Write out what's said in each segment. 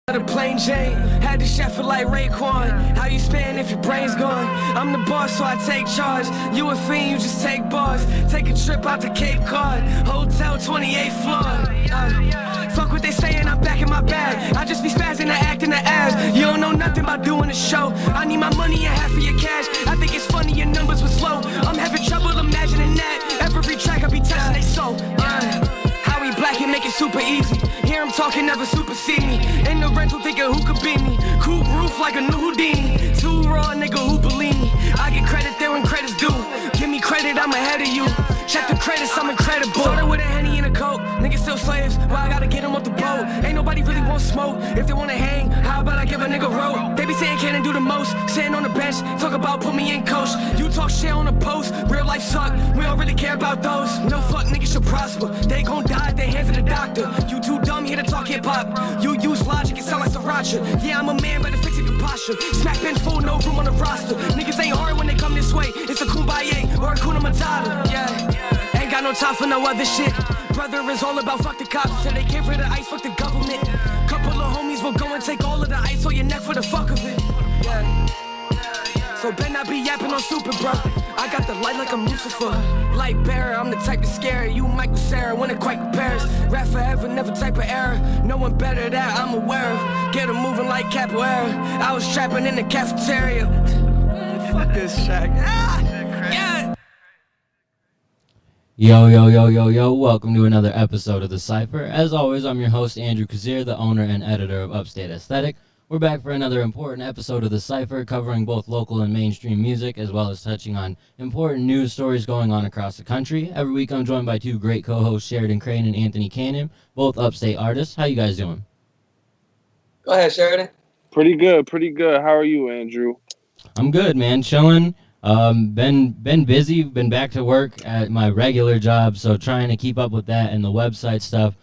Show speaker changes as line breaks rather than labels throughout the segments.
The plain Jane, had the chef for like Raekwon. How you spend if your brain's gone? I'm the boss, so I take charge. You a fiend, you just take bars. Take a trip out to Cape Cod, hotel 28th floor. Fuck what they saying, I'm back in my bag. I just be spazzing and acting the ass. You don't know nothing about doing a show. I need my money and half of your cash. I think it's funny your numbers were slow. I'm having trouble imagining that. Every track I be touching they soul. How we black and make it super easy. Hear him talking, never supersede me. In the rental thinking who could be me. Cool roof like a new Houdini. Too raw nigga who believe me. I get credit there when credit's due. Give me credit, I'm ahead of you. Check the credits, I'm incredible. Started with a Henny and a Coke. Niggas still slaves, why I gotta get them off the boat? Ain't nobody really want smoke. If they wanna hang, how about I give a nigga rope? They be saying Cannon do the most. Sitting on the bench, talk about put me in coach. You talk shit on the post, real life suck. We don't really care about those. No fuck niggas should prosper. They gon' die at their hands of the doctor. You too dumb here to talk hip hop. You use logic, it sound like Sriracha. Yeah, I'm a man, better fix your posture. Smack been full, no room on the roster. Niggas ain't hard when they come this way. It's a Kumbaya or a Kuna Matata. Yeah. Ain't got no time for no other shit. Brother is all about fuck the cops. Till they get rid of ice, fuck the government. Couple of homies will go and take all of the ice on your neck for the fuck of it. Yeah. So better not be yapping on stupid, bro. I got the light like I'm Lucifer. Light bearer, I'm the type to scare you. Michael Sarah, when it quite compares. Rap forever, never type of error. No one better that I'm aware of. Get 'em moving like capoeira. I was trapping in the cafeteria. Fuck this track. Yeah.
Yo, welcome to another episode of The Cypher. As always, I'm your host, Andrew Kazir, the owner and editor of Upstate Aesthetic. We're back for another important episode of The Cypher, covering both local and mainstream music, as well as touching on important news stories going on across the country. Every week, I'm joined by two great co-hosts, Sheridan and Anthony Kannon, both Upstate artists. How you guys doing?
Go ahead, Sheridan.
Pretty good. How are you, Andrew?
I'm good, man. Chilling. Been busy. Been back to work at my regular job, so trying to keep up with that and the website stuff.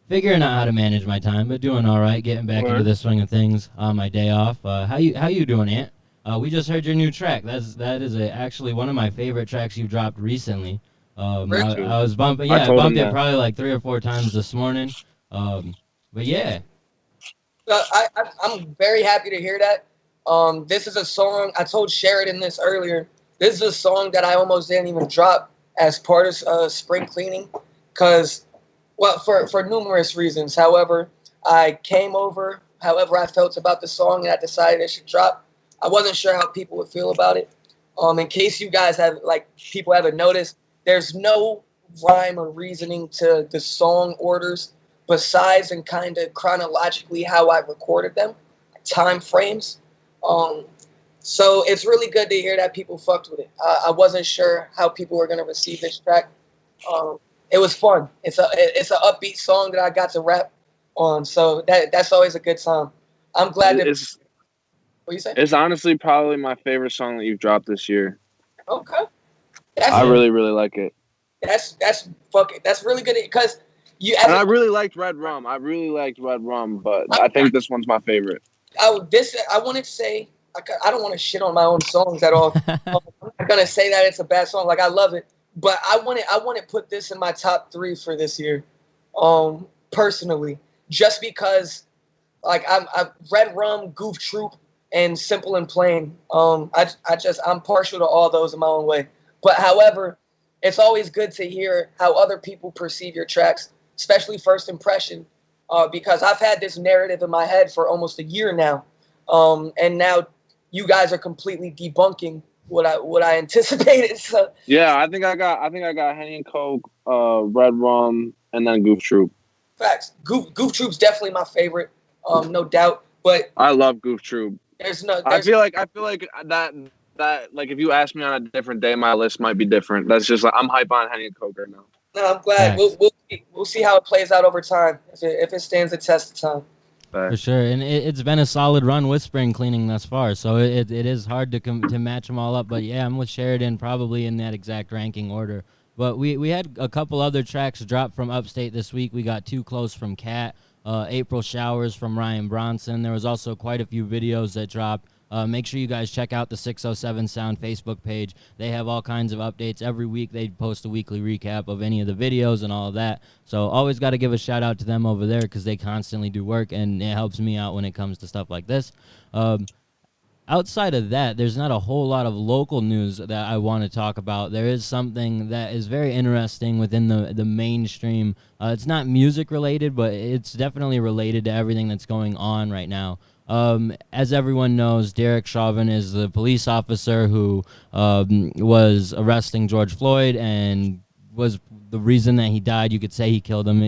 Figuring out how to manage my time, but doing all right. Getting back into the swing of things on my day off. How you doing, Ant? We just heard your new track. That is actually one of my favorite tracks you've dropped recently. I was bumping. Yeah, I bumped it probably like 3 or 4 times this morning. But yeah.
I'm very happy to hear that. This is a song, I told Sheridan this earlier. This is a song that I almost didn't even drop as part of spring cleaning, because, well, for numerous reasons. However, I came over, however I felt about the song, and I decided it should drop. I wasn't sure how people would feel about it. In case you guys have, people haven't noticed, there's no rhyme or reasoning to the song orders besides and kind of chronologically how I recorded them, time frames. So it's really good to hear that people fucked with it. I wasn't sure how people were going to receive this track. It was fun. It's an upbeat song that I got to rap on, so that's always a good time. I'm glad that. What you say?
It's honestly probably my favorite song that you've dropped this year.
Okay.
I really like it.
That's really good because
I really liked Red Rum. But I think this one's my favorite.
I want to say, I don't want to shit on my own songs at all. I'm not gonna say that it's a bad song. I love it, but I want to put this in my top 3 for this year, personally, just because, I'm Red Rum, Goof Troop, and Simple and Plain. I'm partial to all those in my own way. But however, it's always good to hear how other people perceive your tracks, especially first impression. Because I've had this narrative in my head for almost a year now, and now you guys are completely debunking what I anticipated. So
yeah, I think I got Henny and Coke, Red Rum, and then Goof Troop.
Facts. Goof Troop's definitely my favorite, no doubt. But
I love Goof Troop.
I
feel like that if you ask me on a different day, my list might be different. That's just I'm hype on Henny and Coke right now.
No, I'm glad. We'll see how it plays out over time, if it stands the test of time.
For sure, and it's been a solid run with spring cleaning thus far, so it is hard to match them all up. But yeah, I'm with Sheridan probably in that exact ranking order. But we had a couple other tracks drop from Upstate this week. We got Too Close from Cat, April Showers from Ryan Bronson. There was also quite a few videos that dropped Make sure you guys check out the 607 Sound Facebook page. They have all kinds of updates every week. They post a weekly recap of any of the videos and all of that. So always got to give a shout out to them over there because they constantly do work, and it helps me out when it comes to stuff like this. Outside of that, there's not a whole lot of local news that I want to talk about. There is something that is very interesting within the mainstream. It's not music related, but it's definitely related to everything that's going on right now. As everyone knows, Derek Chauvin is the police officer who was arresting George Floyd and was the reason that he died. You could say he killed him,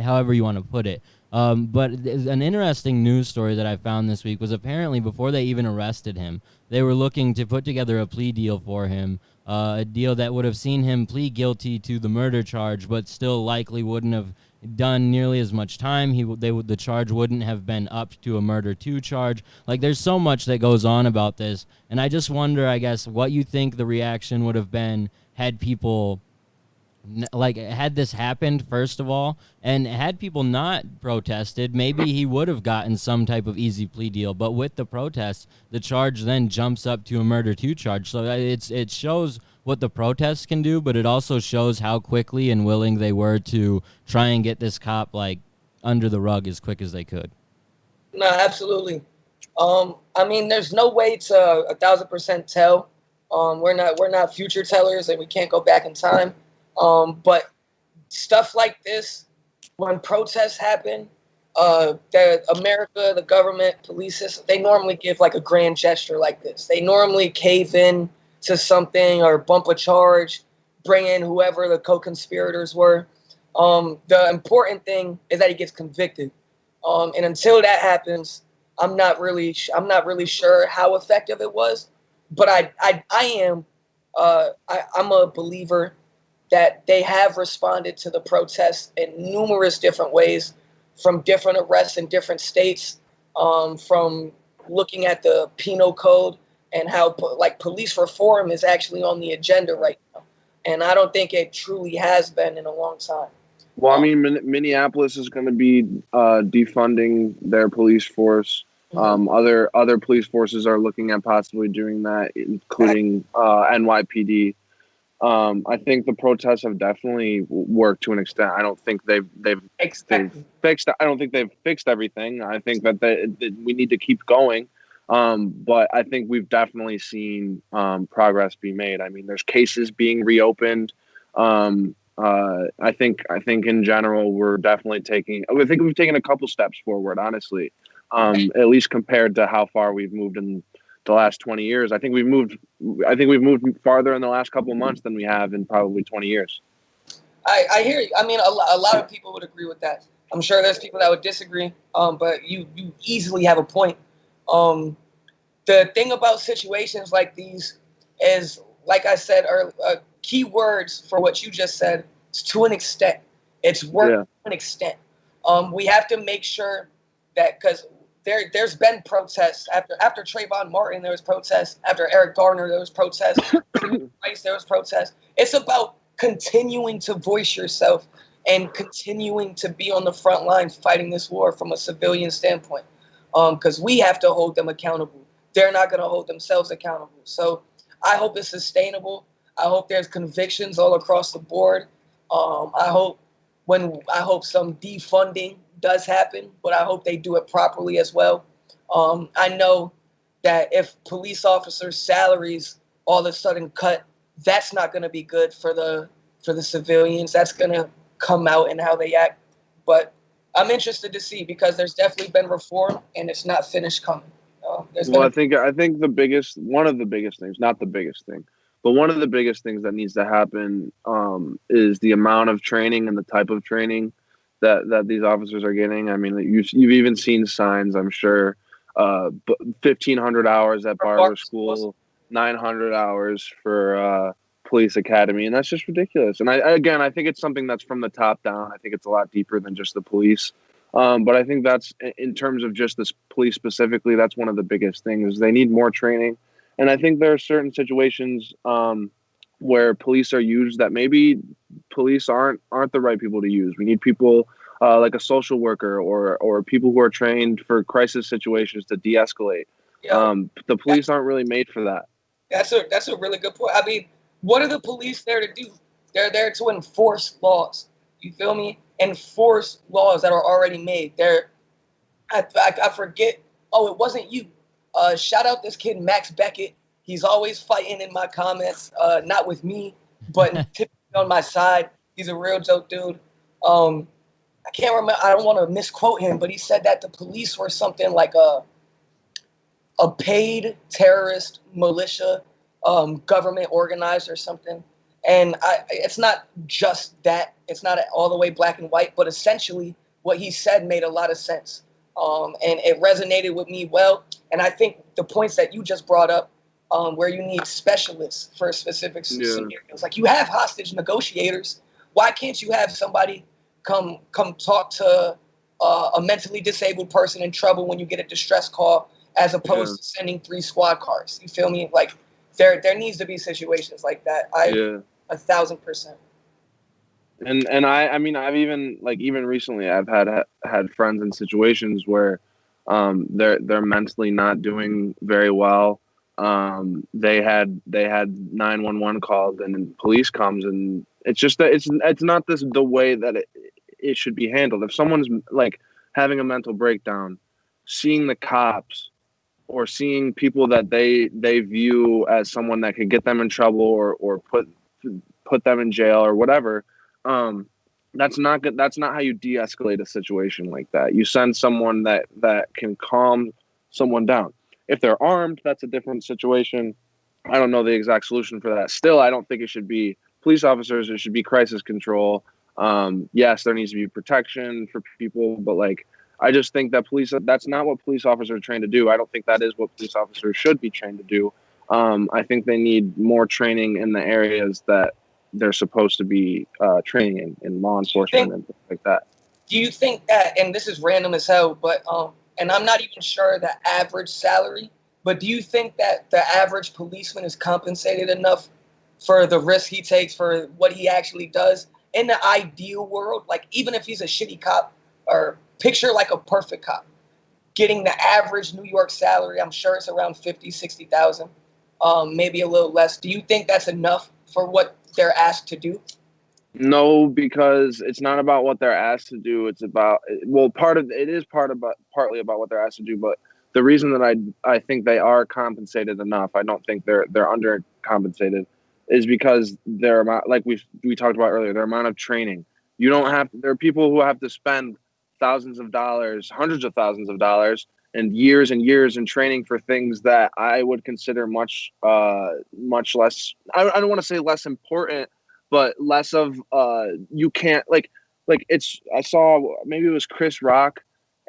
however you want to put it. But an interesting news story that I found this week was apparently before they even arrested him, they were looking to put together a plea deal for him, a deal that would have seen him plead guilty to the murder charge, but still likely wouldn't have done nearly as much time. The charge wouldn't have been upped to a murder 2 charge. Like, there's so much that goes on about this, and I just wonder, I guess, what you think the reaction would have been had people had this happened, first of all, and had people not protested, maybe he would have gotten some type of easy plea deal. But with the protests, the charge then jumps up to a murder 2 charge. So it shows what the protests can do, but it also shows how quickly and willing they were to try and get this cop under the rug as quick as they could.
No, absolutely. I mean, there's no way to 1,000% tell. We're not future tellers, and we can't go back in time. But stuff like this, when protests happen, America, the government, police, they normally give like a grand gesture like this. They normally cave in to something or bump a charge, bring in whoever the co-conspirators were. The important thing is that he gets convicted. And until that happens, I'm not really sure how effective it was. But I'm a believer that they have responded to the protests in numerous different ways, from different arrests in different states, from looking at the penal code and how police reform is actually on the agenda right now. And I don't think it truly has been in a long time.
Well, I mean, Minneapolis is going to be defunding their police force. Other police forces are looking at possibly doing that, including NYPD. I think the protests have definitely worked to an extent. I don't think they've fixed. I don't think they've fixed everything. I think that we need to keep going. But I think we've definitely seen progress be made. I mean, there's cases being reopened. I think in general we're definitely I think we've taken a couple steps forward, honestly. At least compared to how far we've moved in the last 20 years. I think we've moved farther in the last couple of months than we have in probably 20 years.
I hear you. I mean, a lot of people would agree with that. I'm sure there's people that would disagree. But you easily have a point. The thing about situations like these is, like I said earlier, key words for what you just said, is to an extent. It's work to an extent. We have to make sure that, because there's been protests after Trayvon Martin, there was protests. After Eric Garner, there was protests. Rice, there was protests. It's about continuing to voice yourself and continuing to be on the front lines fighting this war from a civilian standpoint. Because we have to hold them accountable. They're not going to hold themselves accountable. So I hope it's sustainable. I hope there's convictions all across the board. I hope some defunding does happen, but I hope they do it properly as well. I know that if police officers' salaries all of a sudden cut, that's not going to be good for the civilians. That's going to come out in how they act. But I'm interested to see, because there's definitely been reform and it's not finished coming.
I think one of the biggest things, not the biggest thing, but one of the biggest things that needs to happen is the amount of training and the type of training that these officers are getting. I mean, you've even seen signs, I'm sure, 1,500 hours at barber school, 900 hours for police academy, and that's just ridiculous. And I think it's something that's from the top down. I think it's a lot deeper than just the police. But I think that's, in terms of just this police specifically, that's one of the biggest things. They need more training. And I think there are certain situations where police are used that maybe police aren't the right people to use. We need people like a social worker or people who are trained for crisis situations to de-escalate.
Yo,
The police aren't really made for that.
that's a really good point. I mean, what are the police there to do? They're there to enforce laws. You feel me? Enforce laws that are already made. I forget. Oh, it wasn't you. Shout out this kid Max Beckett. He's always fighting in my comments. Not with me, but typically on my side. He's a real joke dude. I can't remember. I don't want to misquote him, but he said that the police were something like a paid terrorist militia, government organized or something. And it's not just that. It's not all the way black and white, but essentially what he said made a lot of sense. And it resonated with me well. And I think the points that you just brought up, where you need specialists for specific scenarios, like you have hostage negotiators. Why can't you have somebody come talk to a mentally disabled person in trouble when you get a distress call, as opposed to sending 3 squad cars? You feel me? Like there needs to be situations like that. 1,000%.
And I mean, I've even recently I've had friends in situations where they're mentally not doing very well. They had 911 called, and police comes, and it's just that it's not the way that it should be handled. If someone's like having a mental breakdown, seeing the cops or seeing people that they view as someone that could get them in trouble or put them in jail or whatever, that's not good. That's not how you de-escalate a situation like that. You send someone that can calm someone down. If they're armed, that's a different situation. I don't know the exact solution for that. Still, I don't think it should be police officers. It should be crisis control. Yes, there needs to be protection for people, but like, I just think that that's not what police officers are trained to do. I don't think that is what police officers should be trained to do. I think they need more training in the areas that they're supposed to be training in law enforcement and things like that.
Do you think that, and this is random as hell, but and I'm not even sure the average salary, but do you think that the average policeman is compensated enough for the risk he takes, for what he actually does? In the ideal world, like even if he's a shitty cop, or picture like a perfect cop, getting the average New York salary, I'm sure it's around 50, 60,000, maybe a little less. Do you think that's enough for what they're asked to do?
No, because it's not about what they're asked to do. It's about, well, partly about what they're asked to do, but the reason that I think they are compensated enough, I don't think they're undercompensated, is because their amount, like we talked about earlier, their amount of training. You don't have, there are people who have to spend thousands of dollars, hundreds of thousands of dollars, and years in training for things that I would consider much less. I don't want to say less important, but less of you can't like it's. I saw, maybe it was Chris Rock.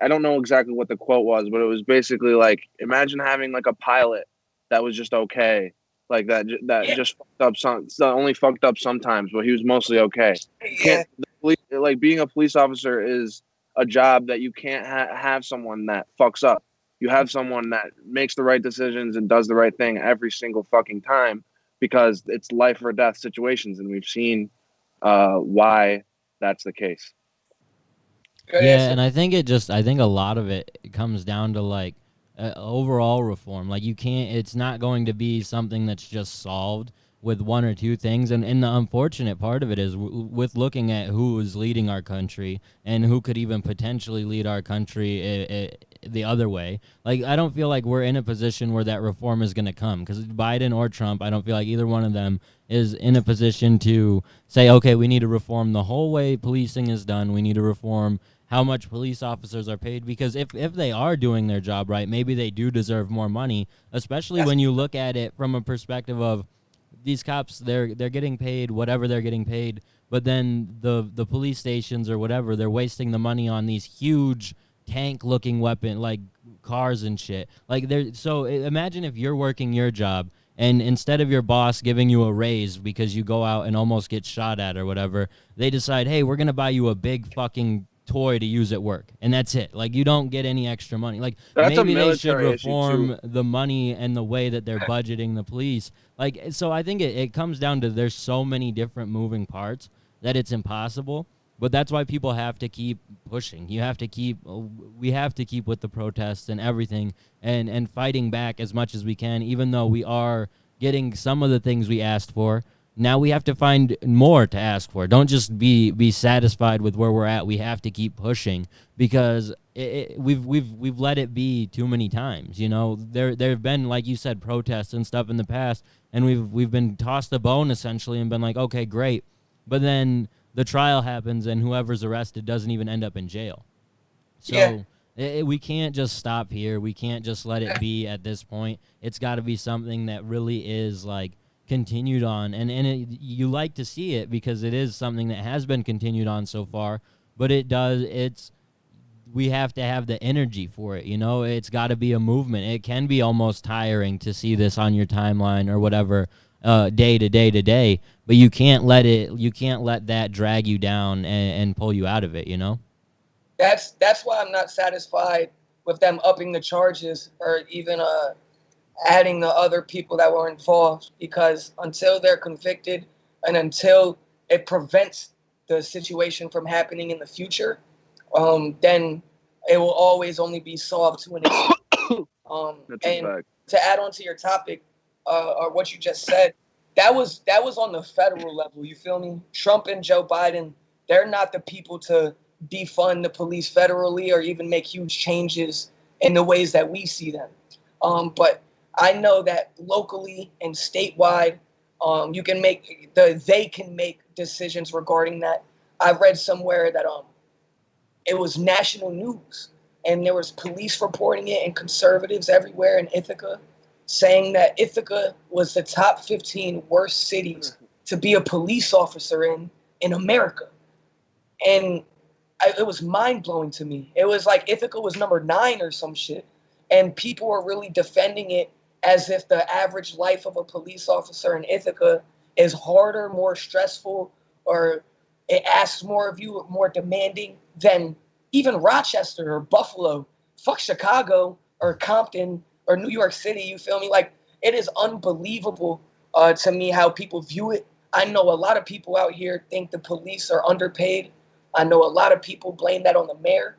I don't know exactly what the quote was, but it was basically like, imagine having like a pilot that was just okay, like that just fucked up only fucked up sometimes, but he was mostly okay.
Yeah.
Like being a police officer is a job that you can't have someone that fucks up. You have someone that makes the right decisions and does the right thing every single fucking time, because it's life or death situations, and we've seen why that's the case.
And I think a lot of it comes down to like overall reform. Like it's not going to be something that's just solved with one or two things. And the unfortunate part of it is with looking at who is leading our country and who could even potentially lead our country the other way. Like, I don't feel like we're in a position where that reform is going to come, because Biden or Trump, I don't feel like either one of them is in a position to say, okay, we need to reform the whole way policing is done. We need to reform how much police officers are paid, because if they are doing their job right, maybe they do deserve more money, especially when you look at it from a perspective of these cops, they're getting paid whatever they're getting paid, but then the police stations or whatever, they're wasting the money on these huge tank-looking weapon, like cars and shit. Like, so imagine if you're working your job, and instead of your boss giving you a raise because you go out and almost get shot at or whatever, they decide, hey, we're going to buy you a big fucking toy to use at work, and that's it. Like, you don't get any extra money. Like, maybe they should reform the money and the way that they're budgeting the police. Like, so I think it comes down to, there's so many different moving parts that it's impossible. But that's why people have to keep pushing. We have to keep with the protests and everything, and fighting back as much as we can, even though we are getting some of the things we asked for. Now we have to find more to ask for. Don't just be satisfied with where we're at. We have to keep pushing, because we've let it be too many times. You know, there have been, like you said, protests and stuff in the past, and we've been tossed a bone essentially and been like, okay, great, but then the trial happens and whoever's arrested doesn't even end up in jail. So we can't just stop here. We can't just let it be at this point. It's got to be something that really is like continued on, and you like to see it because it is something that has been continued on so far, but we have to have the energy for it. You know, it's got to be a movement. It can be almost tiring to see this on your timeline or whatever, day to day, but you can't let that drag you down and pull you out of it, you know?
That's why I'm not satisfied with them upping the charges or even adding the other people that were involved, because until they're convicted and until it prevents the situation from happening in the future, then it will always only be solved to an extent. And to add on to your topic, or what you just said, that was on the federal level. You feel me? Trump and Joe Biden, they're not the people to defund the police federally or even make huge changes in the ways that we see them. But I know that locally and statewide, they can make decisions regarding that. I read somewhere that it was national news, and there was police reporting it and conservatives everywhere in Ithaca saying that Ithaca was the top 15 worst cities to be a police officer in America. And it was mind-blowing to me. It was like Ithaca was number 9 or some shit, and people were really defending it as if the average life of a police officer in Ithaca is harder, more stressful, or it asks more of you, more demanding than even Rochester or Buffalo. Fuck Chicago or Compton or New York City, you feel me? Like, it is unbelievable to me how people view it. I know a lot of people out here think the police are underpaid. I know a lot of people blame that on the mayor.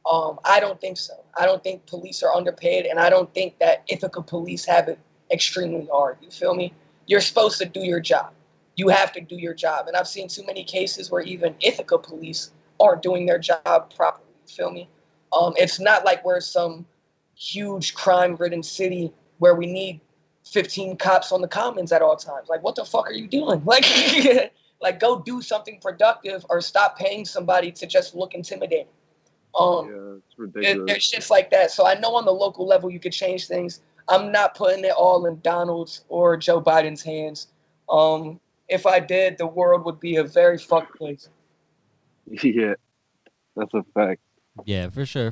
I don't think so. I don't think police are underpaid, and I don't think that Ithaca police have it extremely hard. You feel me? You're supposed to do your job. You have to do your job. And I've seen too many cases where even Ithaca police aren't doing their job properly. You feel me? It's not like we're some huge crime-ridden city where we need 15 cops on the commons at all times. Like, what the fuck are you doing? Like, like, go do something productive or stop paying somebody to just look intimidating.
It's ridiculous.
There's shit like that. So I know on the local level you could change things. I'm not putting it all in Donald's or Joe Biden's hands. If I did, the world would be a very fucked place.
Yeah, that's a fact.
Yeah, for sure.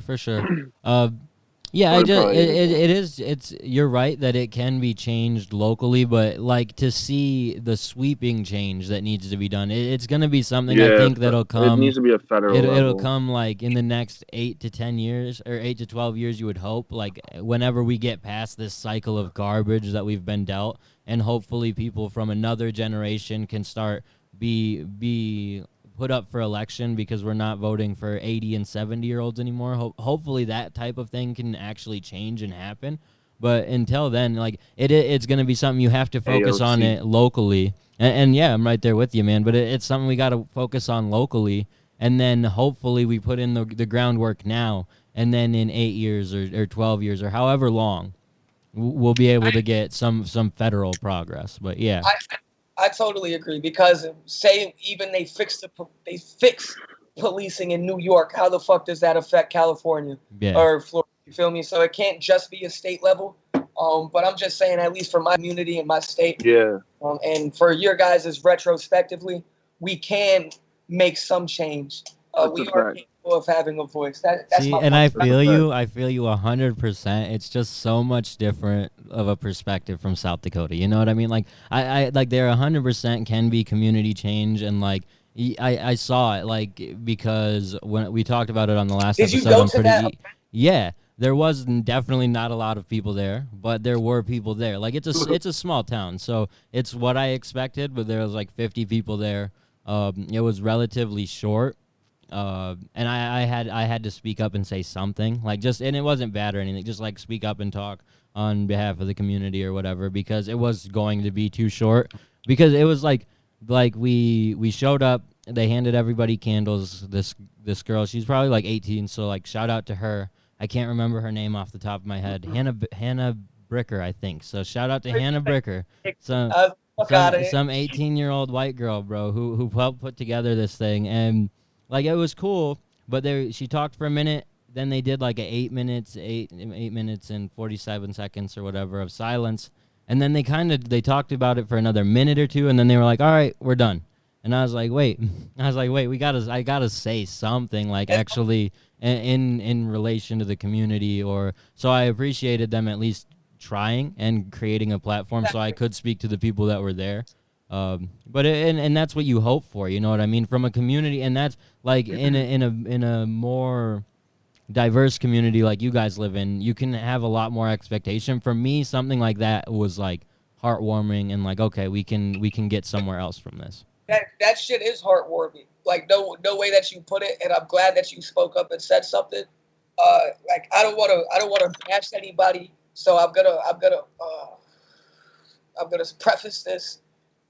Yeah, you're right that it can be changed locally, but like to see the sweeping change that needs to be done, it's going to be something I think that'll come.
It needs to be a federal level.
It'll come like in the next 8 to 10 years or 8 to 12 years, you would hope, like whenever we get past this cycle of garbage that we've been dealt, and hopefully people from another generation can start be put up for election because we're not voting for 80 and 70-year-olds anymore. Hopefully that type of thing can actually change and happen. But until then, like it's going to be something you have to focus on it locally. And yeah, I'm right there with you, man. But it's something we got to focus on locally. And then hopefully we put in the groundwork now. And then in 8 years or 12 years or however long, we'll be able to get some federal progress. But yeah.
I totally agree, because say even they fix policing in New York, how the fuck does that affect California or Florida? You feel me? So it can't just be a state level. But I'm just saying, at least for my community and my state, and for your guys' retrospectively, we can make some change. We are capable of having a voice. That's
See,
my
and
point.
I feel you 100%. It's just so much different of a perspective from South Dakota. You know what I mean? Like I like there 100% can be community change, and like I saw it, like, because when we talked about it on the last episode,
Did you go to that?
Yeah. There was definitely not a lot of people there, but there were people there. Like it's a small town, so it's what I expected. But there was like 50 people there. It was relatively short, and I had to speak up and say something, like, just, and it wasn't bad or anything, just like speak up and talk on behalf of the community or whatever, because it was going to be too short, because it was like we showed up, they handed everybody candles. This girl, she's probably like 18, so like shout out to her. I can't remember her name off the top of my head. Hannah Bricker, I think. So shout out to Hannah Bricker. So
Fuck out of it.
some 18-year-old white girl, bro, who helped put together this thing, and like it was cool. But she talked for a minute, then they did like a 8 minutes and 47 seconds or whatever of silence, and then they talked about it for another minute or two, and then they were like, all right, we're done. And I was like, wait, I gotta say something, like, actually in relation to the community, or so. I appreciated them at least trying and creating a platform so I could speak to the people that were there. But and that's what you hope for, you know what I mean, from a community, and that's like in a more diverse community like you guys live in, you can have a lot more expectation. For me, something like that was like heartwarming, and like, okay, we can get somewhere else from this.
That shit is heartwarming. Like, no way that you put it, and I'm glad that you spoke up and said something. Like, I don't want to bash anybody, so I'm gonna preface this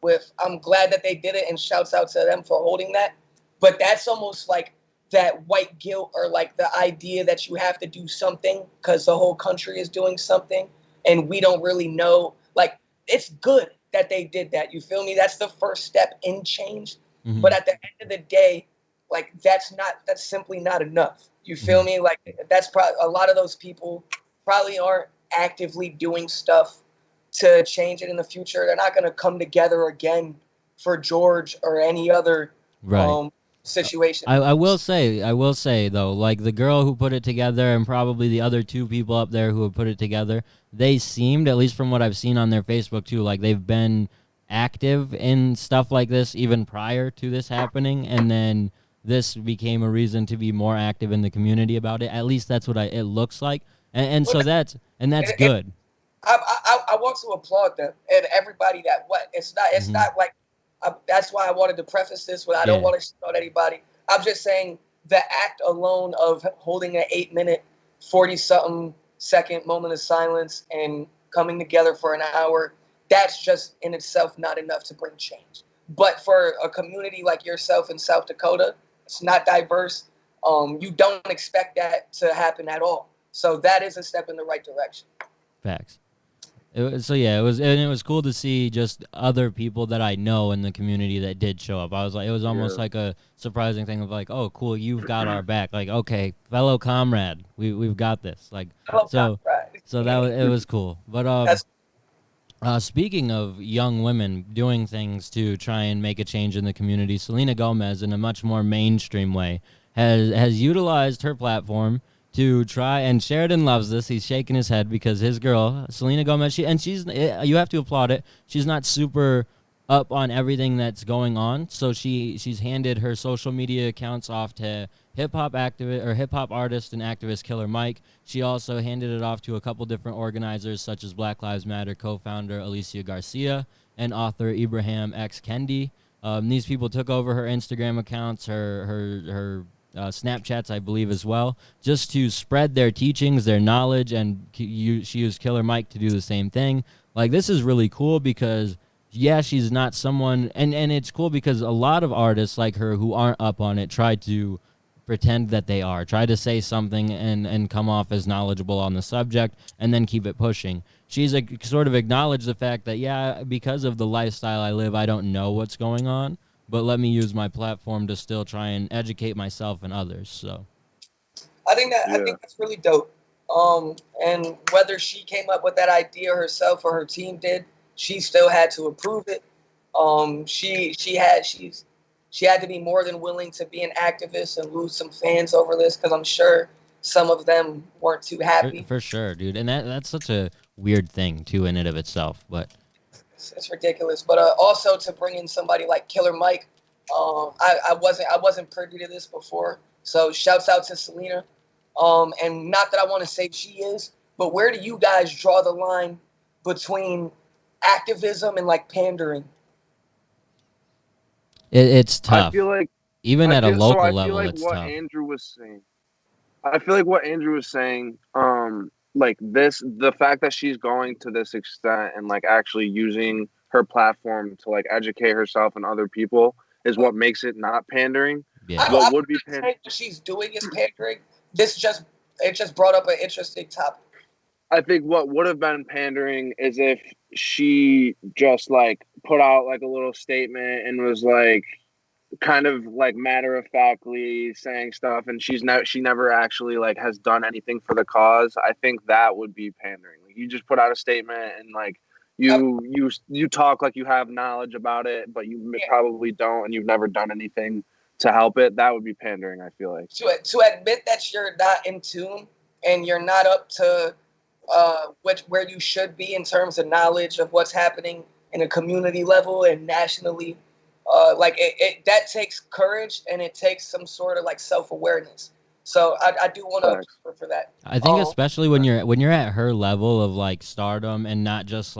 with, I'm glad that they did it, and shouts out to them for holding that. But that's almost like that white guilt, or like the idea that you have to do something because the whole country is doing something, and we don't really know. Like, it's good that they did that. You feel me? That's the first step in change. Mm-hmm. But at the end of the day, like, that's simply not enough. You feel me? Like, that's probably, a lot of those people probably aren't actively doing stuff to change it in the future. They're not going to come together again for George or any other situation.
I will say though, like, the girl who put it together and probably the other two people up there who have put it together, they seemed, at least from what I've seen on their Facebook too, like they've been active in stuff like this even prior to this happening, and then this became a reason to be more active in the community about it. At least that's what it looks like, and so that's good.
I want to applaud them and everybody that it's not like, that's why I wanted to preface this with, I don't want to shit on anybody. I'm just saying the act alone of holding an 8 minute, 40-something second moment of silence and coming together for an hour, that's just in itself not enough to bring change. But for a community like yourself in South Dakota, it's not diverse. You don't expect that to happen at all. So that is a step in the right direction.
Facts. It was cool to see just other people that I know in the community that did show up. I was like, it was almost like a surprising thing of like, oh, cool, you've got our back. Like, okay, fellow comrade, we've got this. Like, so it was cool. But speaking of young women doing things to try and make a change in the community, Selena Gomez, in a much more mainstream way, has utilized her platform to try, and Sheridan loves this. He's shaking his head because his girl, Selena Gomez, she's you have to applaud it. She's not super up on everything that's going on, so she's handed her social media accounts off to hip hop artist and activist Killer Mike. She also handed it off to a couple different organizers such as Black Lives Matter co-founder Alicia Garcia and author Ibrahim X Kendi. These people took over her Instagram accounts, her Snapchats, I believe, as well, just to spread their teachings, their knowledge, and she used Killer Mike to do the same thing. Like, this is really cool because, she's not someone, and it's cool because a lot of artists like her who aren't up on it try to pretend that they are, try to say something and come off as knowledgeable on the subject and then keep it pushing. She's sort of acknowledged the fact that, because of the lifestyle I live, I don't know what's going on, but let me use my platform to still try and educate myself and others. So
I think that's really dope. And whether she came up with that idea herself or her team did, she still had to approve it. She had to be more than willing to be an activist and lose some fans over this, because I'm sure some of them weren't too happy.
For sure, dude. And that's such a weird thing too in and of itself, but
it's ridiculous. But also to bring in somebody like Killer Mike, I wasn't privy to this before. So shouts out to Selena. And not that I want to say she is, but where do you guys draw the line between activism and like pandering?
It's tough.
I feel like
Even at a local
I feel
level,
like
it's
what
tough.
Andrew was saying. I feel like what Andrew was saying, like this, the fact that she's going to this extent and like actually using her platform to like educate herself and other people is what makes it not pandering.
Yeah.
What
I
would be
wouldn't say what she's doing is pandering. It just brought up an interesting topic.
I think what would have been pandering is if she just like put out like a little statement and was like kind of like matter of factly saying stuff, and she never actually like has done anything for the cause. I think that would be pandering. Like, you just put out a statement and like you talk like you have knowledge about it, but you probably don't, and you've never done anything to help it. That would be pandering, I feel like.
To admit that you're not in tune and you're not up to where you should be in terms of knowledge of what's happening in a community level and nationally. That takes courage and it takes some sort of like self-awareness. So I do want to
Facts.
applaud her for that.
I think especially when you're at her level of like stardom and not just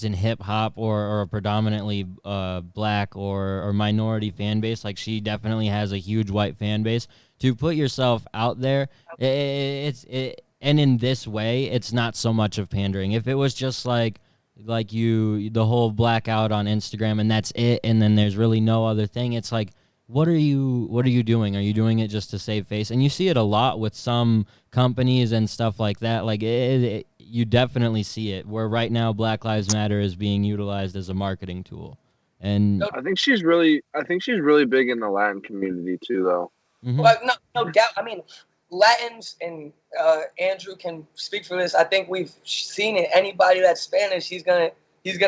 in hip hop or a predominantly black or minority fan base. Like she definitely has a huge white fan base. To put yourself out there, and in this way, it's not so much of pandering. If it was just like the whole blackout on Instagram and that's it, and then there's really no other thing, it's like, what are you doing? Are you doing it just to save face? And you see it a lot with some companies and stuff like that. Like you definitely see it where right now Black Lives Matter is being utilized as a marketing tool. And
I think she's really big in the Latin community too, though.
mhm.
Well, no doubt. I mean, Latins and Andrew can speak for this. I think we've seen it. Anybody that's Spanish, he's gonna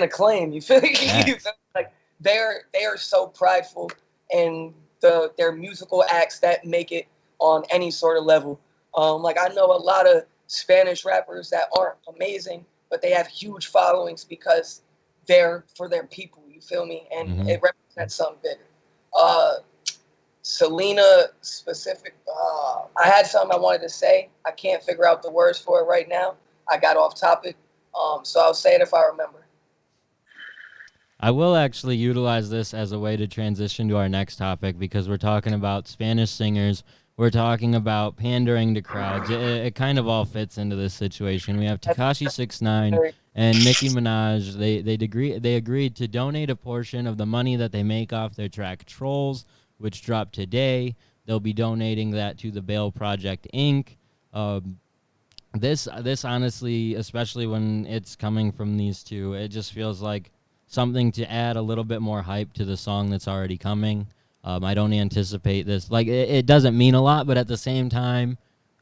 claim. You feel me? You feel me? Like they are so prideful in their musical acts that make it on any sort of level. Like I know a lot of Spanish rappers that aren't amazing, but they have huge followings because they're for their people. You feel me? And
Mhm.
it represents something bigger. Uh, Selena specific. I had something I wanted to say. I can't figure out the words for it right now. I got off topic. So I'll say it if I remember.
I will actually utilize this as a way to transition to our next topic because we're talking about Spanish singers. We're talking about pandering to crowds. It kind of all fits into this situation. We have Tekashi 69 and Nicki Minaj. They agreed to donate a portion of the money that they make off their track Trolls, which dropped today. They'll be donating that to the Bail Project Inc. This honestly, especially when it's coming from these two, it just feels like something to add a little bit more hype to the song that's already coming. I don't anticipate this. Like it doesn't mean a lot, but at the same time,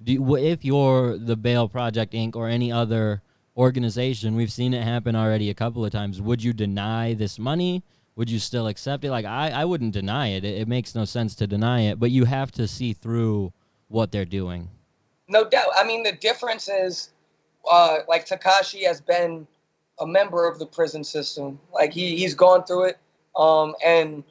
if you're the Bail Project Inc. or any other organization, we've seen it happen already a couple of times. Would you deny this money? Would you still accept it? Like I wouldn't deny it. It makes no sense to deny it, but you have to see through what they're doing.
No doubt. I mean, the difference is, like Takashi has been a member of the prison system. Like he's gone through it, and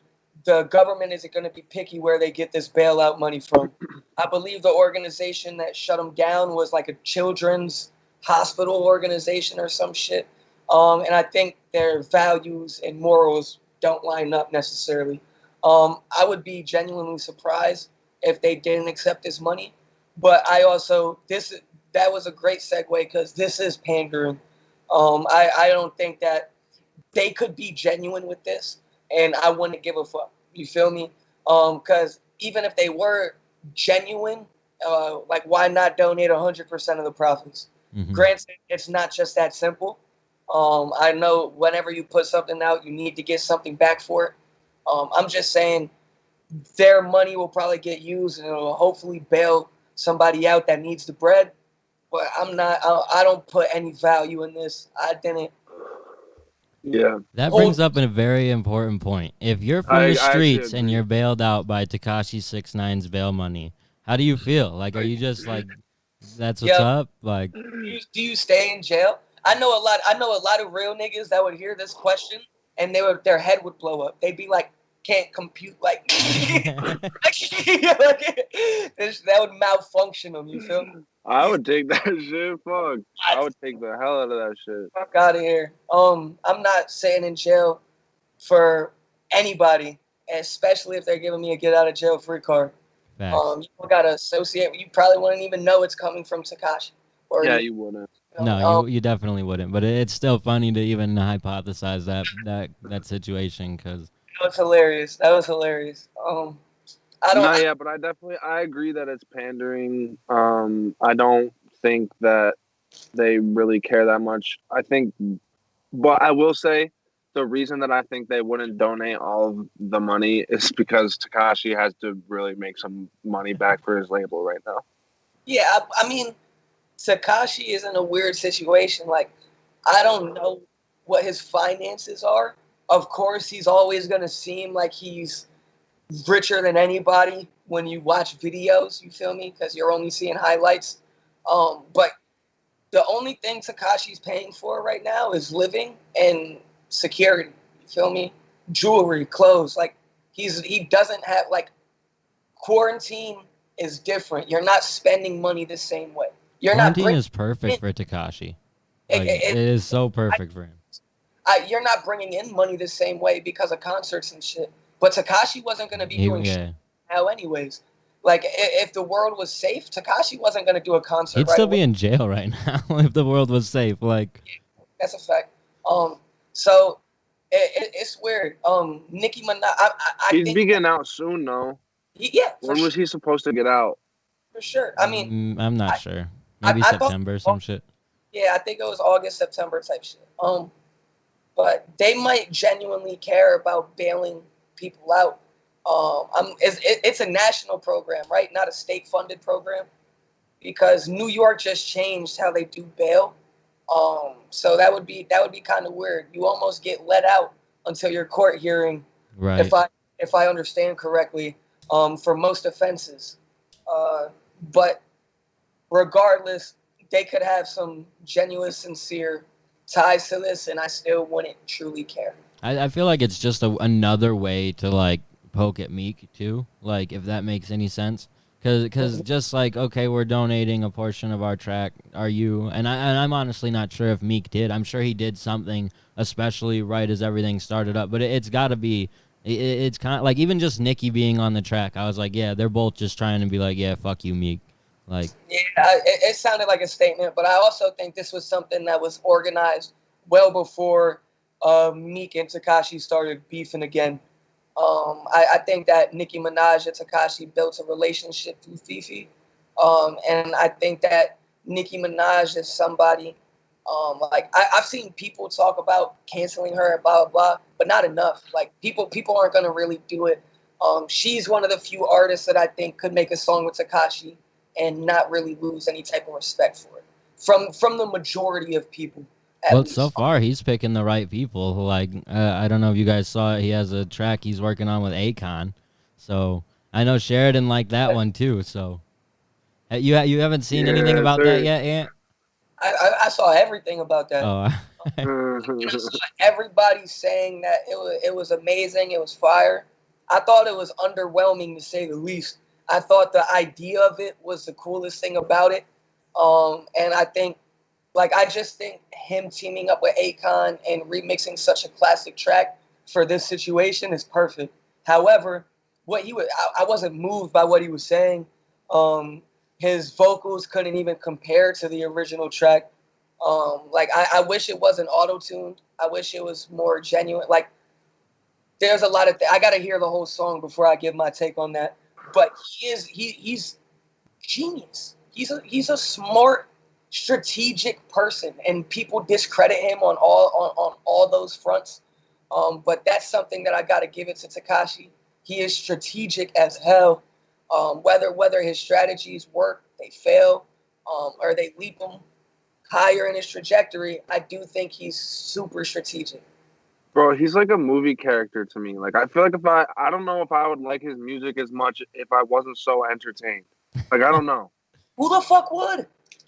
the government isn't going to be picky where they get this bailout money from. I believe the organization that shut him down was like a children's hospital organization or some shit. And I think their values and morals don't line up necessarily. I would be genuinely surprised if they didn't accept this money. But I also that was a great segue because this is pandering. I don't think that they could be genuine with this, and I wouldn't give a fuck. You feel me? Because even if they were genuine, like why not donate 100% of the profits?
Mm-hmm.
Granted, it's not just that simple. I know whenever you put something out, you need to get something back for it. I'm just saying their money will probably get used and it'll hopefully bail somebody out that needs the bread. But I don't put any value in this. I didn't.
Yeah.
That brings up a very important point. If you're from the streets and you're bailed out by Tekashi 69's bail money, how do you feel? Like, are you just like, that's what's up? Like,
do you stay in jail? I know a lot of real niggas that would hear this question and their head would blow up. They'd be like, can't compute like that would malfunction them. You feel me?
I would take that shit. Fuck. I would take the hell out of that shit.
Fuck out of here. I'm not sitting in jail for anybody. especially if they're giving me a get out of jail free card.
Facts.
You don't gotta associate. You probably wouldn't even know it's coming from Tekashi. Or
Yeah, you wouldn't.
No, you definitely wouldn't. But it's still funny to even hypothesize that situation because
That was hilarious. That was hilarious. I don't.
No, yeah, but I agree that it's pandering. I don't think that they really care that much. But I will say the reason that I think they wouldn't donate all of the money is because Takashi has to really make some money back for his label right now.
Yeah, I mean, Tekashi is in a weird situation. Like, I don't know what his finances are. Of course, he's always gonna seem like he's richer than anybody when you watch videos. You feel me? Because you're only seeing highlights. But the only thing Tekashi's paying for right now is living and security. You feel me? Jewelry, clothes. Like he doesn't have like quarantine is different. You're not spending money the same way. You're
quarantine
not
is perfect for Tekashi. Like, it is so perfect for him.
You're not bringing in money the same way because of concerts and shit. But Tekashi wasn't going to be doing shit now anyways. Like, if the world was safe, Tekashi wasn't going to do a concert.
He'd still be in jail right now if the world was safe. Like,
that's a fact. So it's weird. Nicki Minaj.
He's be getting out soon, though.
Yeah.
When was he supposed to get out?
For sure. I mean,
I'm not sure. Maybe September or some shit.
Yeah, I think it was August, September type shit. But they might genuinely care about bailing people out. It's a national program, right? Not a state-funded program, because New York just changed how they do bail. So that would be kind of weird. You almost get let out until your court hearing,
right?
If I understand correctly, for most offenses. But regardless, they could have some genuine, sincere ties to this, and I still wouldn't truly care.
I feel like it's just another way to like poke at Meek too, like if that makes any sense. Because just like, okay, we're donating a portion of our track. Are you? And I'm honestly not sure if Meek did. I'm sure he did something, especially right as everything started up. But it's got to be. It's kind of like even just Nicki being on the track. I was like, yeah, they're both just trying to be like, yeah, fuck you, Meek. Like,
yeah, it sounded like a statement, but I also think this was something that was organized well before Meek and Tekashi started beefing again. I think that Nicki Minaj and Tekashi built a relationship through Fifi, and I think that Nicki Minaj is somebody. Like I've seen people talk about canceling her and blah blah blah, but not enough. Like people aren't gonna really do it. She's one of the few artists that I think could make a song with Tekashi and not really lose any type of respect for it from the majority of people.
Well, so far he's picking the right people. Like I don't know if you guys saw it. He has a track he's working on with Akon, so I know Sheridan liked that one too. So you haven't seen anything about that yet, Ant?
I saw everything about that.
Oh.
Everybody's saying that it was amazing. It was fire. I thought it was underwhelming to say the least. I thought the idea of it was the coolest thing about it. And I think, I just think him teaming up with Akon and remixing such a classic track for this situation is perfect. However, I wasn't moved by what he was saying. His vocals couldn't even compare to the original track. I wish it wasn't auto-tuned. I wish it was more genuine. Like, there's a lot of I got to hear the whole song before I give my take on that. But he's genius. He's a smart, strategic person, and people discredit him on all those fronts. But that's something that I got to give it to Tekashi. He is strategic as hell. Whether his strategies work, they fail, or they leap him higher in his trajectory, I do think he's super strategic.
Bro, he's like a movie character to me. Like, I feel like I don't know if I would like his music as much if I wasn't so entertained. Like, I don't know.
Who the fuck would?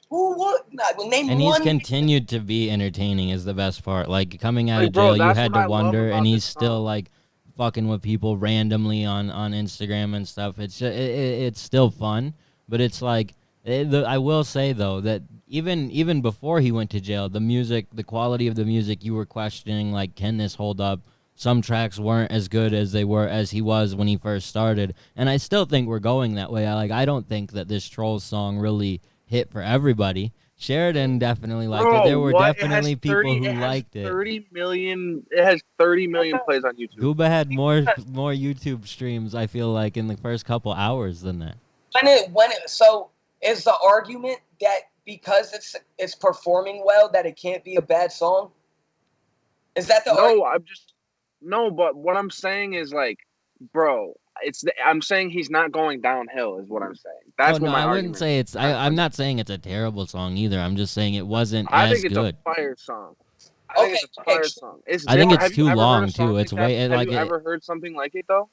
Who would? Name
and
one.
He's continued to be entertaining is the best part. Like, coming out of jail, you had to wonder, and he's still, like, fucking with people randomly on Instagram and stuff. It's just, it's still fun, but it's like, I will say, though, that even before he went to jail, the music, the quality of the music, you were questioning, like, can this hold up? some tracks weren't as good as he was when he first started, and I still think we're going that way. I don't think that this Trolls song really hit for everybody. Sheridan definitely liked it.
Bro,
There were
what?
definitely people who liked it.
30 million. It has 30 million plays on YouTube.
Gooba had more YouTube streams, I feel like, in the first couple hours than that.
So is the argument that because it's performing well that it can't be a bad song? Is that the argument?
But what I'm saying is like, bro, I'm saying he's not going downhill is what I'm saying. That's what my
I
argument
wouldn't say it's I'm not saying it's a terrible song either. I'm just saying it wasn't
I
as
think it's
good.
a fire song. I think it's a fire song.
I think it's too long too. It's way
Have
like
you ever heard something like it though?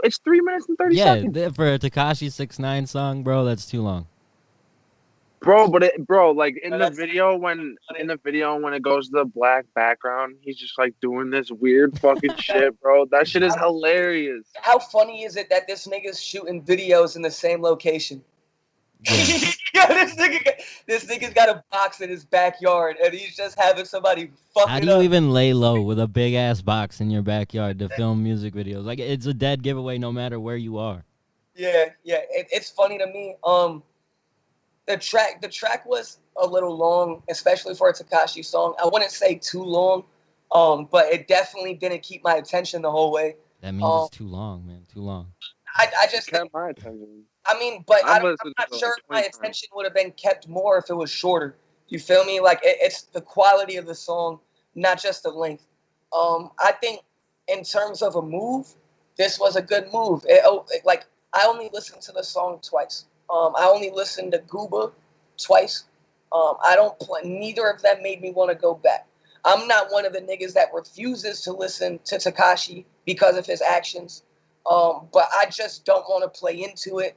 It's 3 minutes and 30 seconds.
Yeah, for a Tekashi 6ix9ine song, bro, that's too long.
Bro, like in the video when it goes to the black background, he's just like doing this weird fucking shit, bro. That shit is hilarious.
How funny is it that this nigga's shooting videos in the same location?
Yeah.
this nigga's got a box in his backyard, and he's just having somebody fuck
How
it
do you
up.
even lay low with a big ass box in your backyard to film music videos? Like, it's a dead giveaway no matter where you are.
Yeah, it's funny to me. The track was a little long, especially for a Tekashi song. I wouldn't say too long, but it definitely didn't keep my attention the whole way.
That means it's too long, man. Too long.
I just
kept my attention.
I mean, but I'm not
to
sure if my
like 20 times.
attention would have been kept more if it was shorter. You feel me? Like it's the quality of the song, not just the length. I think in terms of a move, this was a good move. Like I only listened to the song twice. I only listened to Gooba twice. I don't play. Neither of them made me want to go back. I'm not one of the niggas that refuses to listen to Tekashi because of his actions. But I just don't want to play into it.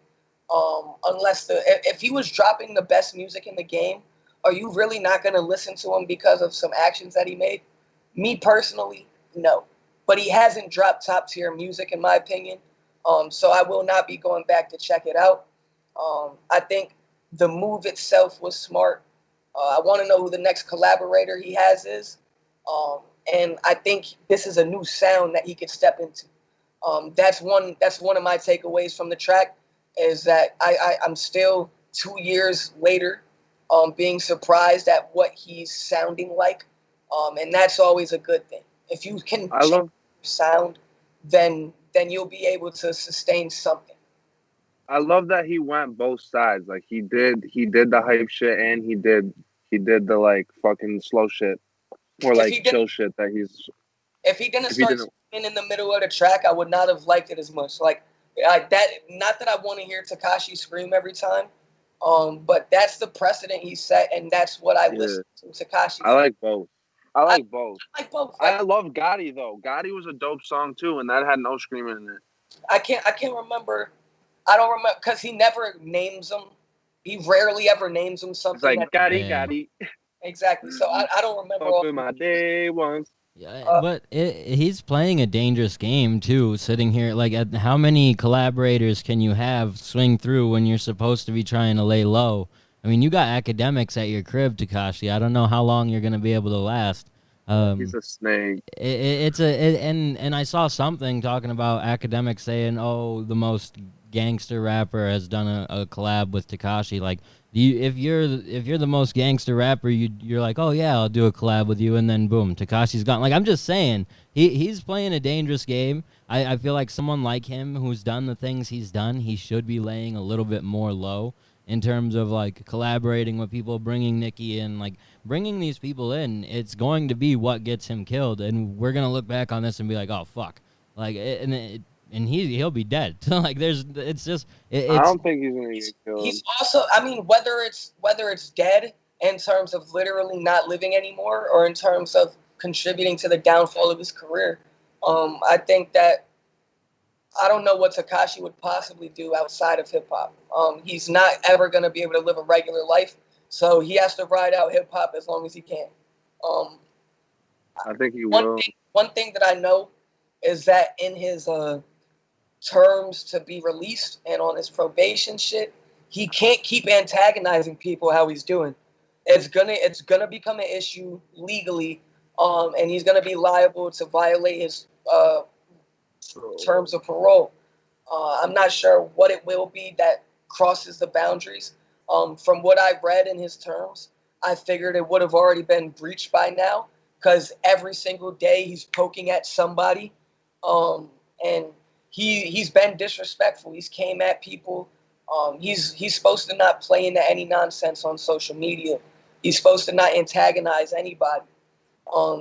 Unless if he was dropping the best music in the game, are you really not going to listen to him because of some actions that he made? Me personally, no. But he hasn't dropped top tier music in my opinion. So I will not be going back to check it out. I think the move itself was smart. I want to know who the next collaborator he has is. And I think this is a new sound that he could step into. That's one of my takeaways from the track is that I'm still 2 years later being surprised at what he's sounding like. And that's always a good thing. If you can change sound, then you'll be able to sustain something.
I love that he went both sides. Like he did the hype shit and he did the like fucking slow shit or like chill shit that he's.
If he didn't start screaming in the middle of the track, I would not have liked it as much. Like that. Not that I want to hear Tekashi scream every time, but that's the precedent he set, and that's what I listen to Tekashi.
I like both. I like both.
Like,
I love Gotti though. Gotti was a dope song too, and that had no screaming in it.
I can't remember. I don't remember because he never names them. He rarely ever names them something.
It's like Gotti.
Exactly. So I don't remember.
Open my day once.
Yeah, but he's playing a dangerous game too. Sitting here, like, how many collaborators can you have swing through when you're supposed to be trying to lay low? I mean, you got academics at your crib, Tekashi. I don't know how long you're gonna be able to last.
He's a snake.
And I saw something talking about academics saying, "Oh, the most gangster rapper has done a collab with Tekashi." Like, if you're the most gangster rapper, you're like, "Oh yeah, I'll do a collab with you," and then boom, Tekashi's gone. Like, I'm just saying, he's playing a dangerous game. I feel like someone like him who's done the things he's done, he should be laying a little bit more low in terms of like collaborating with people, bringing Nicki in, like bringing these people in. It's going to be what gets him killed, and we're gonna look back on this and be like, "Oh fuck," like and he'll be dead. Like I
don't think he's gonna get killed.
He's also, I mean, whether it's dead in terms of literally not living anymore, or in terms of contributing to the downfall of his career, I think that I don't know what Tekashi would possibly do outside of hip hop. He's not ever gonna be able to live a regular life, so he has to ride out hip hop as long as he can.
I think he will.
One thing that I know is that in his terms to be released and on his probation shit, he can't keep antagonizing people how he's doing. It's gonna become an issue legally, and he's gonna be liable to violate his uh, terms of parole. I'm not sure what it will be that crosses the boundaries. From what I read in his terms, I figured it would have already been breached by now because every single day he's poking at somebody, and he's been disrespectful. He's came at people. He's supposed to not play into any nonsense on social media. He's supposed to not antagonize anybody.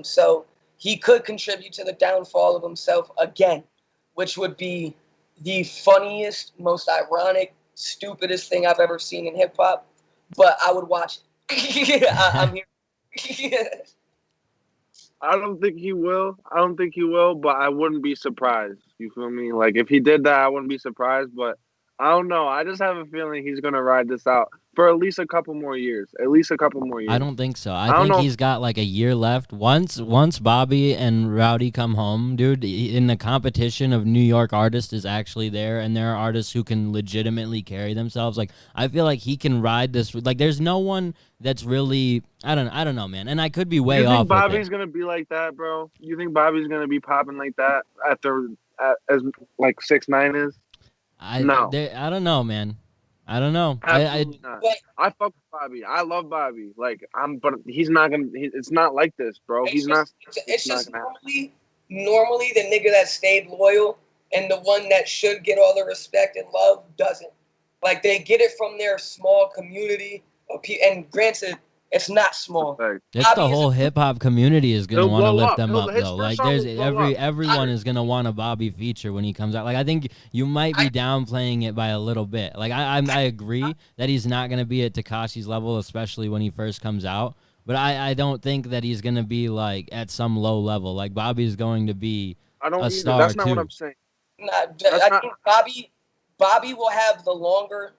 So he could contribute to the downfall of himself again, which would be the funniest, most ironic, stupidest thing I've ever seen in hip hop. But I would watch it. I'm here.
I don't think he will. I don't think he will, but I wouldn't be surprised. You feel me? Like if he did that, I wouldn't be surprised. But I don't know. I just have a feeling he's gonna ride this out for at least a couple more years. At least a couple more
I
years.
don't think so.
I
I
don't
think
know.
he's got like a year left. Once Bobby and Rowdy come home, dude, in the competition of New York artists is actually there, and there are artists who can legitimately carry themselves. Like I feel like he can ride this. Like there's no one that's really I don't know, man. And I could be way
You
off
think
with
Bobby's
it.
gonna be like that, bro? You think Bobby's gonna be popping like that after as like 6ix9ine is? No,
I don't know, man. I don't know.
absolutely not.
But
I fuck with Bobby. I love Bobby. Like but he's not gonna. It's not like this, bro.
it's
He's not.
just
It's
it's
not
just
gonna happen.
normally the nigga that stayed loyal and the one that should get all the respect and love doesn't. Like they get it from their small community of and granted, it's not small.
Like,
It's the
Bobby is a
whole hip hop community is gonna
he'll
want to
blow
lift
up.
them up
His
though.
first
Like
song
there's
will blow up.
everyone is gonna want a Bobby feature when he comes out. Like I think you might be downplaying it by a little bit. Like I agree that he's not gonna be at Tekashi's level, especially when he first comes out. But I don't think that he's gonna be like at some low level. Like Bobby's going to be
I
a
don't either.
star
That's not what
too.
I'm saying. That's
I
not.
think Bobby will have the longer,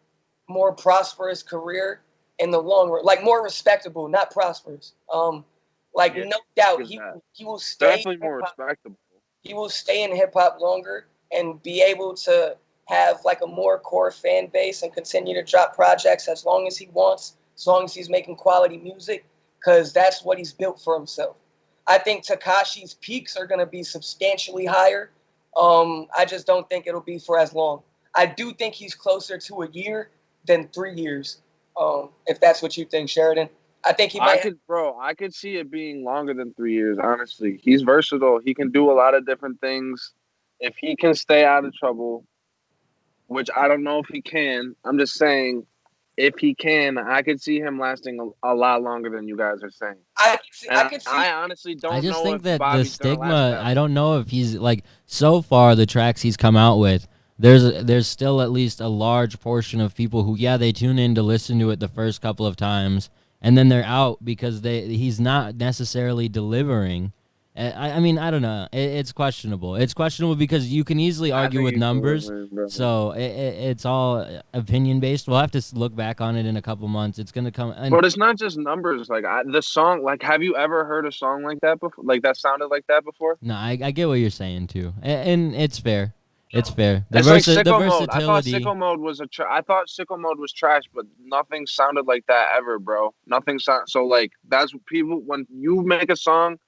more prosperous career in the long run, like more respectable, not prosperous. Like
Yeah,
no doubt
is that
he will stay
definitely more respectable?
he will stay in hip hop longer and be able to have like a more core fan base and continue to drop projects as long as he wants, as long as he's making quality music, because that's what he's built for himself. I think Takashi's peaks are going to be substantially higher. I just don't think it'll be for as long. I do think he's closer to a year than 3 years. If that's what you think, Sheridan. I think he might.
I could see it being longer than 3 years. Honestly, he's versatile. He can do a lot of different things. If he can stay out of trouble, which I don't know if he can, I'm just saying, if he can, I could see him lasting a lot longer than you guys are saying. And
I could see.
I honestly
I
don't
just
know
think
if
that the
Bobby's gonna last
stigma.
that
I
long.
don't know if he's like so far the tracks he's come out with. There's still at least a large portion of people who they tune in to listen to it the first couple of times and then they're out because he's not necessarily delivering. I mean I don't know. It's questionable. It's questionable because you can easily
I
argue
think
with
he's
numbers.
delivering, bro.
So it's all opinion based. We'll have to look back on it in a couple months. It's gonna come. And
But it's not just numbers. Like the song, like have you ever heard a song like that before? Like that sounded like that before?
no, I get what you're saying too, and it's fair. It's fair.
It's like
The
Sicko Mode. I thought
versatility.
Sicko Mode was I thought Sicko Mode was trash, but nothing sounded like that ever, bro. Nothing sound so like that's what people when you make a song,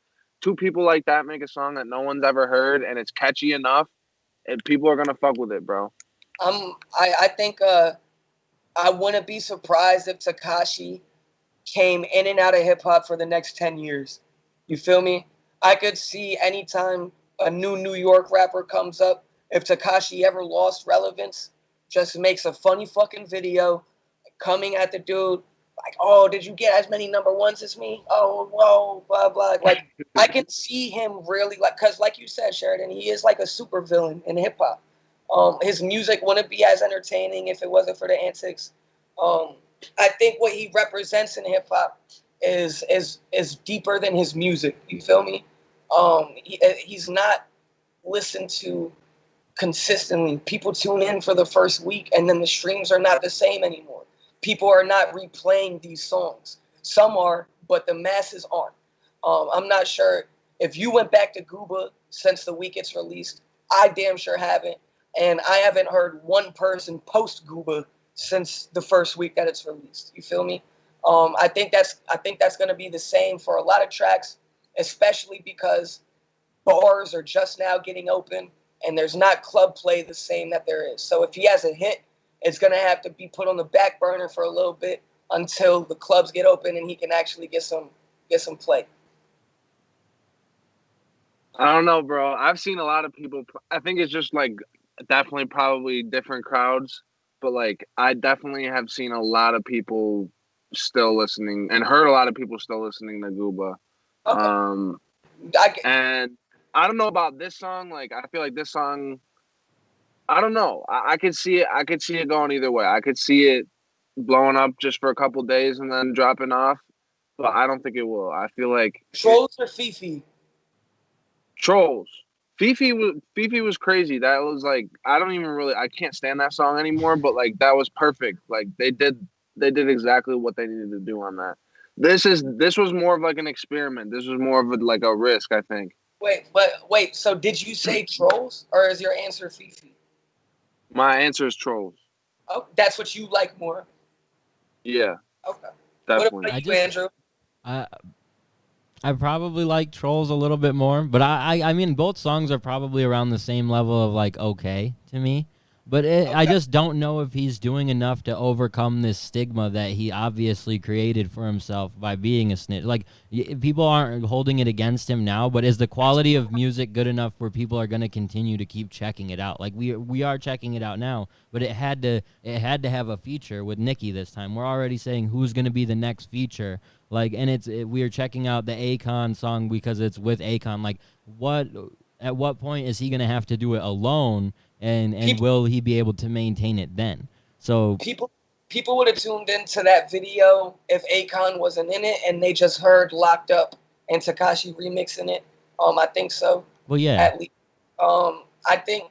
two people like that make a song that no one's ever heard and it's catchy enough, and people are gonna fuck with it, bro.
I think I wouldn't be surprised if Takashi came in and out of hip hop for the next 10 years. You feel me? I could see anytime a new New York rapper comes up, if Takashi ever lost relevance, just makes a funny fucking video coming at the dude like, oh, did you get as many number ones as me? Oh, whoa, blah, blah. Like, I can see him really, like, because like you said, Sheridan, he is like a super villain in hip hop. His music wouldn't be as entertaining if it wasn't for the antics. Um, I think what he represents in hip hop is deeper than his music. You feel me? He's not listened to consistently. People tune in for the first week, and then the streams are not the same anymore. People are not replaying these songs. Some are, but the masses aren't. I'm not sure if you went back to Gooba since the week it's released. I damn sure haven't, and I haven't heard one person post Gooba since the first week that it's released. You feel me? I think that's going to be the same for a lot of tracks, especially because bars are just now getting open, and there's not club play the same that there is. So if he has a hit, it's going to have to be put on the back burner for a little bit until the clubs get open and he can actually get some play.
I don't know, bro. I've seen a lot of people. I think it's just like definitely probably different crowds, but like I definitely have seen a lot of people still listening and heard a lot of people still listening to Gooba.
Okay.
And I don't know about this song. Like I feel like this song, I don't know. I could see it. I could see it going either way. I could see it blowing up just for a couple days and then dropping off, but I don't think it will. I feel like
Trolls or Fifi?
Trolls. Fifi was crazy. That was like I can't stand that song anymore, but like that was perfect. Like they did exactly what they needed to do on that. This was more of like an experiment. This was more of like a risk, I think.
Wait, so did you say Trolls or is your answer Fifi?
My answer is Trolls.
Oh, that's what you like more.
Yeah.
Okay.
Definitely.
What about you, Andrew?
I probably like Trolls a little bit more, but I mean both songs are probably around the same level of like okay to me. But I just don't know if he's doing enough to overcome this stigma that he obviously created for himself by being a snitch. Like, people aren't holding it against him now, but is the quality of music good enough where people are going to continue to keep checking it out? Like, we are checking it out now, but it had to have a feature with Nicki this time. We're already saying who's going to be the next feature. Like, and we are checking out the Akon song because it's with Akon. Like, at what point is he going to have to do it alone? And will he be able to maintain it then? So
people would have tuned into that video if Akon wasn't in it and they just heard Locked Up and Tekashi remixing it. I think so.
Well, yeah.
At least. I think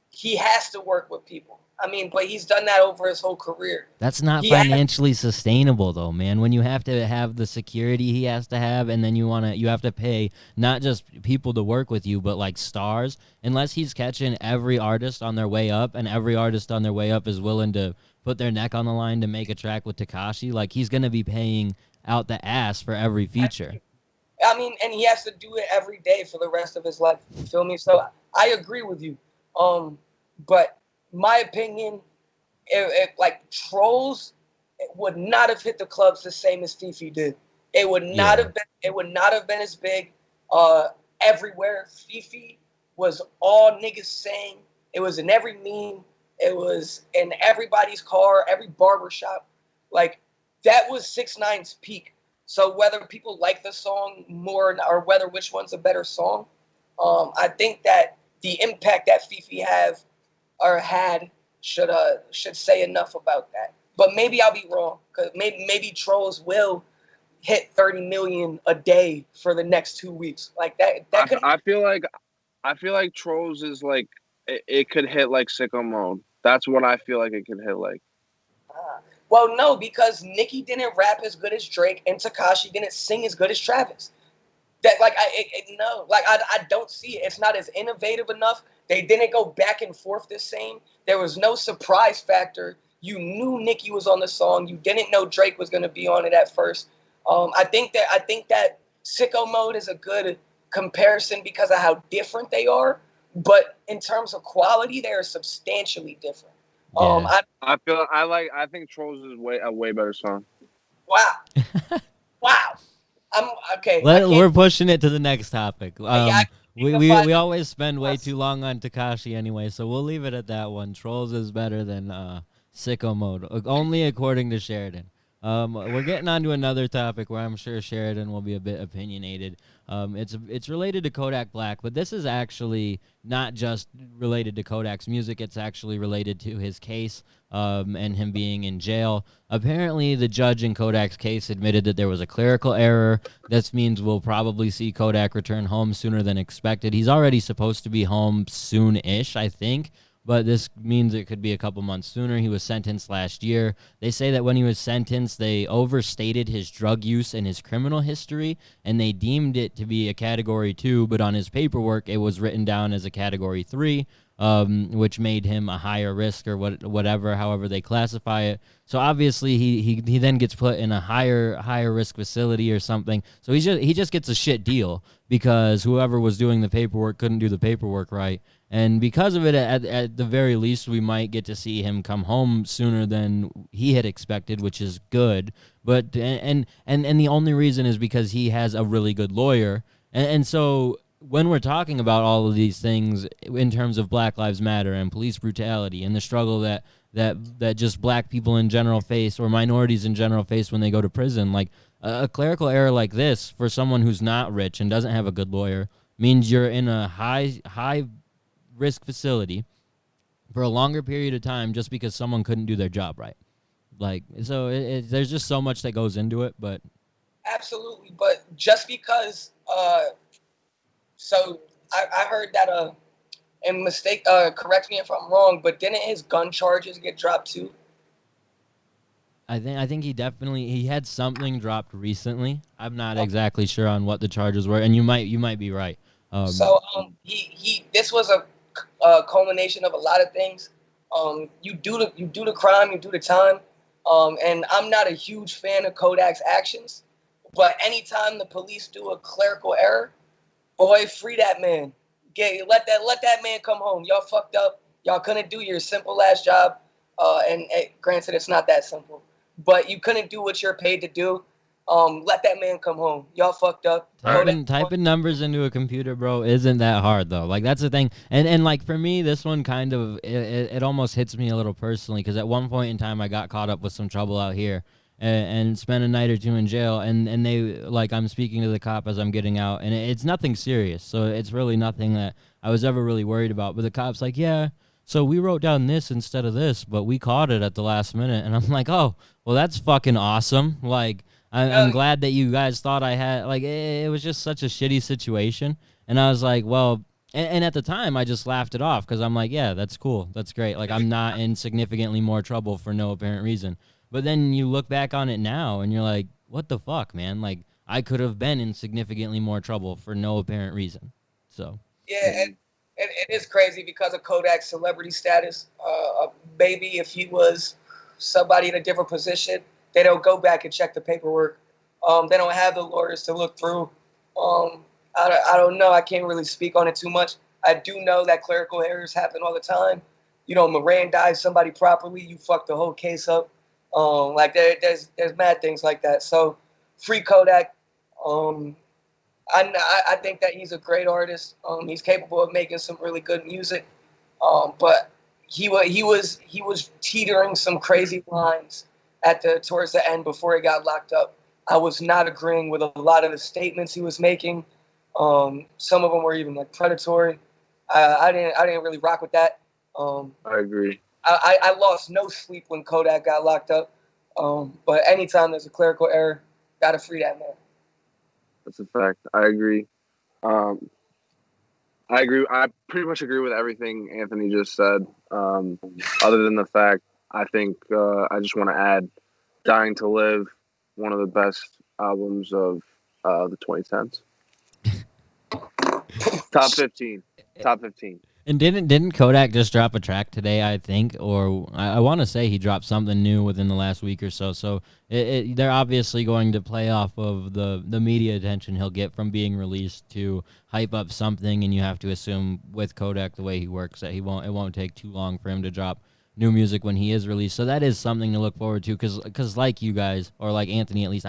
he has to work with people. I mean, but he's done that over his whole career.
That's not financially sustainable, though, man. When you have to have the security he has to have, and then you have to pay not just people to work with you, but like stars. Unless he's catching every artist on their way up, and every artist on their way up is willing to put their neck on the line to make a track with Tekashi, like he's gonna be paying out the ass for every feature.
I mean, and he has to do it every day for the rest of his life. You feel me? So I agree with you. But my opinion, if like Trolls, it would not have hit the clubs the same as Fifi did. It would not have been. It would not have been as big everywhere. Fifi was all niggas saying. It was in every meme. It was in everybody's car, every barbershop. Like that was 6ix9ine's peak. So whether people like the song more or whether which one's a better song, I think that the impact that Fifi had should say enough about that. But maybe I'll be wrong because maybe Trolls will hit 30 million a day for the next 2 weeks. Like that could.
I feel like Trolls is like it could hit like Sicko Mode. That's what I feel like it could hit like.
Well, no, because Nicki didn't rap as good as Drake and Tekashi didn't sing as good as Travis. That like I don't see it. It's not as innovative enough. They didn't go back and forth the same. There was no surprise factor. You knew Nicki was on the song. You didn't know Drake was going to be on it at first. I think that Sicko Mode is a good comparison because of how different they are. But in terms of quality, they are substantially different.
Yeah.
I think Trolls is a way better song.
Wow. Wow. I'm okay.
We're pushing it to the next topic. We always spend way
Yes.
too long on Tekashi anyway, so we'll leave it at that one. Trolls is better than Sicko Mode, only according to Sheridan. We're getting on to another topic where I'm sure Sheridan will be a bit opinionated. It's related to Kodak Black, but this is actually not just related to Kodak's music. It's actually related to his case and him being in jail. Apparently, the judge in Kodak's case admitted that there was a clerical error. This means we'll probably see Kodak return home sooner than expected. He's already supposed to be home soon-ish, I think. But this means it could be a couple months sooner. He was sentenced last year. They say that when he was sentenced, they overstated his drug use and his criminal history, and they deemed it to be a Category 2, but on his paperwork, it was written down as a Category 3. which made him a higher risk or whatever, however they classify it. So obviously he then gets put in a higher risk facility or something. So he just gets a shit deal because whoever was doing the paperwork couldn't do the paperwork right. And because of it, at the very least, we might get to see him come home sooner than he had expected, which is good. But and the only reason is because he has a really good lawyer. And so when we're talking about all of these things in terms of Black Lives Matter and police brutality and the struggle that just black people in general face or minorities in general face when they go to prison, like a clerical error like this for someone who's not rich and doesn't have a good lawyer means you're in a high risk facility for a longer period of time just because someone couldn't do their job right. Like, so there's just so much that goes into it, but
absolutely. But just because, so I heard that, and correct me if I'm wrong, but didn't his gun charges get dropped too?
I think he had something dropped recently. I'm not exactly sure on what the charges were, and you might be right.
He this was a culmination of a lot of things. You do the crime, you do the time. And I'm not a huge fan of Kodak's actions, but anytime the police do a clerical error, boy, free that man. Let that man come home. Y'all fucked up. Y'all couldn't do your simple ass job. And granted, it's not that simple, but you couldn't do what you're paid to do. Let that man come home. Y'all fucked up.
Typing numbers into a computer, bro, isn't that hard though. Like that's the thing. And like for me, this one kind of it almost hits me a little personally because at one point in time I got caught up with some trouble out here and spent a night or two in jail. And they like I'm speaking to the cop as I'm getting out, and it's nothing serious. So it's really nothing that I was ever really worried about. But the cop's like, yeah. So we wrote down this instead of this, but we caught it at the last minute. And I'm like, oh, well, that's fucking awesome. Like. I'm glad that you guys thought I had, like, it was just such a shitty situation. And I was like, well, and at the time, I just laughed it off because I'm like, yeah, that's cool. That's great. Like, I'm not in significantly more trouble for no apparent reason. But then you look back on it now and you're like, what the fuck, man? Like, I could have been in significantly more trouble for no apparent reason. So.
Yeah, and it is crazy because of Kodak's celebrity status. Maybe if he was somebody in a different position, they don't go back and check the paperwork. They don't have the lawyers to look through. I don't know. I can't really speak on it too much. I do know that clerical errors happen all the time. You know, Mirandize somebody properly, you fuck the whole case up. Like there's mad things like that. So free Kodak. I think that he's a great artist. He's capable of making some really good music. But he was teetering some crazy lines towards the end before he got locked up. I was not agreeing with a lot of the statements he was making. Some of them were even like predatory. I didn't really rock with that.
I agree.
I lost no sleep when Kodak got locked up. But anytime there's a clerical error, gotta free that man.
That's a fact. I agree. I agree. I pretty much agree with everything Anthony just said. Other than the fact, I think I just want to add Dying to Live, one of the best albums of the 2010s. Top 15.
And didn't Kodak just drop a track today, I think? Or I want to say he dropped something new within the last week or so. So they're obviously going to play off of the media attention he'll get from being released to hype up something. And you have to assume with Kodak, the way he works, that it won't take too long for him to drop new music when he is released. So that is something to look forward to because like you guys, or like Anthony at least,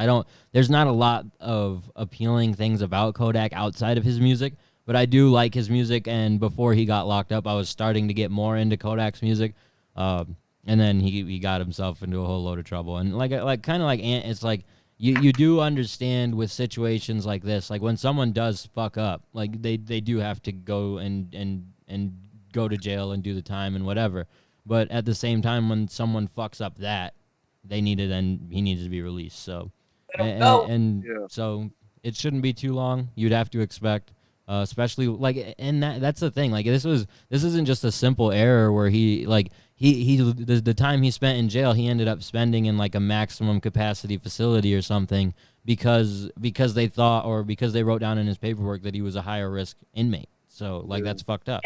there's not a lot of appealing things about Kodak outside of his music. But I do like his music, and before he got locked up, I was starting to get more into Kodak's music, and then he got himself into a whole load of trouble. And like kind of like Ant, it's like you do understand with situations like this, like when someone does fuck up, like they do have to go and go to jail and do the time and whatever. But at the same time, when someone fucks up that, he needs to be released. So so it shouldn't be too long. You'd have to expect. Especially like, and that's the thing. Like this isn't just a simple error where the time he spent in jail, he ended up spending in like a maximum capacity facility or something because they thought or because they wrote down in his paperwork that he was a higher risk inmate. So like that's fucked up.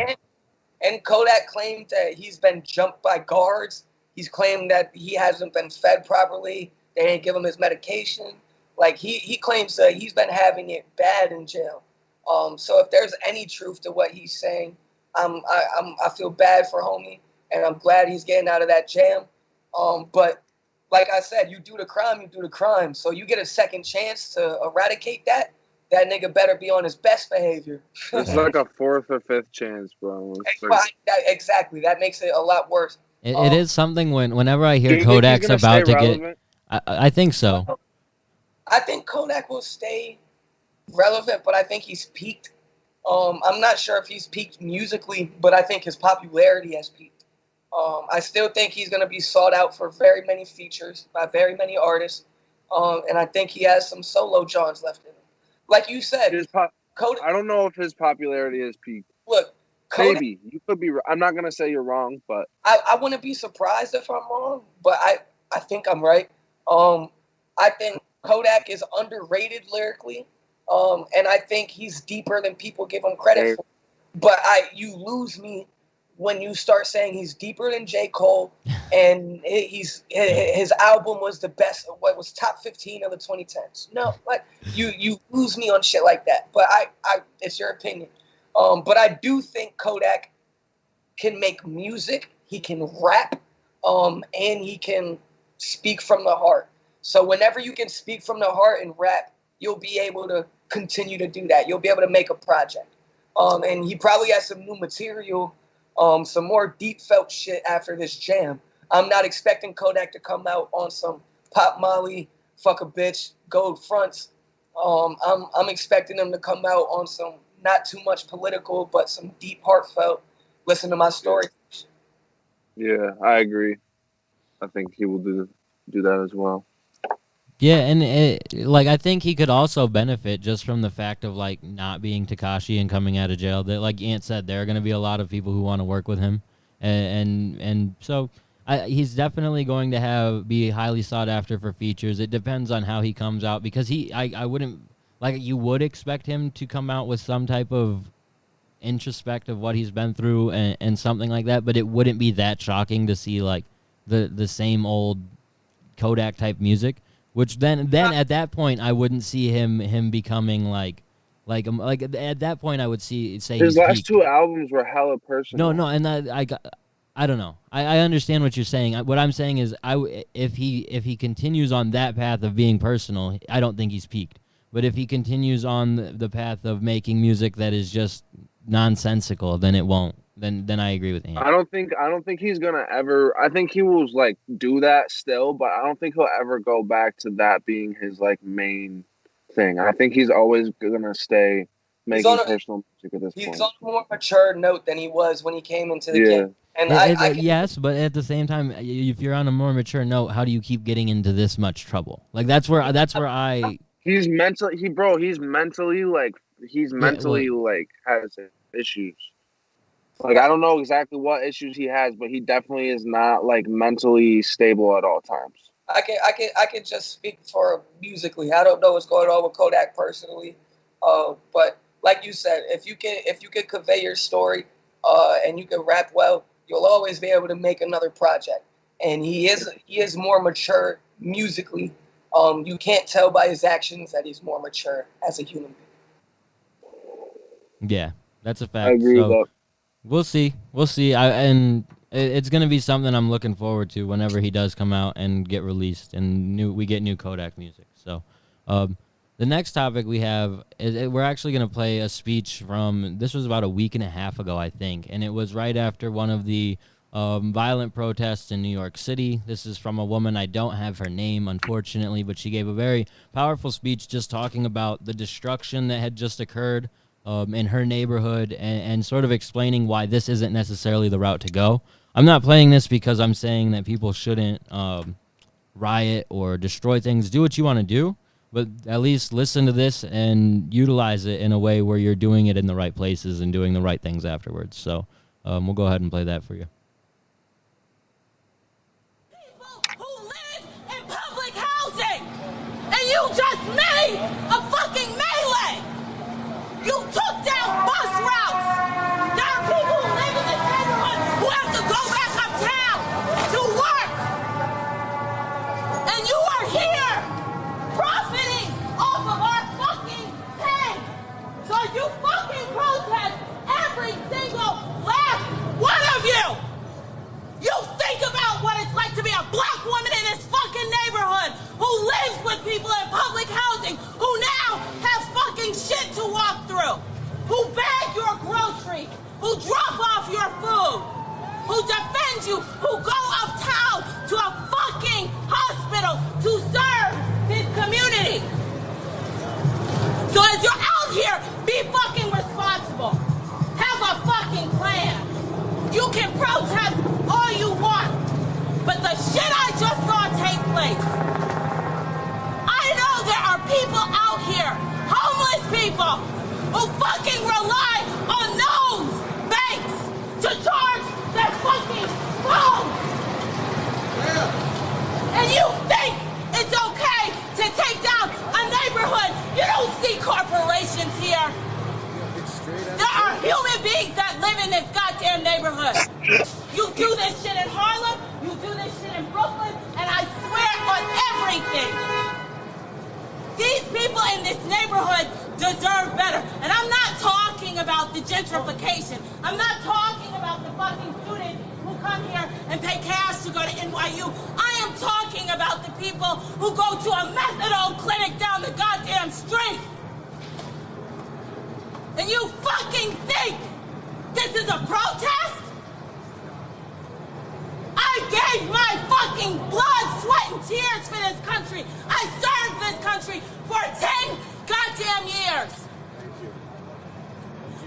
And Kodak claimed that he's been jumped by guards. He's claimed that he hasn't been fed properly. They didn't give him his medication. Like he claims that he's been having it bad in jail. So if there's any truth to what he's saying, I feel bad for homie, and I'm glad he's getting out of that jam. But like I said, you do the crime, you do the crime. So you get a second chance to eradicate that. That nigga better be on his best behavior.
It's like a fourth or fifth chance, bro.
Exactly. That makes it a lot worse.
It is something whenever I hear
do you think he's
Kodak's
gonna
about
stay
to
relevant?
get, I think so.
I think Kodak will stay relevant, but I think he's peaked. I'm not sure if he's peaked musically, but I think his popularity has peaked. I still think he's going to be sought out for very many features by very many artists, and I think he has some solo Johns left in him. Like you said,
Kodak, I don't know if his popularity has peaked.
Look, Kodak,
maybe you could be. I'm not going to say you're wrong, but
I wouldn't be surprised if I'm wrong, but I think I'm right. I think Kodak is underrated lyrically. And I think he's deeper than people give him credit for. But you lose me when you start saying he's deeper than J. Cole, and his album was the best. What was top 15 of the 2010s? No, like you lose me on shit like that. But I it's your opinion. But I do think Kodak can make music. He can rap, and he can speak from the heart. So whenever you can speak from the heart and rap, you'll be able to continue to do that. You'll be able to make a project. And he probably has some new material, some more deep felt shit after this jam. I'm not expecting Kodak to come out on some Pop Molly, fuck a bitch, gold fronts. I'm expecting him to come out on some not too much political, but some deep heartfelt, listen to my story.
Yeah, I agree. I think he will do that as well.
Yeah, and I think he could also benefit just from the fact of like not being Tekashi and coming out of jail. That, like Ant said, there are going to be a lot of people who want to work with him, and so he's definitely going to be highly sought after for features. It depends on how he comes out, because I wouldn't, like, you would expect him to come out with some type of introspect of what he's been through and something like that, but it wouldn't be that shocking to see like the same old Kodak type music. Which then at that point I wouldn't see him becoming like at that point I would say
his last two albums were hella personal.
No, and I don't know. I understand what you're saying. What I'm saying is if he continues on that path of being personal, I don't think he's peaked. But if he continues on the path of making music that is just nonsensical, then it won't. Then I agree with him.
I don't think he's gonna ever. I think he will like do that still, but I don't think he'll ever go back to that being his like main thing. I think he's always gonna stay making personal music at this point.
He's on a more mature note than he was when he came into the game. And
yes, but at the same time, if you're on a more mature note, how do you keep getting into this much trouble? Like that's where I.
He's mentally has issues. Like, I don't know exactly what issues he has, but he definitely is not like mentally stable at all times.
I can just speak for musically. I don't know what's going on with Kodak personally, but like you said, if you can convey your story, and you can rap well, you'll always be able to make another project. And he is more mature musically. You can't tell by his actions that he's more mature as a human being.
Yeah, that's a fact.
I agree with that.
We'll see. And it's going to be something I'm looking forward to whenever he does come out and get released and we get new Kodak music. So the next topic we have is we're actually going to play a speech this was about a week and a half ago, I think. And it was right after one of the violent protests in New York City. This is from a woman. I don't have her name, unfortunately, but she gave a very powerful speech just talking about the destruction that had just occurred in her neighborhood and sort of explaining why this isn't necessarily the route to go. I'm not playing this because I'm saying that people shouldn't riot or destroy things. Do what you want to do, but at least listen to this and utilize it in a way where you're doing it in the right places and doing the right things afterwards. So we'll go ahead and play that for you.
People who live in public housing, and you just made a fucking melee. You took down bus routes. There are people who live in the you fucking protest, every single last one of you, you think about what it's like to be a black woman in this fucking neighborhood who lives with people in public housing, who now has fucking shit to walk through, who bag your groceries, who drop off your food, who defend you, who go uptown to a fucking hospital to serve this community. So as you're out here, be fucking responsible. Have a fucking plan. You can protest all you want, but the shit I just saw take place. I know there are people out here, homeless people, who fucking rely on those banks to charge their fucking phone. And you think it's okay to take down a neighborhood? You don't see corporations here. There are human beings that live in this goddamn neighborhood. You do this shit in Harlem, you do this shit in Brooklyn, and I swear on everything, these people in this neighborhood deserve better. And I'm not talking about the gentrification. I'm not talking about the fucking students who come here and pay cash to go to NYU. I am talking about the people who go to a methadone clinic down the goddamn street. And you fucking think this is a protest? I gave my fucking blood, sweat, and tears for this country. I served this country for 10 goddamn years.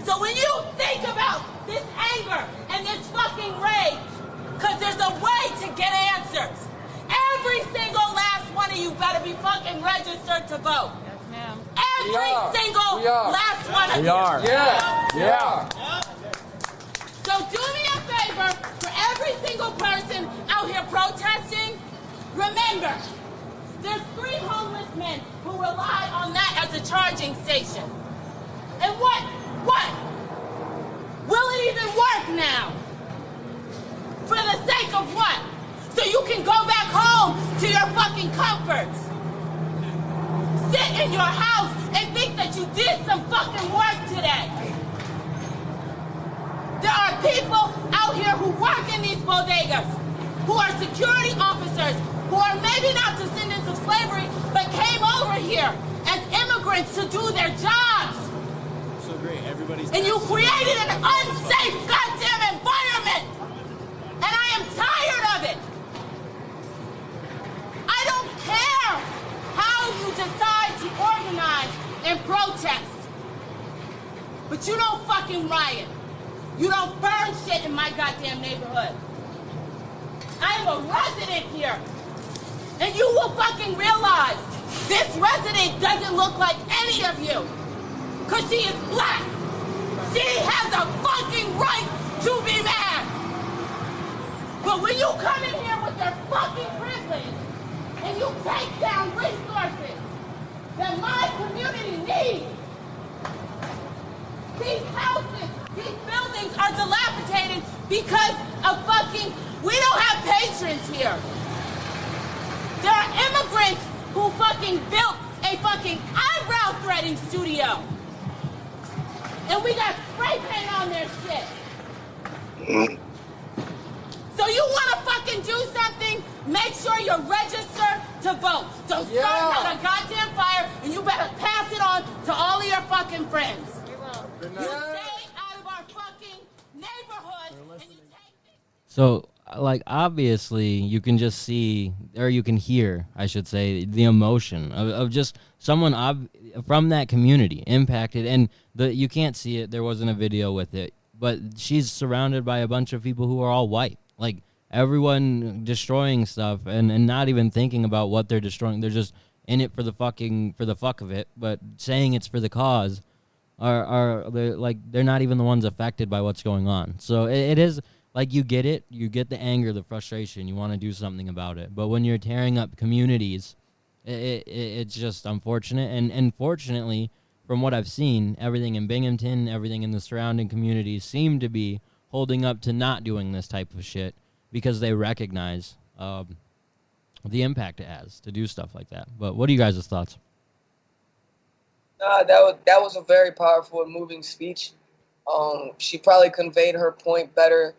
So when you think about this anger and this fucking rage, because there's a way to get answers. Every single last one of you better be fucking registered to vote. Yes, ma'am. Every single last one of you.
We are.
Yeah. So do me a favor, for every single person out here protesting, remember, there's 3 homeless men who rely on that as a charging station. And what? Will it even work now? For the sake of what? So you can go back home to your fucking comforts. Sit in your house and think that you did some fucking work today. There are people out here who work in these bodegas, who are security officers, who are maybe not descendants of slavery, but came over here as immigrants to do their jobs.
So great, everybody's.
And you created an unsafe goddamn environment. And I am tired of it. I don't care how you decide to organize and protest. But you don't fucking riot. You don't burn shit in my goddamn neighborhood. I'm a resident here. And you will fucking realize this resident doesn't look like any of you. Because she is black. She has a fucking right to be mad. But when you come in here with your fucking privilege and you take down resources that my community needs, these houses, these buildings are dilapidated because of fucking, we don't have patrons here. There are immigrants who fucking built a fucking eyebrow threading studio. And we got spray paint on their shit. So you want to fucking do something? Make sure you're registered to vote. So start at a goddamn fire, and you better pass it on to all of your fucking friends. You stay out of our fucking neighborhood, and you take this.
So, like, obviously, you can just see, or you can hear, I should say, the emotion of just someone from that community impacted. And you can't see it. There wasn't a video with it. But she's surrounded by a bunch of people who are all white. Like, everyone destroying stuff and not even thinking about what they're destroying. They're just in it for the fuck of it. But saying it's for the cause they're not even the ones affected by what's going on. So it is, like, you get it. You get the anger, the frustration. You want to do something about it. But when you're tearing up communities, it's just unfortunate. And fortunately, from what I've seen, everything in Binghamton, everything in the surrounding communities seem to be holding up to not doing this type of shit because they recognize the impact it has to do stuff like that. But what are you guys' thoughts?
That was a very powerful and moving speech. She probably conveyed her point better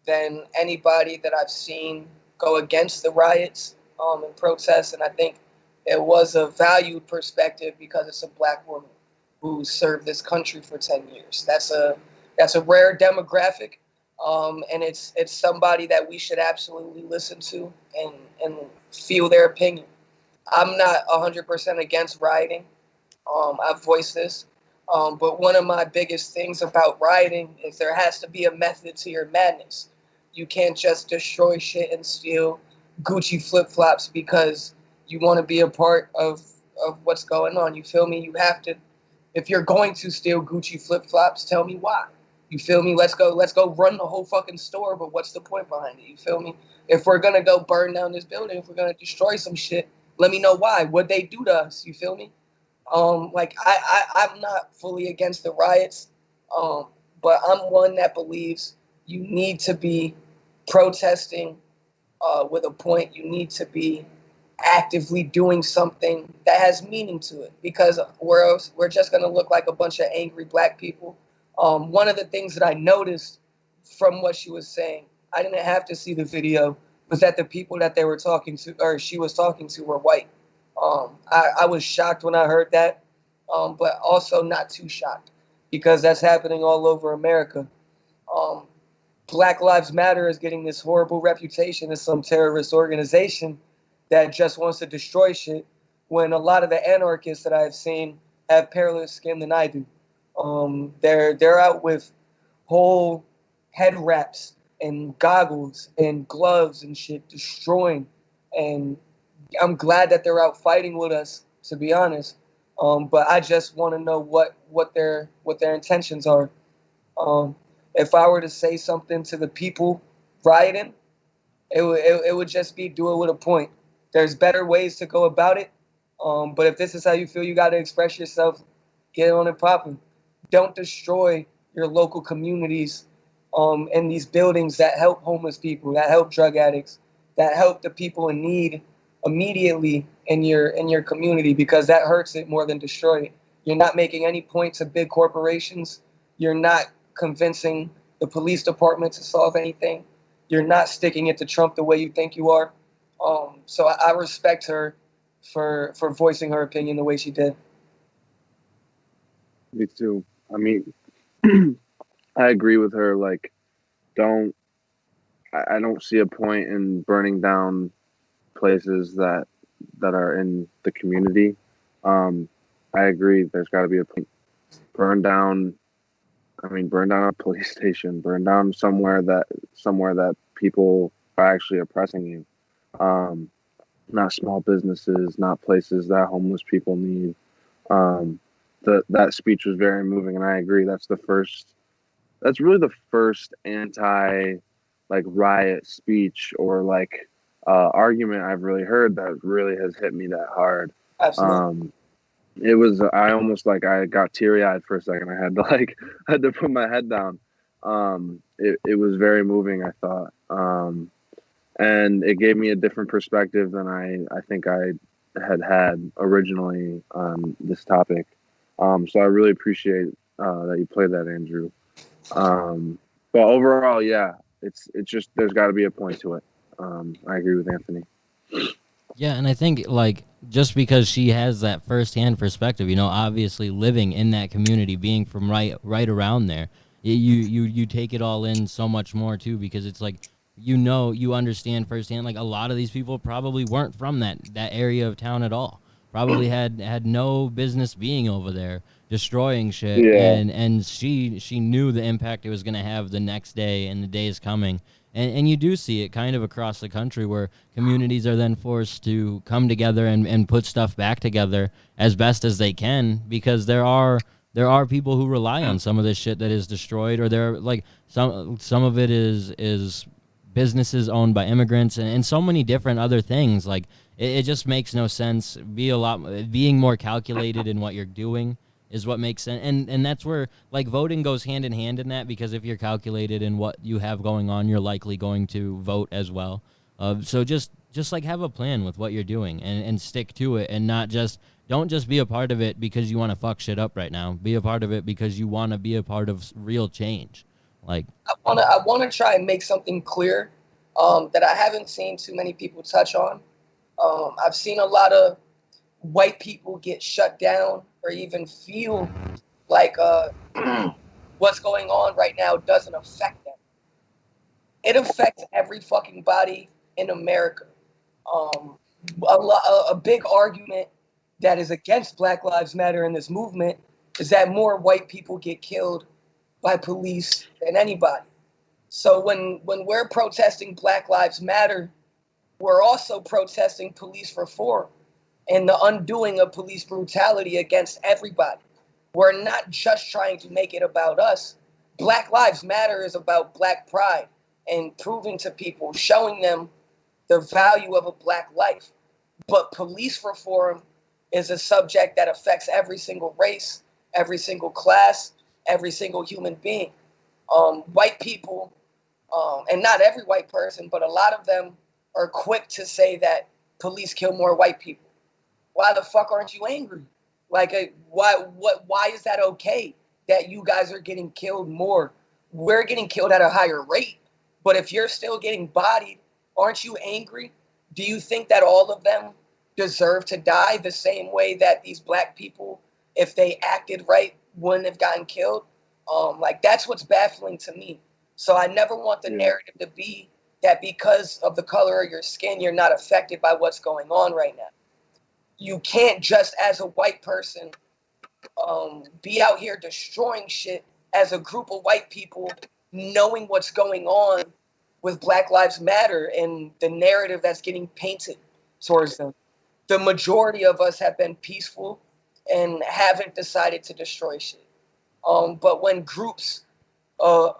than anybody that I've seen go against the riots and protests, and I think it was a valued perspective because it's a black woman who served this country for 10 years. That's a rare demographic, and it's somebody that we should absolutely listen to and feel their opinion. I'm not 100% against rioting. I've voiced this. But one of my biggest things about rioting is there has to be a method to your madness. You can't just destroy shit and steal Gucci flip flops because you want to be a part of what's going on. You feel me? You have to, if you're going to steal Gucci flip flops, tell me why. You feel me? Let's go run the whole fucking store, but what's the point behind it? You feel me? If we're gonna go burn down this building, if we're gonna destroy some shit, let me know why. What they do to us, you feel me? Like I'm not fully against the riots, but I'm one that believes you need to be protesting with a point. You need to be actively doing something that has meaning to it, because we're just gonna look like a bunch of angry black people. One of the things that I noticed from what she was saying, I didn't have to see the video, was that the people that they were talking to, or she was talking to, were white. I was shocked when I heard that, but also not too shocked because that's happening all over America. Um, Black Lives Matter is getting this horrible reputation as some terrorist organization that just wants to destroy shit, when a lot of the anarchists that I've seen have paler skin than I do. They're out with whole head wraps and goggles and gloves and shit, destroying. And I'm glad that they're out fighting with us, to be honest. But I just want to know what their intentions are. Um, if I were to say something to the people rioting, it would just be do it with a point. There's better ways to go about it. But if this is how you feel, you got to express yourself. Get on it popping. Don't destroy your local communities and these buildings that help homeless people, that help drug addicts, that help the people in need immediately in your community, because that hurts it more than destroy it. You're not making any point to big corporations. You're not convincing the police department to solve anything. You're not sticking it to Trump the way you think you are. So I respect her for voicing her opinion the way she did.
Me too. I mean, I agree with her. Like, don't I don't see a point in burning down places that are in the community. Um, I agree. There's got to be a point. Burn down. I mean, burn down a police station. Burn down somewhere that people are actually oppressing you. Um, Not small businesses, not places that homeless people need. Um, that speech was very moving, and I agree. That's really the first anti like riot speech or like argument I've really heard that really has hit me that hard.
Absolutely.
It was I almost like I got teary eyed for a second. I had to I had to put my head down. It was very moving, I thought, and it gave me a different perspective than I think I had originally on this topic. So I really appreciate that you played that, Andrew. But overall, yeah, it's just there's got to be a point to it. I agree with Anthony.
Yeah, and I think like just because she has that firsthand perspective, obviously living in that community, being from right around there, you take it all in so much more too, because it's like you understand firsthand. Like a lot of these people probably weren't from that area of town at all. Probably had no business being over there destroying shit,
Yeah.
and she knew the impact it was going to have the next day and the days coming. And you do see it kind of across the country where communities are then forced to come together and put stuff back together as best as they can, because there are people who rely on some of this shit that is destroyed, or there like some of it is businesses owned by immigrants and so many different other things. Like it just makes no sense. Being more calculated in what you're doing is what makes sense, and that's where like voting goes hand in hand in that, because if you're calculated in what you have going on, you're likely going to vote as well. So just like have a plan with what you're doing and stick to it, and don't just be a part of it because you want to fuck shit up right now. Be a part of it because you want to be a part of real change. Like,
I wanna try and make something clear that I haven't seen too many people touch on. I've seen a lot of white people get shut down or even feel like what's going on right now doesn't affect them. It affects every fucking body in America. A big argument that is against Black Lives Matter in this movement is that more white people get killed by police than anybody. So when we're protesting Black Lives Matter, we're also protesting police reform and the undoing of police brutality against everybody. We're not just trying to make it about us. Black Lives Matter is about Black pride and proving to people, showing them the value of a Black life. But police reform is a subject that affects every single race, every single class, every single human being. White people, and not every white person, but a lot of them are quick to say that police kill more white people. Why the fuck aren't you angry? Like, why is that okay that you guys are getting killed more? We're getting killed at a higher rate, but if you're still getting bodied, aren't you angry? Do you think that all of them deserve to die the same way that these Black people, if they acted right, wouldn't have gotten killed? Like, that's what's baffling to me. So I never want the narrative to be that because of the color of your skin, you're not affected by what's going on right now. You can't just, as a white person, be out here destroying shit as a group of white people, knowing what's going on with Black Lives Matter and the narrative that's getting painted towards them. The majority of us have been peaceful and haven't decided to destroy shit. But when groups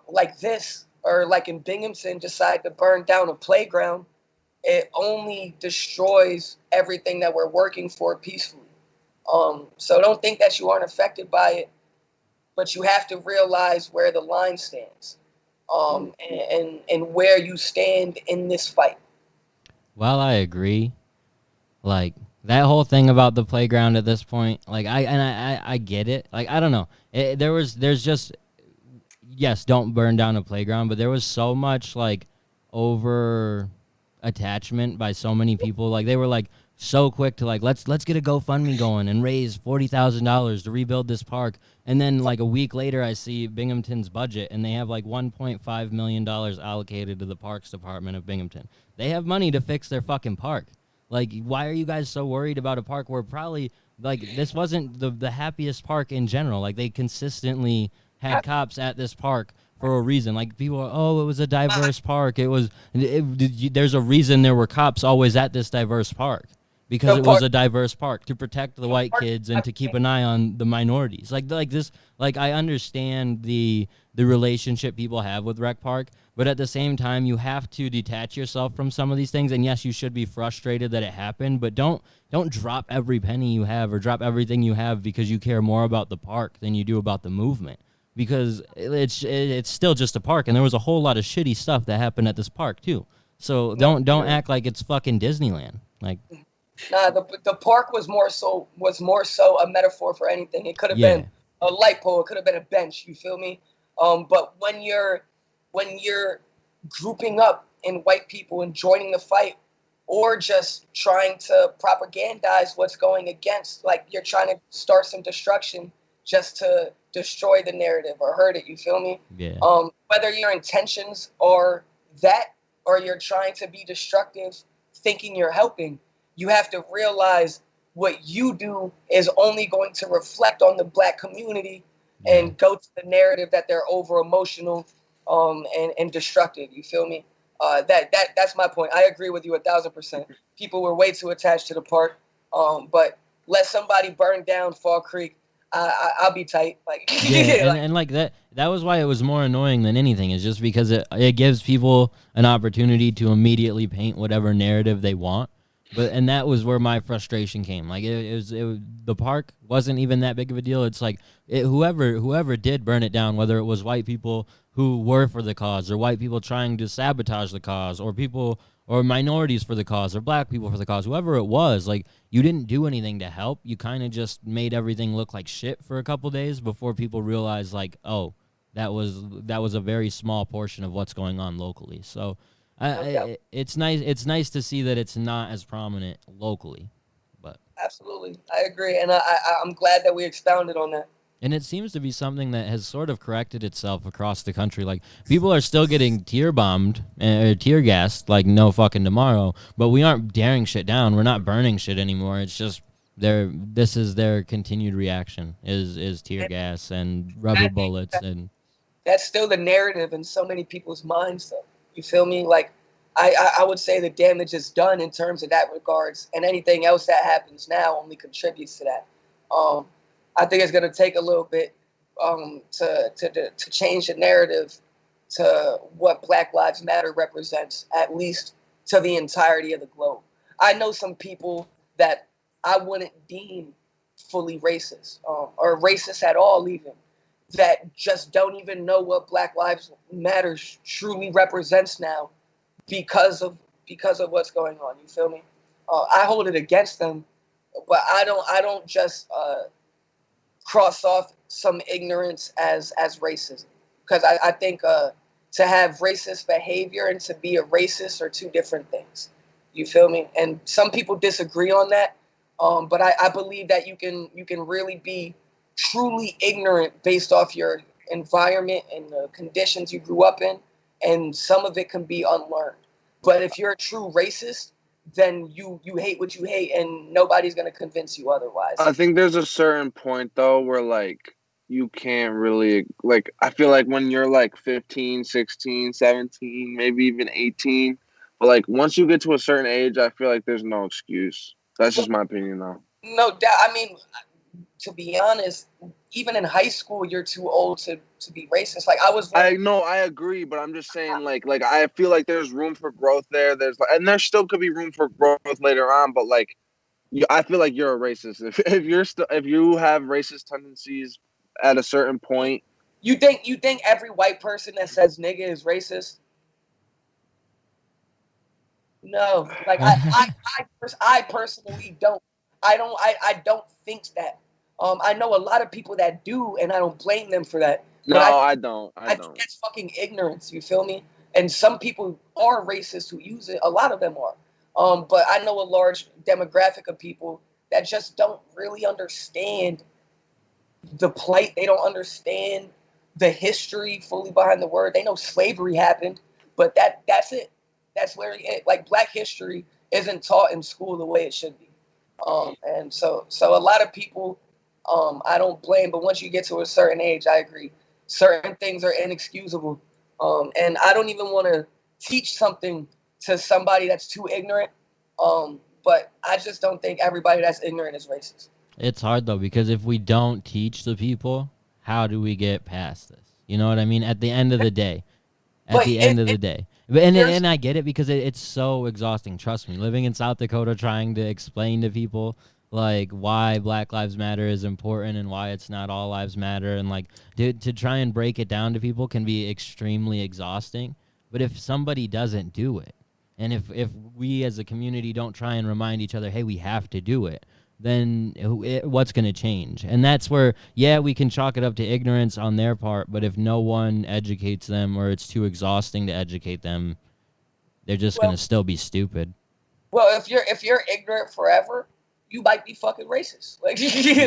like this, or like in Binghamton, decide to burn down a playground, it only destroys everything that we're working for peacefully. So don't think that you aren't affected by it, but you have to realize where the line stands, and where you stand in this fight.
while I agree, like that whole thing about the playground at this point, like I get it. Like, I don't know. There's just, yes, don't burn down a playground, but there was so much like over attachment by so many people. Like, they were like so quick to like, let's get a GoFundMe going and raise $40,000 to rebuild this park. And then like a week later, I see Binghamton's budget, and they have like $1.5 million allocated to the Parks Department of Binghamton. They have money to fix their fucking park. Like, why are you guys so worried about a park where probably, like, this wasn't the happiest park in general? Like, they consistently had cops at this park for a reason. Like, people are, oh, it was a diverse park. There's a reason there were cops always at this diverse park. Because it was a diverse park to protect the white kids and to keep an eye on the minorities. Like this, like, I understand the relationship people have with Rec Park, but at the same time, you have to detach yourself from some of these things. And yes, you should be frustrated that it happened, but don't drop every penny you have or drop everything you have because you care more about the park than you do about the movement. Because it's still just a park, and there was a whole lot of shitty stuff that happened at this park too. So don't act like it's fucking Disneyland. Like.
Nah, the park was more so a metaphor for anything. It could have been a light pole. It could have been a bench. You feel me? But when you're grouping up in white people and joining the fight, or just trying to propagandize what's going against, like you're trying to start some destruction just to destroy the narrative or hurt it. You feel me?
Yeah.
Whether your intentions are that, or you're trying to be destructive, thinking you're helping. You have to realize what you do is only going to reflect on the Black community and go to the narrative that they're over emotional and destructive. You feel me? That's my point. I agree with you 1,000%. People were way too attached to the park, but let somebody burn down Fall Creek. I'll be tight. Like,
and like that was why it was more annoying than anything. Is just because it gives people an opportunity to immediately paint whatever narrative they want. And that was where my frustration came. Like, the park wasn't even that big of a deal. It's like whoever did burn it down, whether it was white people who were for the cause, or white people trying to sabotage the cause, or people or minorities for the cause, or black people for the cause, whoever it was, like, you didn't do anything to help. You kind of just made everything look like shit for a couple days before people realized, like, oh, that was a very small portion of what's going on locally. So it's nice to see that it's not as prominent locally. But
Absolutely, I agree, and I'm glad that we expounded on that.
and it seems to be something that has sort of corrected itself across the country. Like, people are still getting tear bombed or tear gassed like no fucking tomorrow, but we aren't tearing shit down. We're not burning shit anymore. It's just this is their continued reaction is tear gas and rubber bullets. And
That's still the narrative in so many people's minds, though. You feel me? Like, I would say the damage is done in terms of that regards, and anything else that happens now only contributes to that. I think it's going to take a little bit to change the narrative to what Black Lives Matter represents, at least to the entirety of the globe. I know some people that I wouldn't deem fully racist or racist at all, even, that just don't even know what Black Lives Matter truly represents now because of what's going on. You feel me? I hold it against them, but I don't just cross off some ignorance as racism, because I think to have racist behavior and to be a racist are two different things. You feel me? And some people disagree on that, but I believe that you can really be truly ignorant based off your environment and the conditions you grew up in, and some of it can be unlearned. But if you're a true racist, then you hate what you hate, and nobody's going to convince you otherwise.
I think there's a certain point, though, where, like, you can't really, like, I feel like when you're, like, 15, 16, 17, maybe even 18, but, like, once you get to a certain age, I feel like there's no excuse. That's just my opinion, though.
No doubt. I mean, to be honest, even in high school, you're too old to be racist. Like,
I know, I agree, but I'm just saying, like I feel like there's room for growth there. And there still could be room for growth later on, but, like, I feel like you're a racist if you have racist tendencies at a certain point.
You think every white person that says nigga is racist? No, like I personally don't. I don't think that. I know a lot of people that do, and I don't blame them for that.
No, I don't.
I think that's fucking ignorance. You feel me? And some people are racist who use it. A lot of them are. But I know a large demographic of people that just don't really understand the plight. They don't understand the history fully behind the word. They know slavery happened, but that's it. That's where like Black history isn't taught in school the way it should be. And so a lot of people, I don't blame, but once you get to a certain age, I agree. Certain things are inexcusable. And I don't even want to teach something to somebody that's too ignorant. But I just don't think everybody that's ignorant is racist.
it's hard, though, because if we don't teach the people, how do we get past this? You know what I mean? At the end of the day. And I get it, because it's so exhausting. Trust me, living in South Dakota, trying to explain to people, like, why Black Lives Matter is important and why it's not all lives matter, and, like, to try and break it down to people can be extremely exhausting. But if somebody doesn't do it, and if we as a community don't try and remind each other, hey, we have to do it, then what's going to change? And that's where, yeah, we can chalk it up to ignorance on their part, but if no one educates them, or it's too exhausting to educate them, they're just going to still be stupid.
Well, if you're ignorant forever, you might be fucking racist. Like,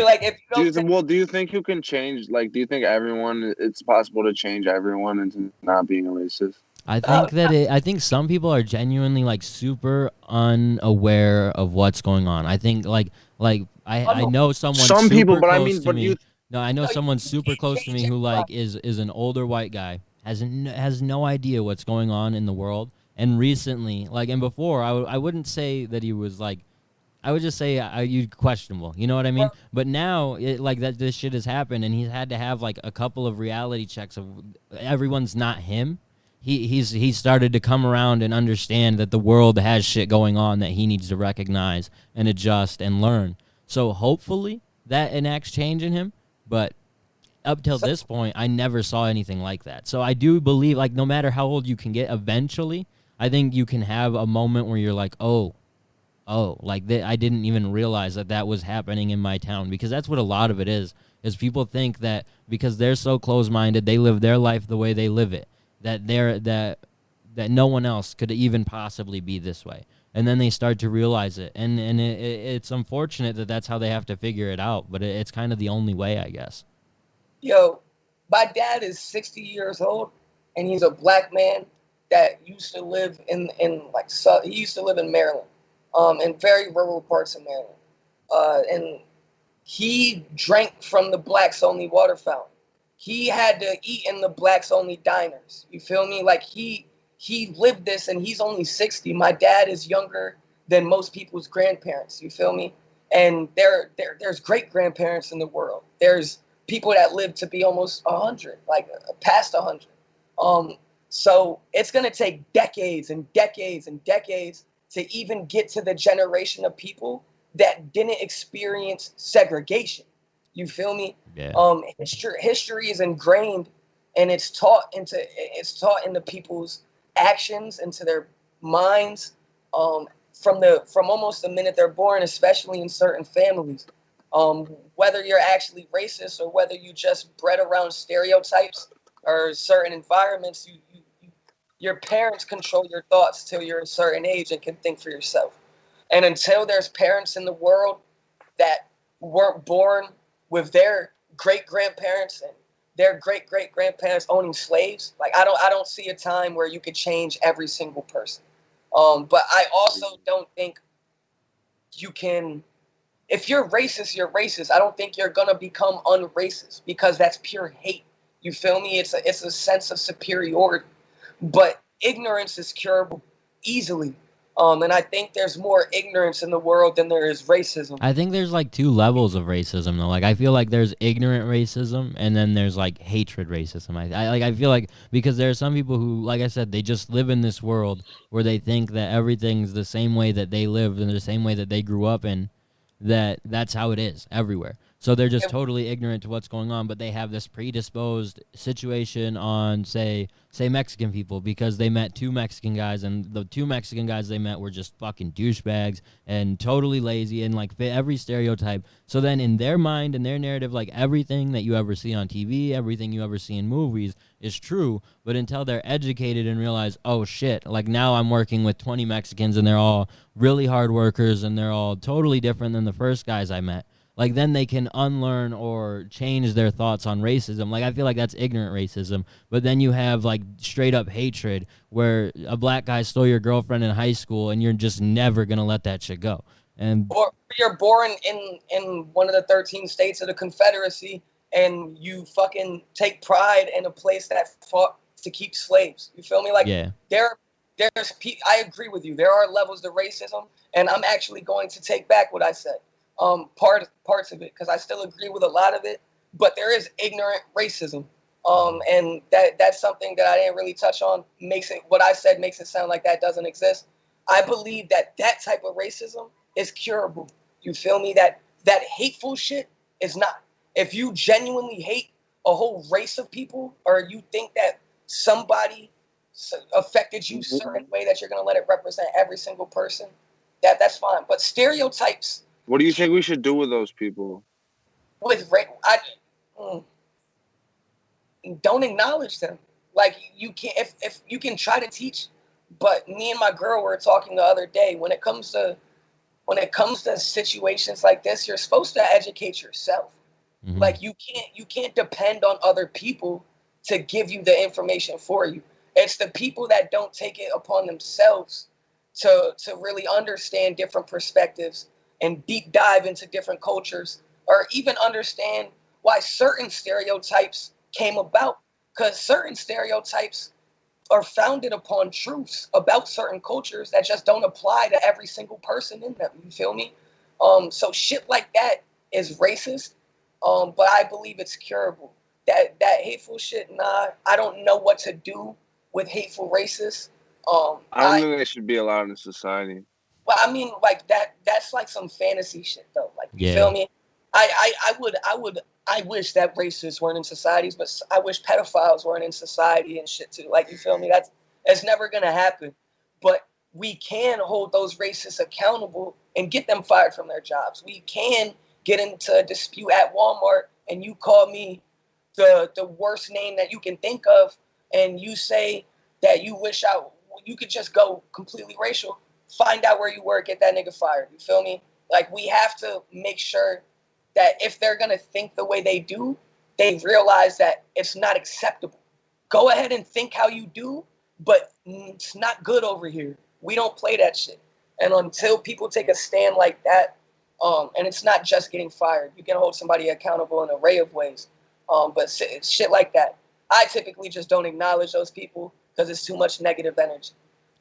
like if you don't.
Do you think you can change? Like, do you think it's possible to change everyone into not being a racist?
I think I think some people are genuinely, like, super unaware of what's going on. I think I know someone.
Some people, but I mean,
I know someone super close to me who, like, is an older white guy, has no idea what's going on in the world. And recently, like, and before, I wouldn't say that he was, like, I would just say you questionable. You know what I mean? But now, this shit has happened, and he's had to have, like, a couple of reality checks of everyone's not him. He's started to come around and understand that the world has shit going on that he needs to recognize and adjust and learn. So hopefully that enacts change in him. But up till this point, I never saw anything like that. So I do believe, like, no matter how old you can get, eventually, I think you can have a moment where you're like, oh, like I didn't even realize that was happening in my town, because that's what a lot of it is people think that because they're so close-minded, they live their life the way they live it, that no one else could even possibly be this way. And then they start to realize it. And it's unfortunate that that's how they have to figure it out, but it's kind of the only way, I guess.
Yo, my dad is 60 years old, and he's a black man that used to live he used to live in Maryland, in very rural parts of Maryland. And he drank from the blacks only water fountain. He had to eat in the blacks only diners. You feel me? Like he lived this, and he's only 60. My dad is younger than most people's grandparents. You feel me? And there's great grandparents in the world. There's people that live to be almost 100, like past 100. So it's gonna take decades and decades and decades to even get to the generation of people that didn't experience segregation. You feel me?
Yeah.
History is ingrained, and it's taught into people's actions, into their minds, from almost the minute they're born, especially in certain families. Whether you're actually racist or whether you just bred around stereotypes or certain environments, your parents control your thoughts till you're a certain age and can think for yourself. And until there's parents in the world that weren't born with their great grandparents and their great great grandparents owning slaves, like I don't see a time where you could change every single person. But I also don't think you can. If you're racist, you're racist. I don't think you're gonna become unracist, because that's pure hate. You feel me? It's a sense of superiority. But ignorance is curable easily. And I think there's more ignorance in the world than there is racism.
I think there's like two levels of racism though. Like I feel like there's ignorant racism, and then there's like hatred racism. I feel like, because there are some people who, like I said, they just live in this world where they think that everything's the same way that they live and the same way that they grew up in, that's how it is everywhere. So they're just totally ignorant to what's going on, but they have this predisposed situation on, say Mexican people, because they met two Mexican guys, and the two Mexican guys they met were just fucking douchebags and totally lazy and like fit every stereotype. So then in their mind and their narrative, like everything that you ever see on TV, everything you ever see in movies is true, but until they're educated and realize, oh shit, like now I'm working with 20 Mexicans and they're all really hard workers and they're all totally different than the first guys I met. Like, then they can unlearn or change their thoughts on racism. Like, I feel like that's ignorant racism. But then you have, like, straight-up hatred where a black guy stole your girlfriend in high school and you're just never going to let that shit go.
Or you're born in one of the 13 states of the Confederacy, and you fucking take pride in a place that fought to keep slaves. You feel me? Like,
yeah.
I agree with you. There are levels to racism, and I'm actually going to take back what I said. Parts of it, because I still agree with a lot of it, but there is ignorant racism, and that's something that I didn't really touch on. What I said makes it sound like that doesn't exist. I believe that type of racism is curable. You feel me? That hateful shit is not. If you genuinely hate a whole race of people, or you think that somebody affected you a certain way, that you're gonna let it represent every single person, that's fine. But stereotypes.
What do you think we should do with those people?
Don't acknowledge them. Like, you can't. If you can try to teach, but me and my girl were talking the other day. When it comes to situations like this, you're supposed to educate yourself. Mm-hmm. Like, you can't depend on other people to give you the information for you. It's the people that don't take it upon themselves to really understand different perspectives and deep dive into different cultures, or even understand why certain stereotypes came about. Because certain stereotypes are founded upon truths about certain cultures that just don't apply to every single person in them. You feel me? So shit like that is racist, but I believe it's curable. That hateful shit, nah, I don't know what to do with hateful racists.
I don't think they should be allowed in society.
Well, I mean, like that's like some fantasy shit though. Like, you feel me? I wish that racists weren't in societies, but I wish pedophiles weren't in society and shit too. Like, you feel me? It's never gonna happen. but we can hold those racists accountable and get them fired from their jobs. We can get into a dispute at Walmart and you call me the worst name that you can think of, and you say that you could just go completely racial, find out where you work, get that nigga fired. You feel me? Like, we have to make sure that if they're going to think the way they do, they realize that it's not acceptable. Go ahead and think how you do, but it's not good over here. We don't play that shit. And until people take a stand like that, and it's not just getting fired, you can hold somebody accountable in an array of ways. But shit like that, I typically just don't acknowledge those people because it's too much negative energy.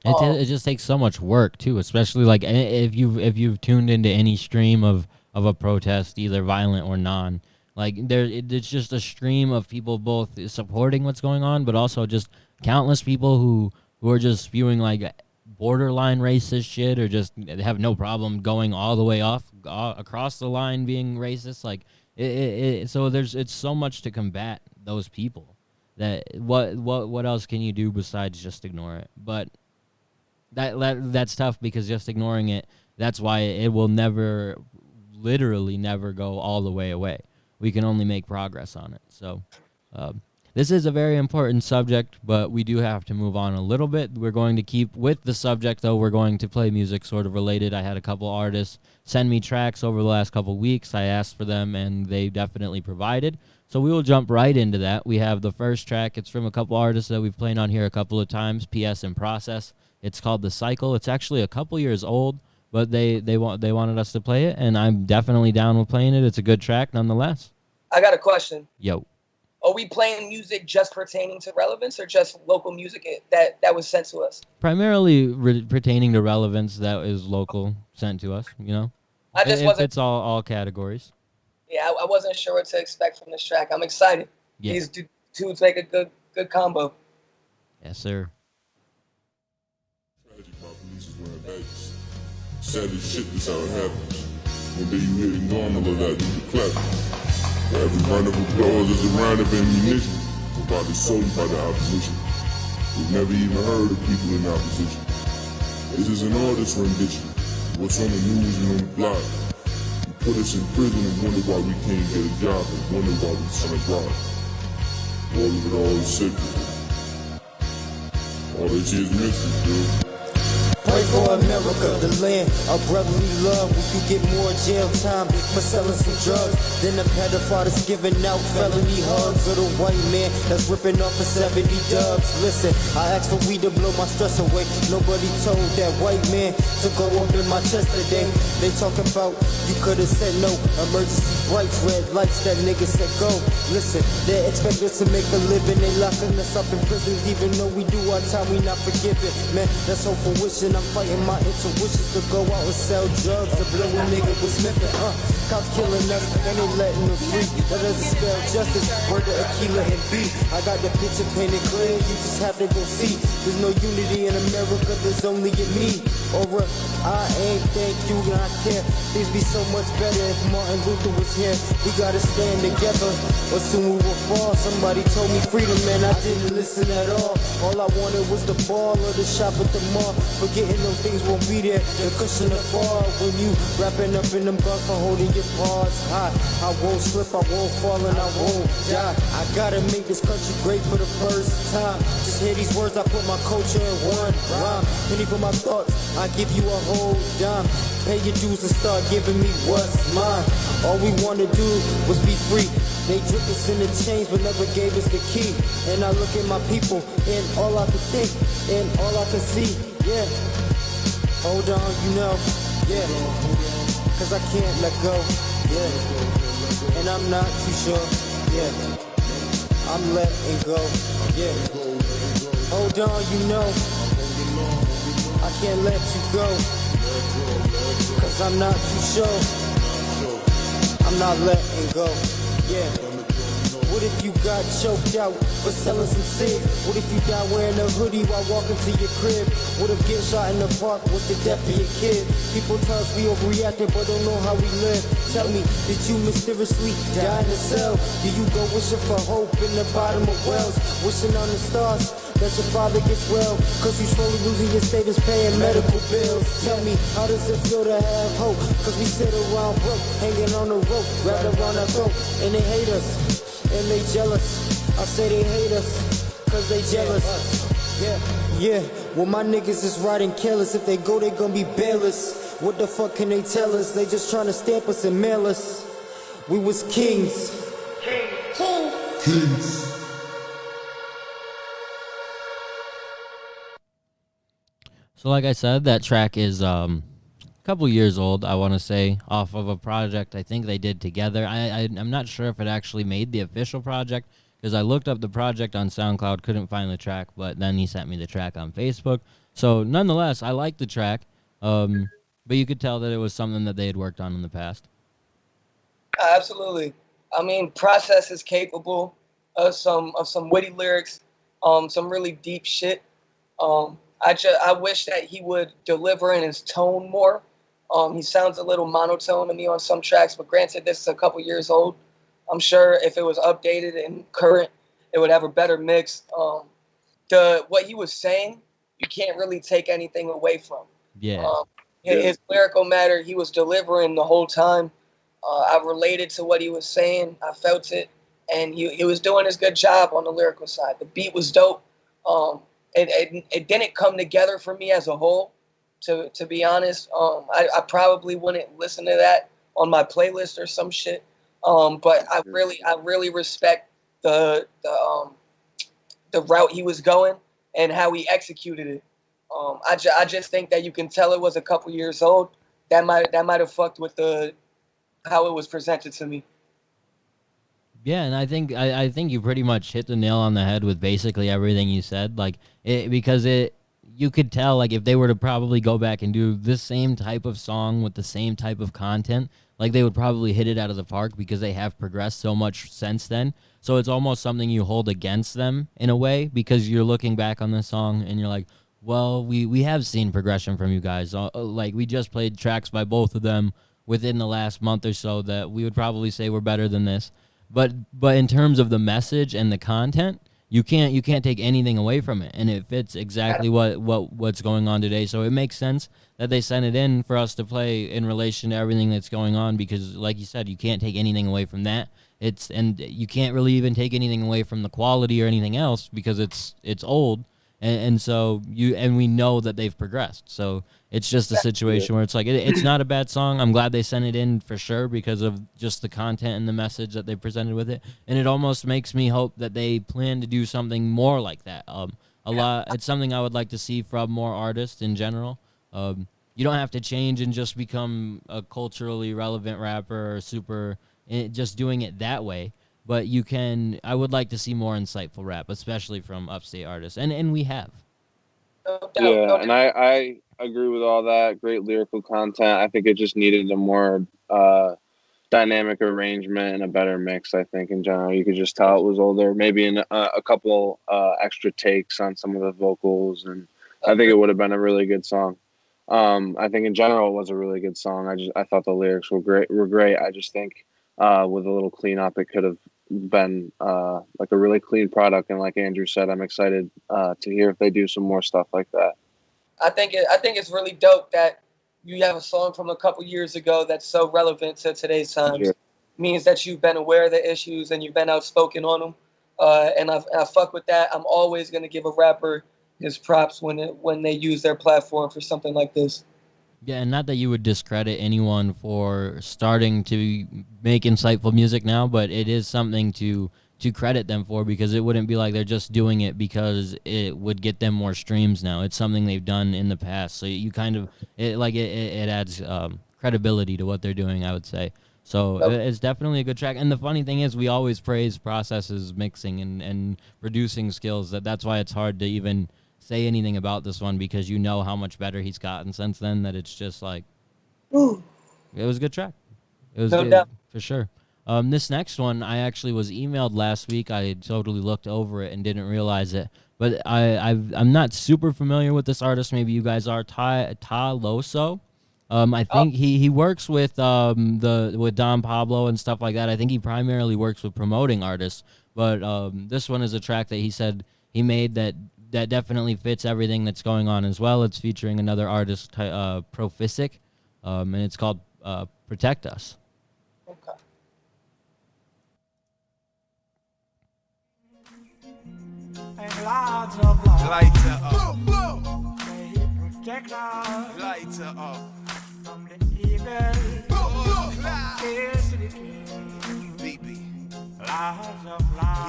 It just takes so much work too, especially like if you've tuned into any stream of a protest, either violent or non. Like it's just a stream of people both supporting what's going on, but also just countless people who are just spewing like borderline racist shit, or just have no problem going all the way across the line being racist. Like so it's so much to combat those people that what else can you do besides just ignore it? But that's tough, because just ignoring it, that's why it will literally never go all the way away. We can only make progress on it. So this is a very important subject, but we do have to move on a little bit. We're going to keep with the subject, though. We're going to play music sort of related. I had a couple artists send me tracks over the last couple weeks. I asked for them, and they definitely provided. So we will jump right into that. We have the first track. It's from a couple artists that we've played on here a couple of times, PS and Process. It's called The Cycle. It's actually a couple years old, but they wanted us to play it, and I'm definitely down with playing it. It's a good track nonetheless.
I got a question.
Yo.
Are we playing music just pertaining to relevance, or just local music that was sent to us?
Primarily pertaining to relevance that is local, sent to us, you know? It's all categories.
Yeah, I wasn't sure what to expect from this track. I'm excited.
Yeah.
These dudes make a good combo.
Yes, sir.
Tragic, my police is wearing badges. Savage shit, this how it happens. One day you hit normal, or that you can clap. For every round of applause is a round of ammunition, provided solely by the opposition. We've never even heard of people in opposition. This is an artist rendition. What's on the news and on the block? You put us in prison and wonder why we can't get a job, and wonder why we son of God. All of it all is sacred. All that shit is missing, dude.
Pray for America, the land of brotherly love. We could get more jail time for selling some drugs than the pedophile that's giving out felony hugs, or the white man that's ripping off for 70 dubs. Listen, I asked for weed to blow my stress away. Nobody told that white man to go up in my chest today. They talking about you could have said no. Emergency brights, red lights, that nigga said go. Listen, they expect us to make a living. They locking us up in prisons, even though we do our time, we not forgiven. Man, that's hope for wishing. I'm fighting my intuitions to go out and sell drugs, to blow a nigga with sniffing. Cops killing us and they letting them free. That doesn't spell justice. Word to Aquila and B. I got the picture painted clear. You just have to go see. There's no unity in America. There's only in me. Over I ain't thank you and I care. Things be so much better if Martin Luther was here. We gotta stand together, or soon we will fall. Somebody told me freedom, man. I didn't listen at all. All I wanted was the ball or the shop at the mall. Forgetting those things won't be there. The cushion to fall when you wrapping up in them guns for holding your paws high. I won't slip, I won't fall, and I won't die. I gotta make this country great for the first time. Just hear these words, I put my culture in one rhyme. Penny for my thoughts, I give you a whole dime. Pay your dues and start giving me what's mine. All we wanna do was be free. They drip us in the chains but never gave us the key. And I look at my people and all I can think and all I can see, yeah. Hold on, you know, yeah. Cause I can't let go, yeah. And I'm not too sure, yeah. I'm letting go, yeah. Hold on, you know, I can't let you go. Cause I'm not too sure, I'm not letting go, yeah. What if you got choked out for selling some cigs? What if you died wearing a hoodie while walking to your crib? What if getting shot in the park was the death of your kid? People tell us we overreacting but don't know how we live. Tell me, did you mysteriously die in the cell? Do you go wishing for hope in the bottom of wells? Wishing on the stars? that your father gets well, cause you slowly losing your savings paying medical bills. Tell me, how does it feel to have hope? Cause we sit around broke, hanging on the rope, wrapped around our throat, and they hate us, and they jealous. I say they hate us, cause they jealous. Yeah, well my niggas is riding careless. If they go, they gon' be bailless. What the fuck can they tell us? They just tryna stamp us and mail us. We was kings.
Kings.
So like I said, that track is a couple years old, I want to say, off of a project I think they did together. I'm not sure if it actually made the official project, because I looked up the project on SoundCloud, couldn't find the track, but then he sent me the track on Facebook. So nonetheless, I like the track, but you could tell that it was something that they had worked on in the past.
Absolutely. I mean, Process is capable of some witty lyrics, some really deep shit. I wish that he would deliver in his tone more. He sounds a little monotone to me on some tracks, but granted, this is a couple years old. I'm sure if it was updated and current, it would have a better mix. What he was saying, you can't really take anything away from.
Yeah.
His lyrical matter, he was delivering the whole time. I related to what he was saying. I felt it, and he was doing his good job on the lyrical side. The beat was dope. It didn't come together for me as a whole, to be honest. I probably wouldn't listen to that on my playlist or some shit. But I really respect the route he was going and how he executed it. I just think that you can tell it was a couple years old. That might have fucked with how it was presented to me.
Yeah, and I think you pretty much hit the nail on the head with basically everything you said. Like you could tell, like, if they were to probably go back and do this same type of song with the same type of content, like, they would probably hit it out of the park, because they have progressed so much since then. So it's almost something you hold against them in a way, because you're looking back on the song and you're like, well, we have seen progression from you guys. Like, we just played tracks by both of them within the last month or so that we would probably say were better than this. But in terms of the message and the content, you can't take anything away from it, and it fits exactly what's going on today. So it makes sense that they sent it in for us to play in relation to everything that's going on, because, like you said, you can't take anything away from that. And you can't really even take anything away from the quality or anything else, because it's old, and so we know that they've progressed. So it's just a situation where it's like it's not a bad song. I'm glad they sent it in for sure, because of just the content and the message that they presented with it. And it almost makes me hope that they plan to do something more like that. It's something I would like to see from more artists in general. You don't have to change and just become a culturally relevant rapper or super just doing it that way. But I would like to see more insightful rap, especially from upstate artists. And we have.
Yeah, and I agree with all that. Great lyrical content. I think it just needed a more dynamic arrangement and a better mix, I think, in general. You could just tell it was older, maybe in a couple extra takes on some of the vocals, and I think it would have been a really good song. I think in general it was a really good song. I thought the lyrics were great. I just think with a little cleanup, it could have been like a really clean product. And like Andrew said, I'm excited to hear if they do some more stuff like that.
I think it's really dope that you have a song from a couple years ago that's so relevant to today's times.
Yeah.
Means that you've been aware of the issues and you've been outspoken on them. And I fuck with that. I'm always gonna give a rapper his props when they use their platform for something like this.
Yeah, and not that you would discredit anyone for starting to make insightful music now, but it is something to credit them for, because it wouldn't be like they're just doing it because it would get them more streams now. It's something they've done in the past. So you kind of, it adds credibility to what they're doing, I would say. So it's definitely a good track. And the funny thing is, we always praise Process's mixing and producing skills. That's why it's hard to even say anything about this one, because you know how much better he's gotten since then, that it's just like,
Ooh.
It was a good track. It was
No
good,
doubt.
for sure. This next one, I actually was emailed last week. I totally looked over it and didn't realize it. But I'm not super familiar with this artist. Maybe you guys are. Ta Loso. I think he works with with Don Pablo and stuff like that. I think he primarily works with promoting artists. But this one is a track that he said he made that that definitely fits everything that's going on as well. It's featuring another artist, Prophisic, and it's called Protect Us.
Okay.
Lighter up. Lighter up. From the evil. BB.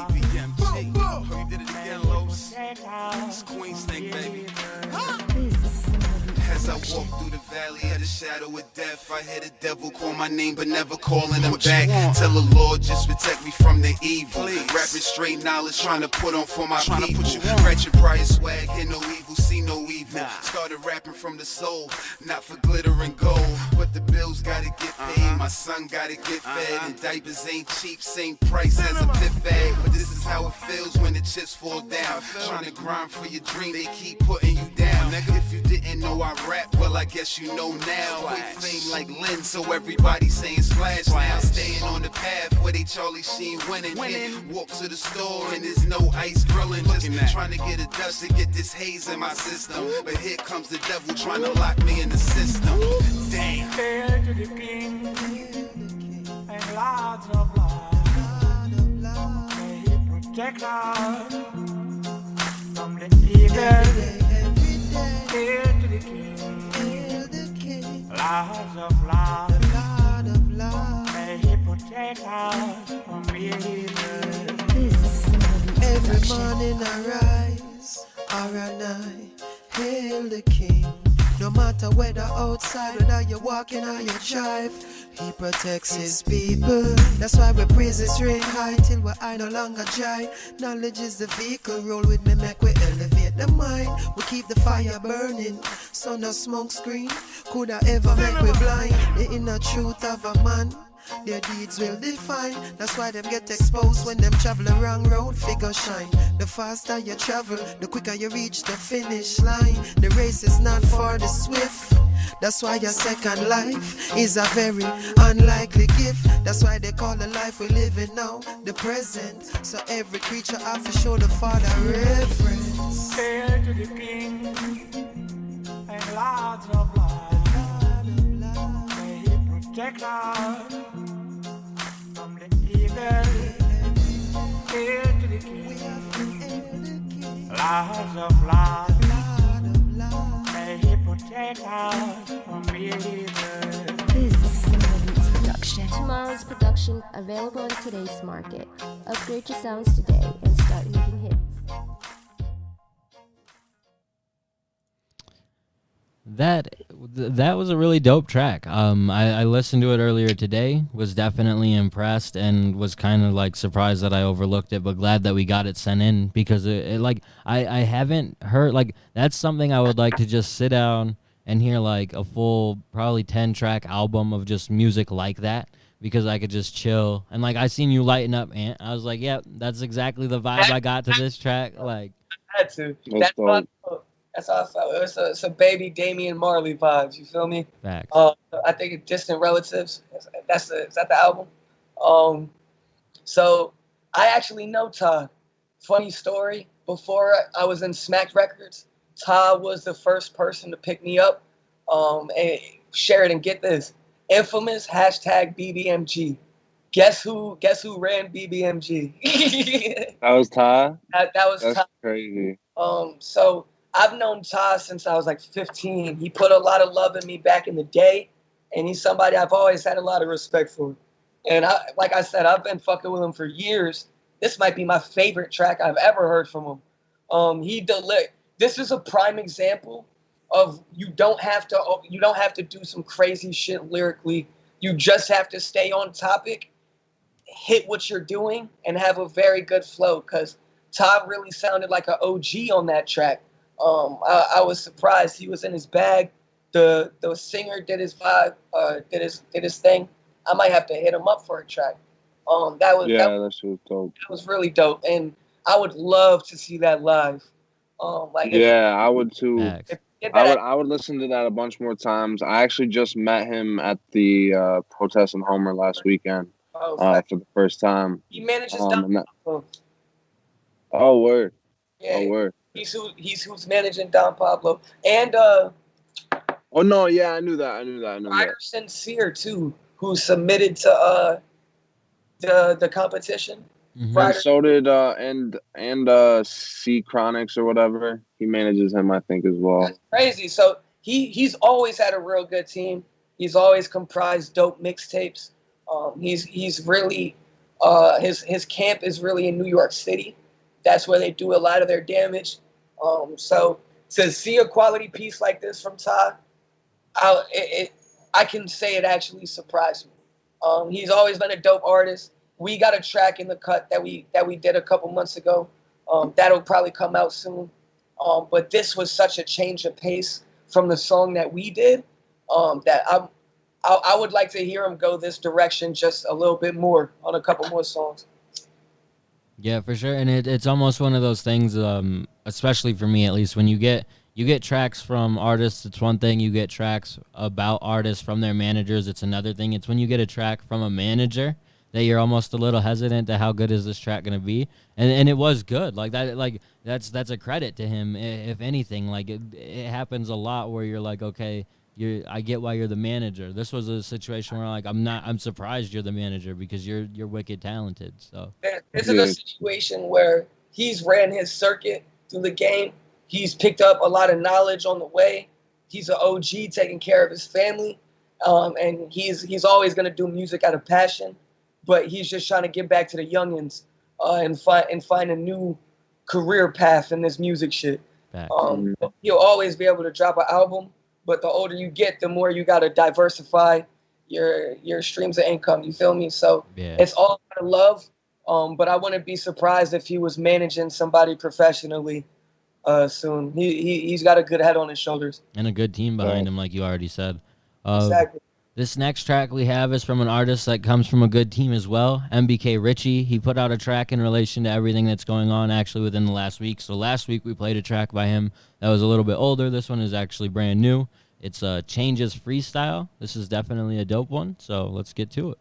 BBMG. Oh, you did it again, Los. It's Queen Snake, baby. As I walk through the valley of the shadow of death, I hear the devil call my name, but never calling him back. Tell the Lord, just protect me from the evil. Rapping straight knowledge, trying to put on for my people. Ratchet prior swag, hear no evil, see no evil. Started rapping from the soul, not for glitter and gold. But the bills gotta get paid, my son gotta get fed. And diapers ain't cheap, same price as a pit bag. But this is how it feels when the chips fall down. Trying to grind for your dream, they keep putting you down. If you didn't know I rap, well I guess you know now. With fame like Lynn, so everybody saying splash now. Staying on the path where they Charlie Sheen winning. Walk to the store and there's no ice grilling. Just trying to get a dust to get this haze in my system. But here comes the devil trying to lock me in the system. Damn.
Hail to the King and Lords of Lords. May He protect us from the evil. Hail to the King, Lords of Lords. May He protect us from evil.
Every morning I rise, or at night, hail the King. No matter whether outside, whether you're walking or you drive, He protects His people. That's why we praises ring high till we I no longer dry. Knowledge is the vehicle, roll with me, make we elevate the mind. We keep the fire burning, so no smoke screen coulda ever make we blind. The inner truth of a man, their deeds will define. That's why them get exposed when them travel a wrong road, figure shine. The faster you travel, the quicker you reach the finish line. The race is not for the swift. That's why your second life is a very unlikely gift. That's why they call the life we live in now the present. So every creature have to show the Father reverence.
Hail to the King and Lords of Lords. May He protect us from the evil. Hail to the King, Lords of Lords. May He protect us from evil.
Tomorrow's production available in today's market. Upgrade your sounds today and start making hits.
That was a really dope track. I listened to it earlier today, was definitely impressed, and was kind of like surprised that I overlooked it, but glad that we got it sent in, because it like I haven't heard, like, that's something I would like to just sit down and hear, like a full probably 10-track album of just music like that, because I could just chill. And like, I seen you lighten up, Ant. I was like, yep, that's exactly the vibe I got to this track. Like,
I had to. That's how I felt. It's a baby Damian Marley vibes. You feel me?
Facts.
I think Distant Relatives. Is that the album? So I actually know Todd. Funny story. Before I was in Smack Records, Todd was the first person to pick me up. And Sheridan, get this. Infamous #BBMG. Guess who ran BBMG?
That was Ty?
That was
That's
Ty.
crazy.
So I've known Ty since I was like 15. He put a lot of love in me back in the day, and he's somebody I've always had a lot of respect for. And like I said, I've been fucking with him for years. This might be my favorite track I've ever heard from him. This is a prime example of you don't have to do some crazy shit lyrically. You just have to stay on topic, hit what you're doing, and have a very good flow. Because Todd really sounded like an OG on that track. I was surprised he was in his bag. The singer did his vibe, did his thing. I might have to hit him up for a track. That
was dope.
That was really dope, and I would love to see that live.
I would too.
I
I would listen to that a bunch more times. I actually just met him at the protest in Homer last weekend for the first time.
He manages down.
Oh, word.
Yeah.
Oh, word.
He's who's managing Don Pablo and
Oh no, yeah, I knew that.
Ryder Sincere too, who submitted to the competition.
Mhm.
And so did C Chronics or whatever. He manages him, I think, as well.
That's crazy. So he's always had a real good team. He's always comprised dope mixtapes. He's really his camp is really in New York City. That's where they do a lot of their damage. So to see a quality piece like this from Ty, I can say it actually surprised me. He's always been a dope artist. We got a track in the cut that we did a couple months ago. That'll probably come out soon. But this was such a change of pace from the song that we did that I would like to hear him go this direction just a little bit more on a couple more songs.
Yeah, for sure. And it's almost one of those things, especially for me at least, when you get tracks from artists, it's one thing. You get tracks about artists from their managers, it's another thing. It's when you get a track from a manager that you're almost a little hesitant to how good is this track going to be. And it was good. Like that, like that's a credit to him, if anything. Like it happens a lot where you're like, okay, I get why you're the manager. This was a situation where I'm surprised you're the manager because you're wicked talented. So
this is a situation where he's ran his circuit through the game. He's picked up a lot of knowledge on the way. He's an OG taking care of his family. And he's always going to do music out of passion, but he's just trying to get back to the youngins and find a new career path in this music shit. He'll always be able to drop an album, but the older you get, the more you got to diversify your streams of income. You feel me? So It's all out of love. But I wouldn't be surprised if he was managing somebody professionally soon. He's got a good head on his shoulders.
And a good team behind him, like you already said.
Exactly.
This next track we have is from an artist that comes from a good team as well, MBK Richie. He put out a track in relation to everything that's going on actually within the last week. So last week we played a track by him that was a little bit older. This one is actually brand new. It's Changes Freestyle. This is definitely a dope one, so let's get to it.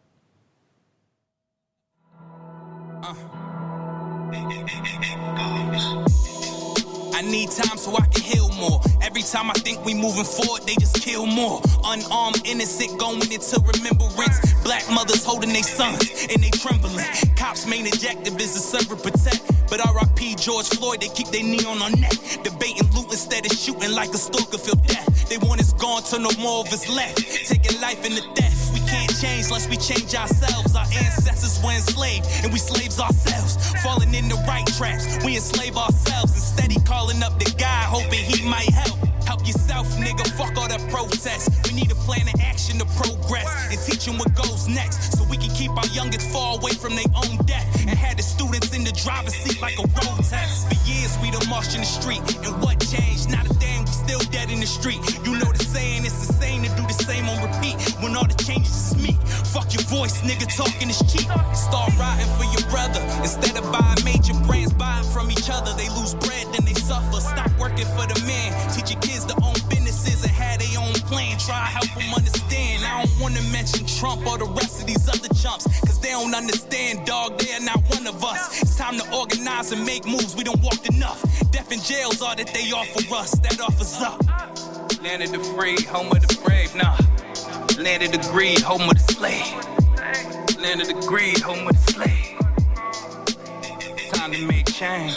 I need time so I can heal more. Every time I think we moving forward, they just kill more. Unarmed, innocent, going into remembrance. Black mothers holding their sons and they trembling. Cops' main objective is to serve and protect. But R.I.P. George Floyd, they keep their knee on our neck. Debating loot instead of shooting like a stalker feel death. They want us gone till no more of us left. Taking life into death. We can't change unless we change ourselves. Our ancestors were enslaved and we slaves ourselves. Falling in the right traps, we enslave ourselves. And steady calling up the guy, hoping he might help. Help yourself, nigga, fuck all that protest. We need a plan of action to progress and teach them what goes next, so we can keep our youngest far away from their own death. And had the students in the driver's seat like a road test. For years we done marched in the street, and what changed? Not a thing, we still dead in the street. You know the saying, it's insane to do the same on repeat when all the changes is me. Fuck your voice, nigga, talking is cheap. Start riding for your brother instead of buying major brands, buying from each other. They lose bread, then they suffer. Stop working for the man, teach your kids to own businesses and have their own plan. Try to help them understand. I don't want to mention Trump or the rest of these other chumps, cause they don't understand, dog, they are not one of us. It's time to organize and make moves, we don't walk enough. Death in jails are that they offer us, that offers up. Land of the free, home of the brave, nah. Land of the greed, home of the slave. Land of the greed, home of the slave. Time to make change.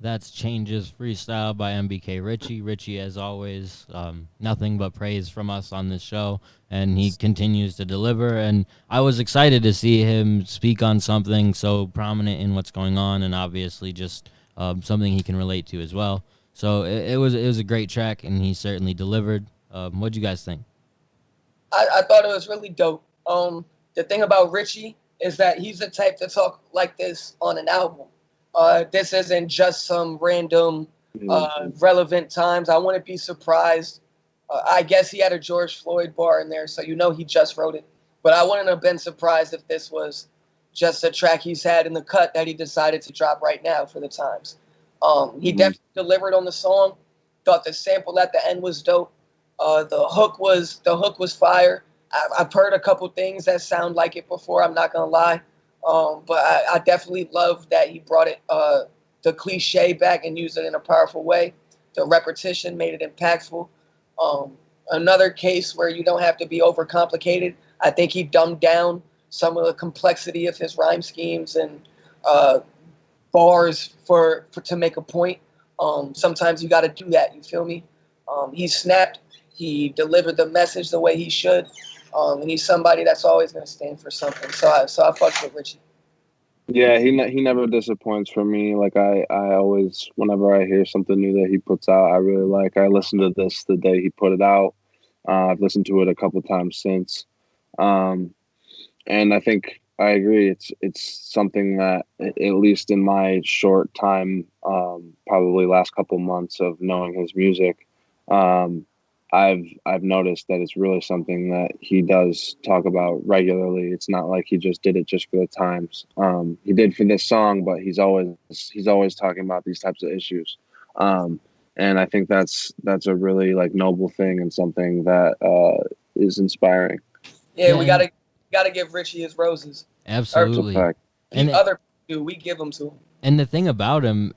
That's Changes Freestyle by MBK Richie. Richie, as always, nothing but praise from us on this show, and he continues to deliver. And I was excited to see him speak on something so prominent in what's going on, and obviously just something he can relate to as well. So it was a great track, and he certainly delivered. What'd you guys think?
I thought it was really dope. the thing about Richie is that he's the type to talk like this on an album. This isn't just some random relevant times. I wouldn't be surprised. I guess he had a George Floyd bar in there, so you know he just wrote it. But I wouldn't have been surprised if this was just a track he's had in the cut that he decided to drop right now for the times. He definitely delivered on the song. Thought the sample at the end was dope. The hook was fire. I've heard a couple things that sound like it before. I'm not gonna lie, but I definitely love that he brought it the cliche back and used it in a powerful way. The repetition made it impactful. Another case where you don't have to be overcomplicated. I think he dumbed down some of the complexity of his rhyme schemes and bars for to make a point. Sometimes you got to do that. You feel me? He snapped. He delivered the message the way he should. And he's somebody that's always going to stand for something. So I fucked with Richie.
Yeah, he never disappoints for me. Like I always, whenever I hear something new that he puts out, I really like. I listened to this the day he put it out. I've listened to it a couple times since, and I think I agree. It's something that, at least in my short time, probably last couple months of knowing his music, I've noticed that it's really something that he does talk about regularly. It's not like he just did it just for the times. He did for this song, but he's always talking about these types of issues. And I think that's a really like noble thing and something that is inspiring.
Yeah, we gotta give Richie his roses.
Absolutely.
And other people, we give them to him.
And the thing about him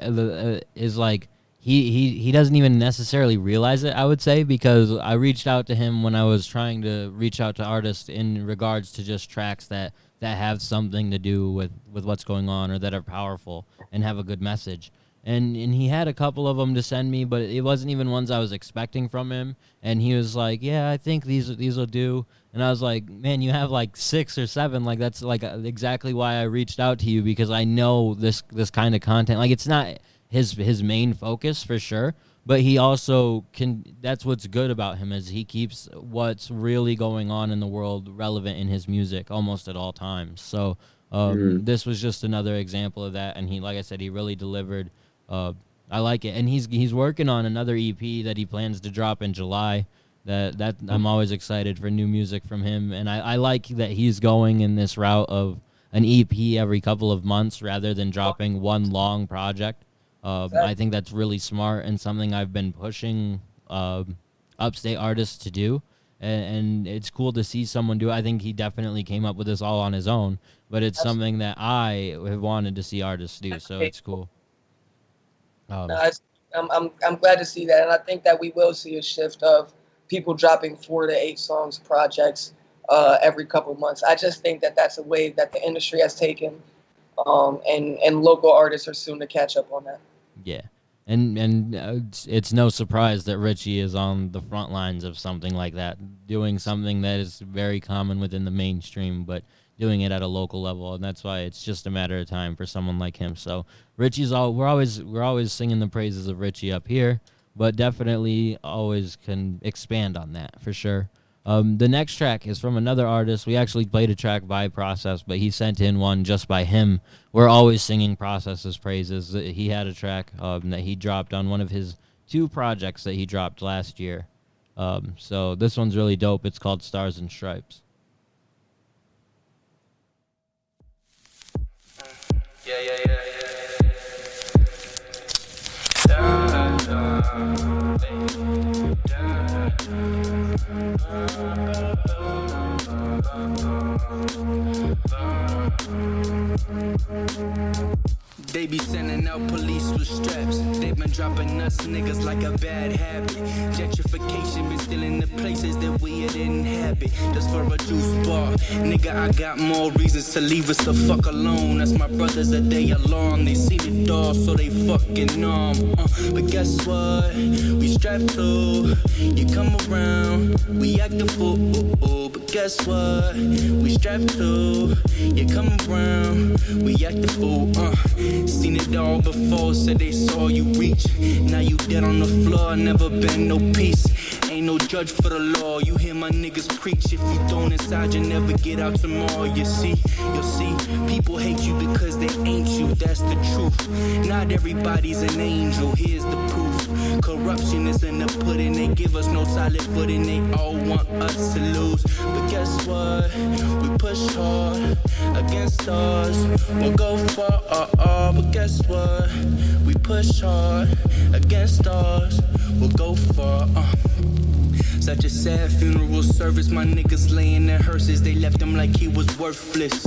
is like he doesn't even necessarily realize it, I would say, because I reached out to him when I was trying to reach out to artists in regards to just tracks that have something to do with what's going on or that are powerful and have a good message. And he had a couple of them to send me, but it wasn't even ones I was expecting from him. And he was like, "Yeah, I think these will do." And I was like, "Man, you have like 6 or 7. Like that's like exactly why I reached out to you, because I know this kind of content. Like it's not his main focus for sure, but he also can. That's what's good about him, is he keeps what's really going on in the world relevant in his music almost at all times. So this was just another example of that. And he, like I said, he really delivered. I like it, and he's working on another EP that he plans to drop in July. That I'm always excited for new music from him, and I like that he's going in this route of an EP every couple of months rather than dropping one long project. I think that's really smart and something I've been pushing upstate artists to do, and it's cool to see someone do it. I think he definitely came up with this all on his own, but it's something that I have wanted to see artists do, so it's cool.
I'm glad to see that, and I think that we will see a shift of people dropping 4 to 8 songs projects every couple months. I just think that that's a wave that the industry has taken, and local artists are soon to catch up on that.
Yeah, and it's no surprise that Richie is on the front lines of something like that, doing something that is very common within the mainstream, but doing it at a local level, and that's why it's just a matter of time for someone like him. So we're always singing the praises of Richie up here, but definitely always can expand on that for sure. The next track is from another artist. We actually played a track by Process, but he sent in one just by him. We're always singing Process's praises. He had a track that he dropped on one of his 2 projects that he dropped last year. So this one's really dope. It's called Stars and Stripes.
They be sending out police with straps. They been dropping us niggas like a bad habit. Gentrification been stealing the places that we didn't inhabit. Just for a juice bar, nigga, I got more reasons to leave us the fuck alone. That's my brothers that they alarm. They see the door, so they fucking numb. But guess what? We strapped to. You come around, we act the fool. But guess what? We strapped to. You come around, we act the fool. Seen it all before, said they saw you reach. Now you dead on the floor, never been no peace. Ain't ain't no judge for the law. You hear my niggas preach. If you thrown inside, you never get out tomorrow. You'll see, people hate you because they ain't you. That's the truth. Not everybody's an angel. Here's the proof. Corruption is in the pudding. They give us no solid footing. They all want us to lose. But guess what? We push hard against odds. We'll go far. But guess what? We push hard against odds. We'll go far. Such a sad funeral service. My niggas laying in hearses. They left him like he was worthless.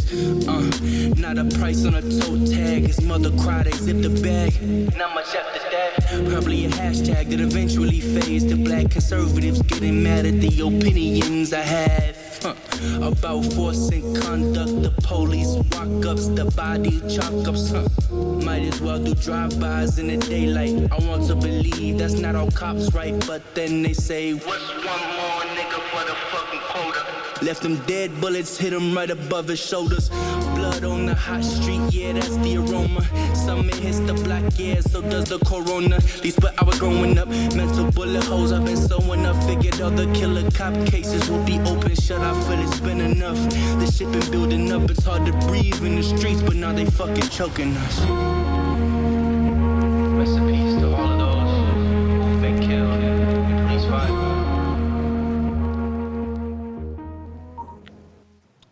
Not a price on a toe tag. His mother cried, they zipped the bag. Not much after that. Probably a hashtag that eventually fades to black conservatives getting mad at the opinions I have. About force and conduct, the police walk-ups, the body chalk-ups. Might as well do drive-bys in the daylight. I want to believe that's not all cops, right? But then they say, what's one more nigga for the fucking quota? Left them dead, bullets hit him right above his shoulders. Blood on the hot street, yeah, that's the aroma. Summer hits the block, yeah, so does the corona. At least where I was growing up, mental bullet holes I've been sewing up. Figured all the killer cop cases will be open shut. I feel it's been enough. This shit been building up, it's hard to breathe in the streets, but now they fucking choking us. Rest in peace to all of those who've been killed in police fire.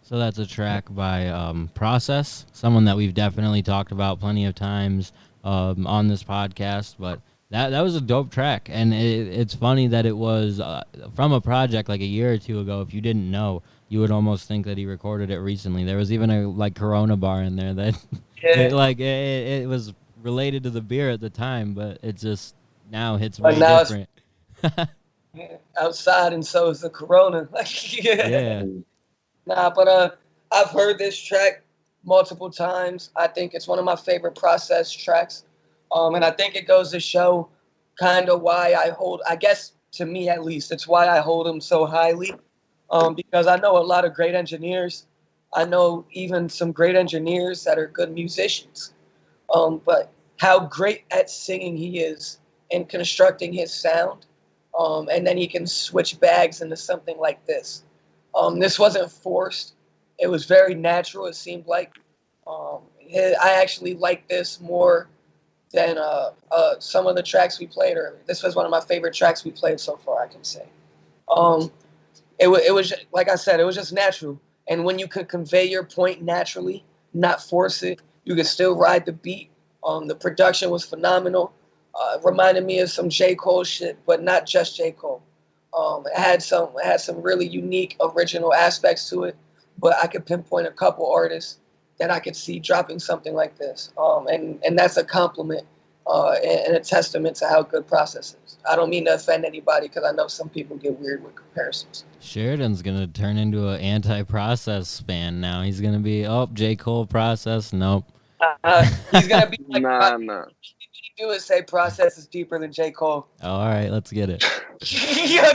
So that's a track by Process, someone that we've definitely talked about plenty of times on this podcast. But that was a dope track, and it's funny that it was from a project like a year or two ago. If you didn't know, you would almost think that he recorded it recently. There was even a Corona bar in there that it was related to the beer at the time, but it just now hits way different.
Outside, and so is the Corona.
Yeah.
Nah, but I've heard this track multiple times. I think it's one of my favorite Process tracks. And I think it goes to show kind of why I guess to me at least, it's why I hold him so highly. Because I know a lot of great engineers. I know even some great engineers that are good musicians. But how great at singing he is and constructing his sound. And then he can switch bags into something like this. This wasn't forced. It was very natural, it seemed like. I actually like this more than some of the tracks we played earlier. This was one of my favorite tracks we played so far, I can say. It was, like I said, it was just natural. And when you could convey your point naturally, not force it, you could still ride the beat. The production was phenomenal. Reminded me of some J. Cole shit, but not just J. Cole. It had some really unique, original aspects to it, but I could pinpoint a couple artists that I could see dropping something like this. And that's a compliment and a testament to how good Process is. I don't mean to offend anybody because I know some people get weird with comparisons.
Sheridan's going to turn into an anti-Process fan now. He's going to be, J. Cole Process, nope.
He's going to be like,
nah.
Do is say Process is deeper than J. Cole.
Oh, all right, let's get it.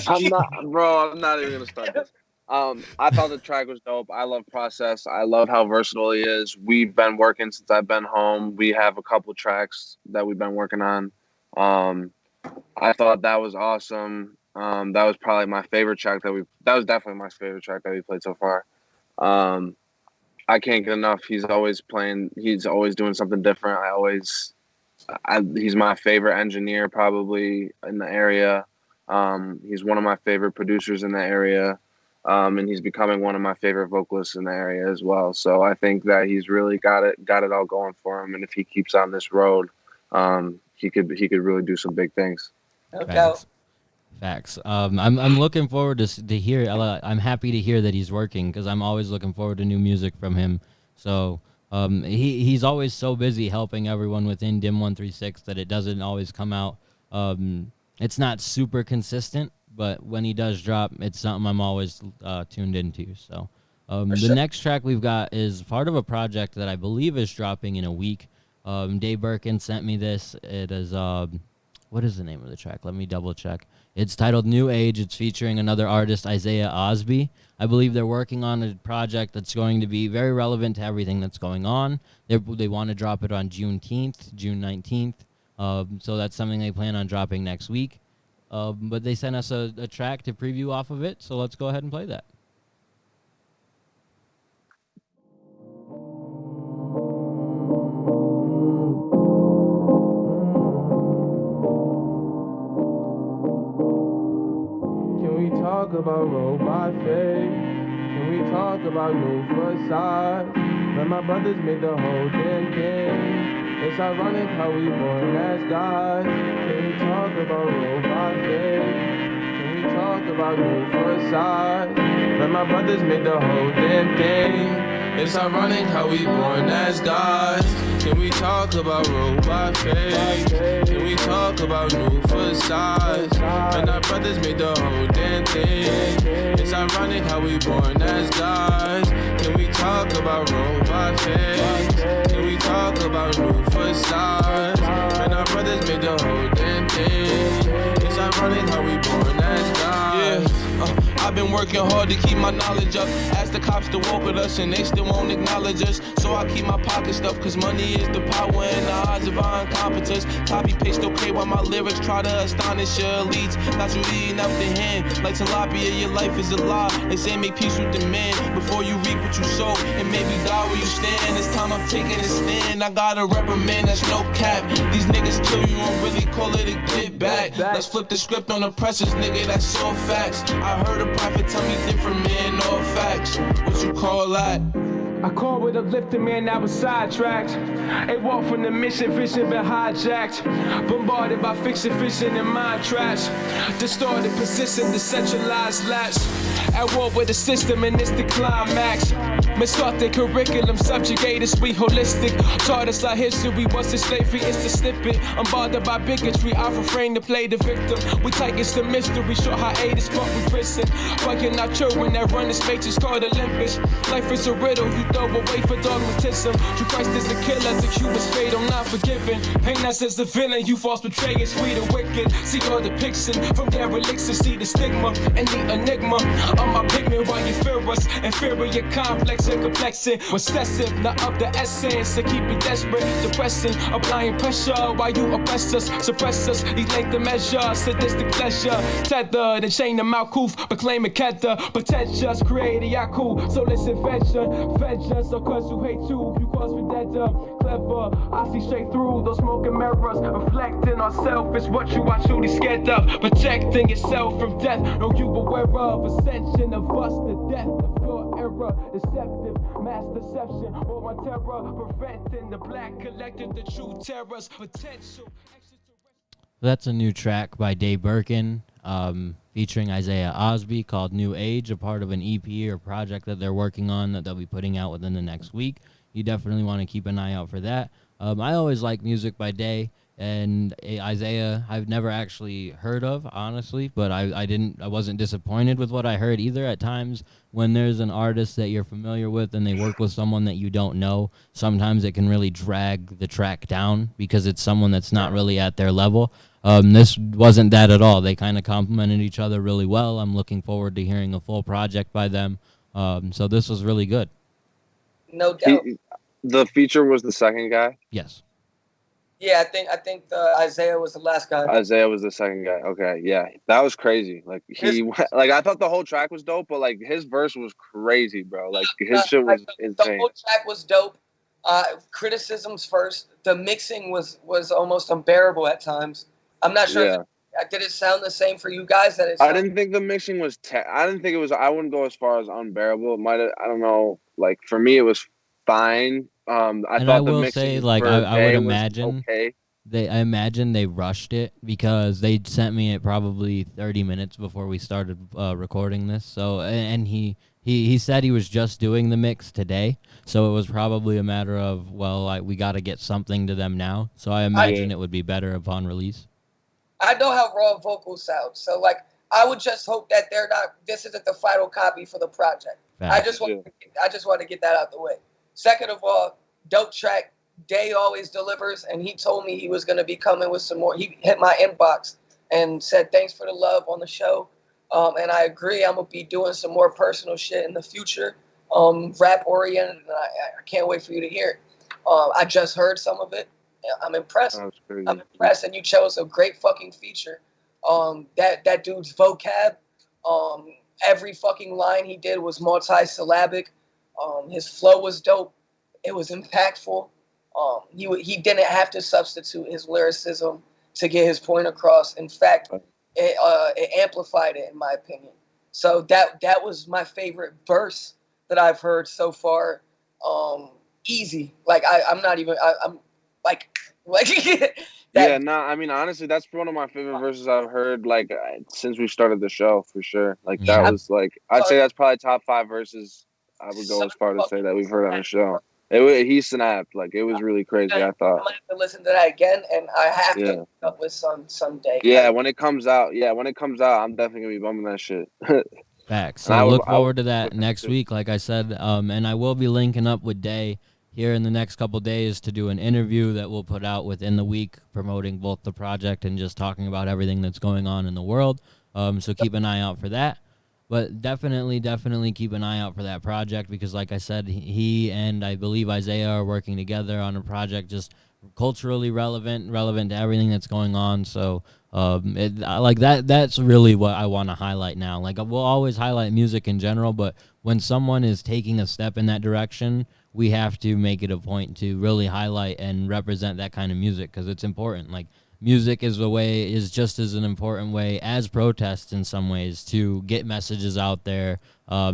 I'm not even gonna start this. I thought the track was dope. I love Process. I love how versatile he is. We've been working since I've been home. We have a couple tracks that we've been working on. I thought that was awesome. That was probably my favorite track that was definitely my favorite track that we played so far. I can't get enough. He's always doing something different. He's my favorite engineer probably in the area. He's one of my favorite producers in the area. And he's becoming one of my favorite vocalists in the area as well. So I think that he's really got it all going for him. And if he keeps on this road, he could really do some big things.
No doubt.
Facts. I'm looking forward to hear. I'm happy to hear that he's working because I'm always looking forward to new music from him. So he's always so busy helping everyone within Dim 136 that it doesn't always come out. It's not super consistent, but when he does drop, it's something I'm always tuned into. So the next track we've got is part of a project that I believe is dropping in a week. Dave Birkin sent me this. It is what is the name of the track? Let me double check. It's titled New Age. It's featuring another artist, Isaiah Osby. I believe they're working on a project that's going to be very relevant to everything that's going on. They want to drop it on June 19th. So that's something they plan on dropping next week. But they sent us a track to preview off of it, so let's go ahead and play that.
Can we talk about robot faith? Can we talk about new facades? When my brothers made the whole damn thing. It's ironic how we born as gods. Can we talk about robot faith? Can we talk about new facades? When my brothers made the whole damn thing. It's ironic how we born as gods. Can we talk about robot faith? Can we talk about new facades? When our brothers made the whole damn thing. It's ironic how we born as gods. Can we talk about robot faith? Can we talk about new facades? When our brothers made the whole damn thing. It's ironic how we born as gods. Yeah. I've been working hard to keep my knowledge up. Ask the cops to walk with us and they still won't acknowledge us. So I keep my pocket stuffed cause money is the power in the eyes of our incompetence. Copy paste okay while my lyrics try to astonish your elites. Not you eating out the hand like tilapia, your life is a lie. They say make peace with the man before you reap what you sow and maybe die where you stand. It's time I'm taking a stand. I gotta reprimand, that's no cap. These niggas kill you and really call it a get back. Let's flip the script on the presses, nigga, that's all facts. I heard a prophet tell me different, man, all facts. What you call that? I call with a lifted man that was sidetracked. They walk from the mission, vision been hijacked. Bombarded by fiction, vision and mind trash. Distorted position, decentralized laps. At war with the system and it's the climax. Mistaught their curriculum, subjugated, we holistic. Taught us our history, what's the slavery, it's the snippet. I'm bothered by bigotry, I refrain to play the victim. We take it's the mystery, short hiatus, but we risen. Fucking our children that run the space is called Olympus. Life is a riddle, you throw away for dogmatism. True Christ is a killer, the Cuban's fate, I'm not forgiven. Paint us as the villain, you false betrayers, we the wicked. See your depiction, from derelicts to see the stigma and the enigma. On my pigment while you fear us, inferior complex and complexing. Recessive, not of the essence, to keep you desperate, depressing. Applying pressure while you oppress us, suppress us. These length the measure, sadistic pleasure. Tethered and chain the Malkuf, proclaiming Keter. Pretentious, create a Yaku, so let's invention. Vengeance, or cause you hate you cause vendetta. Clever, I see straight through those smoking mirrors. Reflecting ourselves is what you are truly scared of. Protecting yourself from death, no you aware of. Ascension of us, the death of your era. Deceptive, mass deception, war on terror. Preventing the black collective, the true terrors. Potential.
That's a new track by Dave Birkin, featuring Isaiah Osby, called New Age, a part of an EP or project that they're working on that they'll be putting out within the next week. You definitely want to keep an eye out for that. I always like music by Day, and Isaiah I've never actually heard of, honestly, but I wasn't disappointed with what I heard either. At times when there's an artist that you're familiar with and they work with someone that you don't know, sometimes it can really drag the track down because it's someone that's not really at their level. This wasn't that at all. They kind of complemented each other really well. I'm looking forward to hearing a full project by them. So this was really good.
No doubt.
The feature was the second guy?
Yes.
Yeah, I think Isaiah was the last guy.
Isaiah was the second guy. Okay, yeah, that was crazy. Like I thought the whole track was dope, but like his verse was crazy, bro. Like his shit was insane.
The whole track was dope. Criticisms first. The mixing was almost unbearable at times. I'm not sure.
Yeah.
Did it sound the same for you guys?
I didn't think the mixing was. I didn't think it was. I wouldn't go as far as unbearable. It might have. I don't know. Like for me, it was fine.
I will say, like, I would imagine
okay.
I imagine they rushed it because they sent me it probably 30 minutes before we started recording this. So, and he said he was just doing the mix today, so it was probably a matter of, well, we got to get something to them now. So I imagine it would be better upon release.
I know how raw vocals sound, so like I would just hope that they're not. This isn't the final copy for the project. I just want to get that out the way. Second of all, dope track. Day always delivers, and he told me he was going to be coming with some more. He hit my inbox and said, thanks for the love on the show. And I agree. I'm going to be doing some more personal shit in the future, rap-oriented, and I can't wait for you to hear it. I just heard some of it. I'm impressed. I'm impressed, and you chose a great fucking feature. That dude's vocab, every fucking line he did was multi-syllabic. His flow was dope. It was impactful. He didn't have to substitute his lyricism to get his point across. In fact, it amplified it, in my opinion. So that was my favorite verse that I've heard so far. Easy. Like I'm not even. I'm like.
Yeah, no, I mean, honestly, that's one of my favorite verses I've heard, like, since we started the show, for sure. Like, that was, like, I'd say that's probably top 5 verses I would go as far to say that we've heard on the show. He snapped. Like, it was really crazy, I thought.
I might have to listen to that again, and I have to pick up with someday.
Yeah, when it comes out, I'm definitely going to be bumming that shit.
Facts. So look forward to that next week, like I said. And I will be linking up with Day here in the next couple days to do an interview that we'll put out within the week, promoting both the project and just talking about everything that's going on in the world. So keep an eye out for that. But definitely keep an eye out for that project, because like I said, he and I believe Isaiah are working together on a project just culturally relevant to everything that's going on. So that's really what I want to highlight now. Like, we'll always highlight music in general, but when someone is taking a step in that direction, we have to make it a point to really highlight and represent that kind of music, because it's important. Like, music is just as an important way as protests in some ways to get messages out there,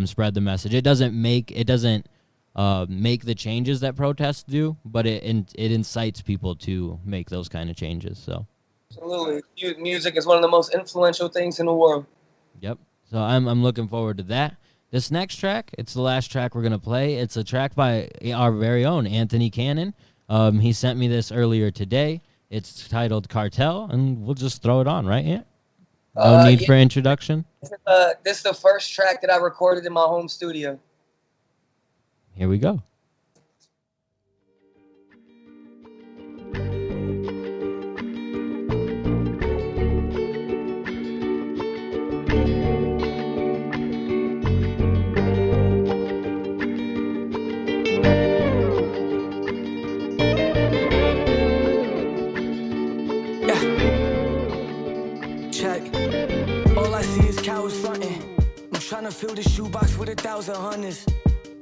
spread the message. It doesn't make the changes that protests do, but it incites people to make those kind of changes. So
absolutely, music is one of the most influential things in the world.
Yep. So I'm looking forward to that. This next track, it's the last track we're going to play. It's a track by our very own Anthony Kannon. He sent me this earlier today. It's titled Cartel, and we'll just throw it on, right? Yeah. No need for introduction.
This is the first track that I recorded in my home studio.
Here we go.
Tryna fill the shoebox with 1,000 hundreds.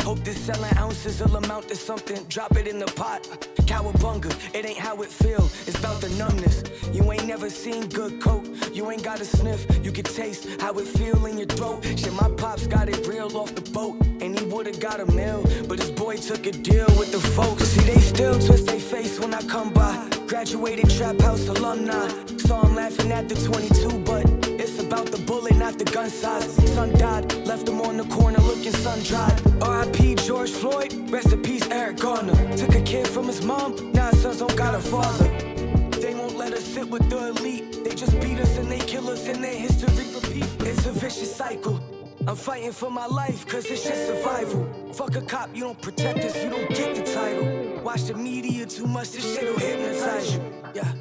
Hope this selling ounces will amount to something. Drop it in the pot. Cowabunga, it ain't how it feel. It's about the numbness. You ain't never seen good coke. You ain't got a sniff. You can taste how it feel in your throat. Shit, my pops got it real off the boat, and he would've got a meal, but his boy took a deal with the folks. See, they still twist their face when I come by. Graduated trap house alumni. Saw him laughing at the 22, but it's about the bullet, not the gun size. Son died, left him on the corner looking sun-dried. R.I.P. George Floyd, rest in peace Eric Garner. Took a kid from his mom, now his sons don't got a father. They won't let us sit with the elite. They just beat us and they kill us and their history repeat. It's a vicious cycle. I'm fighting for my life, cause it's just survival. Fuck a cop, you don't protect us, you don't get the title. Watch the media too much, this shit'll hypnotize you. Yeah.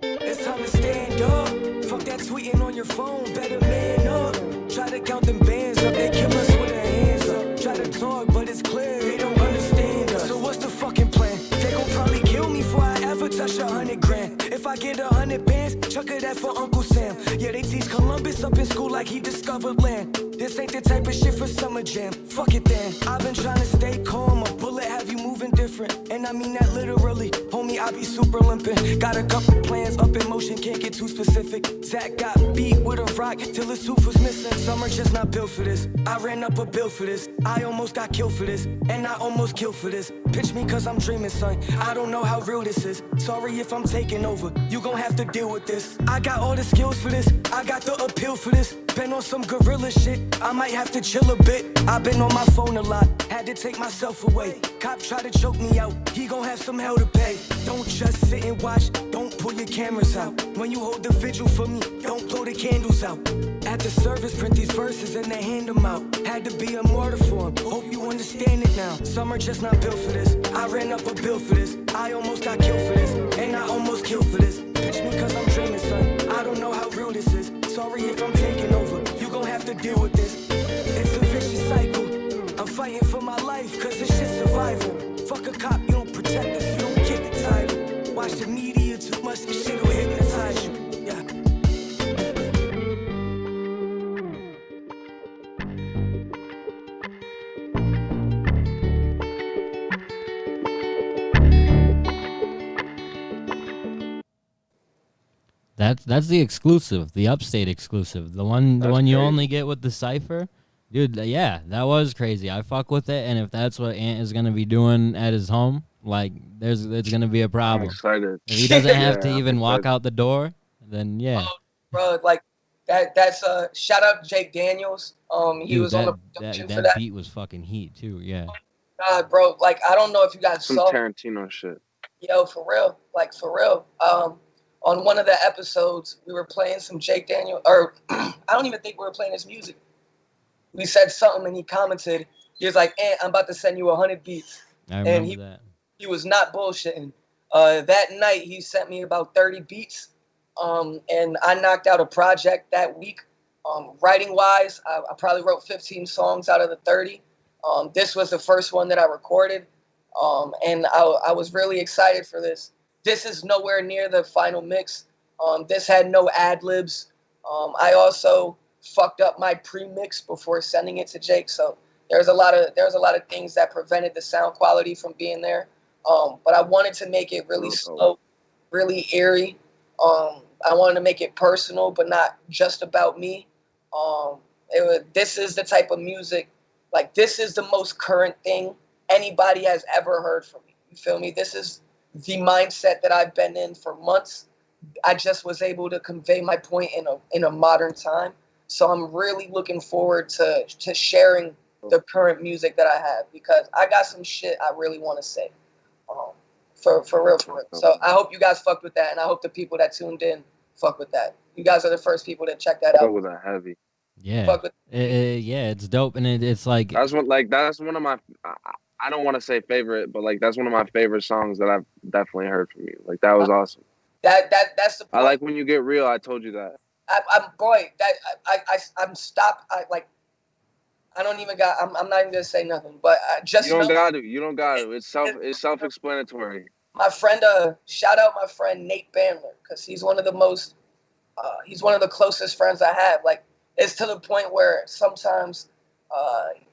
It's time to stand up. Fuck that tweeting on your phone, better man up. Try to count them bands up, they kill us with their hands up. Try to talk, but it's clear they don't understand us. So what's the fucking plan? They gon' probably kill me before I ever touch 100 grand. If I get 100 bands, chuck it that for Uncle Sam. Yeah, they teach Columbus up in school like he discovered land. This ain't the type of shit for summer jam. Fuck it then. I've been trying to stay calm. A bullet have you moving different, and I mean that literally. Homie, I be super limping. Got a couple plans up in motion, can't get too specific. Zach got beat with a rock till his tooth was missing. Summer just not built for this. I ran up a bill for this. I almost got killed for this, and I almost killed for this. Pitch me cause I'm dreaming, son. I don't know how real this is. Sorry if I'm taking over. You gon' have to deal with this. I got all the skills for this. I got the appeal for this. Been on some gorilla shit. I might have to chill a bit. I've been on my phone a lot. Had to take myself away. Cop try to choke me out. He gon' have some hell to pay. Don't just sit and watch. Don't pull your cameras out. When you hold the vigil for me, don't blow the candles out. At the service, print these verses and they hand them out. Had to be a martyr for him. Hope you understand it now. Some are just not built for this. I ran up a bill for this. I almost got killed for this. And I almost killed for this. Pitch me cause I'm dreaming, son. I don't know how real this is. Sorry if I'm taking over. You gon' have to deal with this. It's a vicious cycle. I'm fighting for my life cause it's just survival. Fuck a cop, you don't protect us, you don't get the title. Watch the media too much, this shit'll hypnotize you. Yeah.
That's the exclusive, the Upstate exclusive, the one
That's
you
crazy.
only get with the Cypher. Dude, yeah, that was crazy. I fuck with it, and if that's what Ant is gonna be doing at his home, like, it's gonna be a
I'm
problem.
excited.
If he doesn't have to
Yeah, I'm
even walk
excited.
out the door, then yeah,
Bro, like that's shout out Jake Daniels. He
dude,
was on
that
the production for
that
that.
beat was fucking heat too. Yeah,
God, bro, like I don't know if you guys
Some
saw,
Tarantino shit.
yo, for real, like for real. On one of the episodes, we were playing some Jake Daniel, or I don't even think we were playing his music. We said something, and he commented. He was like, "I'm about to send you 100 beats,"
I
and
remember that.
he was not bullshitting. That night, he sent me about 30 beats, and I knocked out a project that week. Writing wise, I probably wrote 15 songs out of the 30. This was the first one that I recorded, and I was really excited for this. This is nowhere near the final mix. This had no ad libs. I also fucked up my pre-mix before sending it to Jake, so there's a lot of things that prevented the sound quality from being there. But I wanted to make it really slow, really eerie. I wanted to make it personal, but not just about me. This is the type of music, like this is the most current thing anybody has ever heard from me. You feel me? This is the mindset that I've been in for months. I just was able to convey my point in a modern time. So I'm really looking forward to sharing the current music that I have, because I got some shit I really want to say. For real. So I hope you guys fucked with that, and I hope the people that tuned in fuck with that. You guys are the first people to check that out.
Fuck with that heavy.
Yeah,
Fuck with
yeah, it's dope, and it's like
That's one of my. I don't want to say favorite, but like that's one of my favorite songs that I've definitely heard from you. Like that was awesome.
that's the point.
I like when you get real. I told you that.
I'm stopped. I don't even got. I'm not even gonna say nothing. But just
You don't
know,
got to. You don't got to. It's self-explanatory.
my friend. Shout out my friend Nate Bandler, because he's one of the most. He's one of the closest friends I have. Like, it's to the point where sometimes,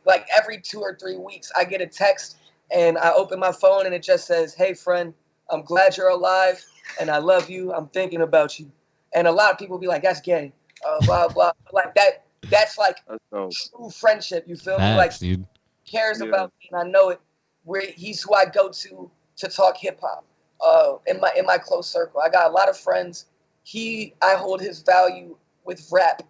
like every 2 or 3 weeks, I get a text and I open my phone and it just says, "Hey friend, I'm glad you're alive and I love you. I'm thinking about you." And a lot of people be like, "That's gay," blah blah. Like that. That's like true friendship. You feel me? Like,
facts, dude.
cares about me, and I know it. He's who I go to talk hip hop. In my close circle, I got a lot of friends. I hold his value with rap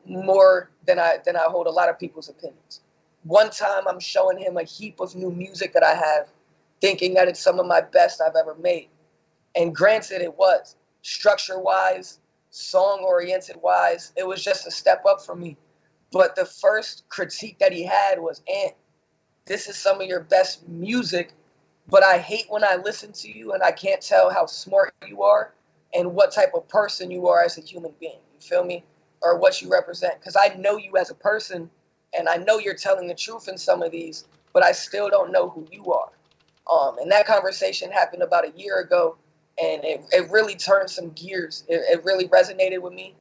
more than I hold a lot of people's opinions. One time, I'm showing him a heap of new music that I have, thinking that it's some of my best I've ever made. And granted, it was structure wise, song oriented wise, it was just a step up for me. But the first critique that he had was, "Ant, this is some of your best music, but I hate when I listen to you and I can't tell how smart you are and what type of person you are as a human being." You feel me? Or what you represent. Because I know you as a person, and I know you're telling the truth in some of these, but I still don't know who you are. And that conversation happened about a year ago, and it really turned some gears. It really resonated with me.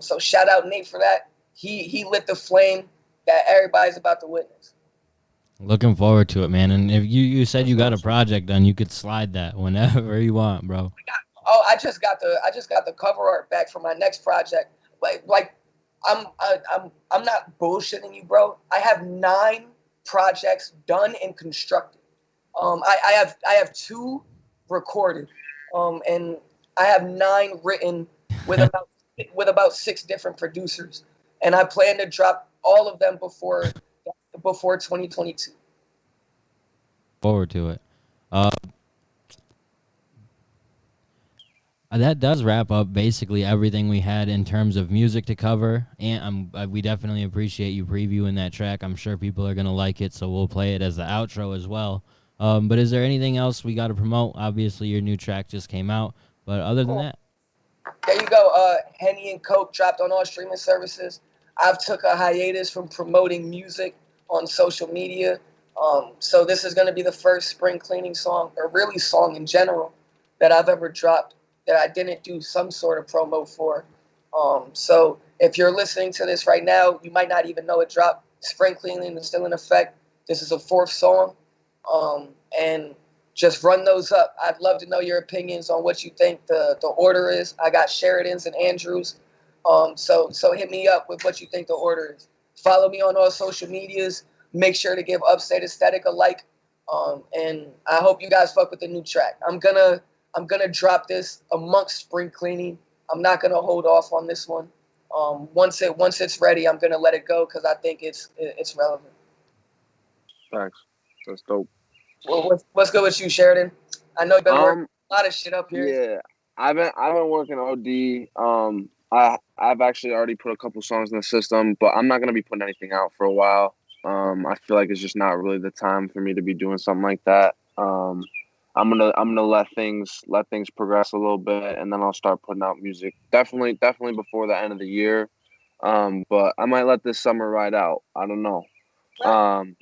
So shout out Nate for that. He lit the flame that everybody's about to witness.
Looking forward to it, man. And if you said you got a project done, you could slide that whenever you want, bro.
Oh, I just got the cover art back for my next project. Like I'm not bullshitting you, bro. I have 9 projects done and constructed. I have 2 recorded, and I have 9 written with about 6 different producers, and I plan to drop all of them before 2022.
Forward to it. That does wrap up basically everything we had in terms of music to cover, and we definitely appreciate you previewing that track. I'm sure people are going to like it, so we'll play it as the outro as well. But is there anything else we got to promote? Obviously, your new track just came out, but other than that,
there you go. Henny and Coke dropped on all streaming services. I've took a hiatus from promoting music on social media. So this is going to be the first spring cleaning song, or really song in general, that I've ever dropped that I didn't do some sort of promo for. So if you're listening to this right now, you might not even know it dropped. Spring cleaning is still in effect. This is a 4th song. And just run those up. I'd love to know your opinions on what you think the order is. I got Sheridan's and Andrews. So hit me up with what you think the order is. Follow me on all social medias. Make sure to give Upstate Aesthetic a like. And I hope you guys fuck with the new track. I'm gonna drop this amongst spring cleaning. I'm not gonna hold off on this one. Once it's ready, I'm gonna let it go because I think it's relevant.
Thanks. That's dope.
Well, what's good with you, Sheridan? I know you've been working a lot of shit up here.
Yeah, I've been working OD. I've actually already put a couple songs in the system, but I'm not gonna be putting anything out for a while. I feel like it's just not really the time for me to be doing something like that. I'm gonna let things progress a little bit, and then I'll start putting out music. Definitely before the end of the year. But I might let this summer ride out. I don't know. I'm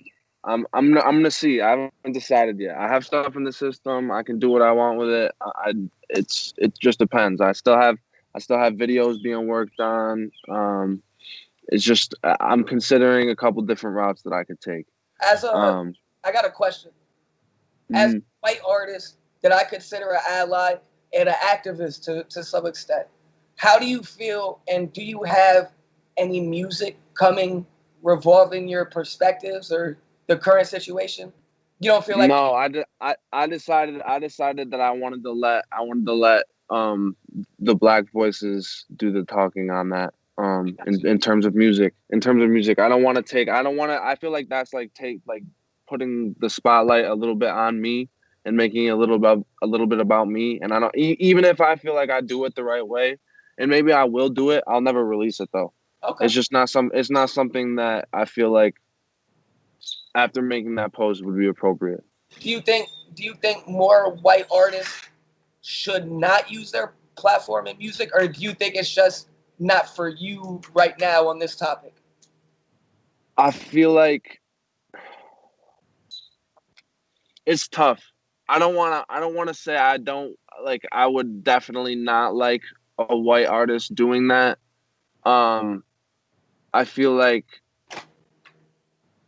gonna see. I haven't decided yet. I have stuff in the system. I can do what I want with it. It just depends. I still have videos being worked on. It's just I'm considering a couple different routes that I could take.
I got a question. As a white artist that I consider an ally and an activist to some extent, how do you feel, and do you have any music coming revolving your perspectives or the current situation? You don't feel like...
No, I decided that I wanted to let the Black voices do the talking on that. In terms of music, I feel like that's like putting the spotlight a little bit on me and making it a little bit about me. And I don't, even if I feel like I do it the right way, and maybe I will do it, I'll never release it though. Okay. It's not something that I feel like after making that post would be appropriate.
Do you think more white artists should not use their platform in music, or do you think it's just not for you right now on this topic?
I feel like it's tough. I don't want to say I don't like. I would definitely not like a white artist doing that. I feel like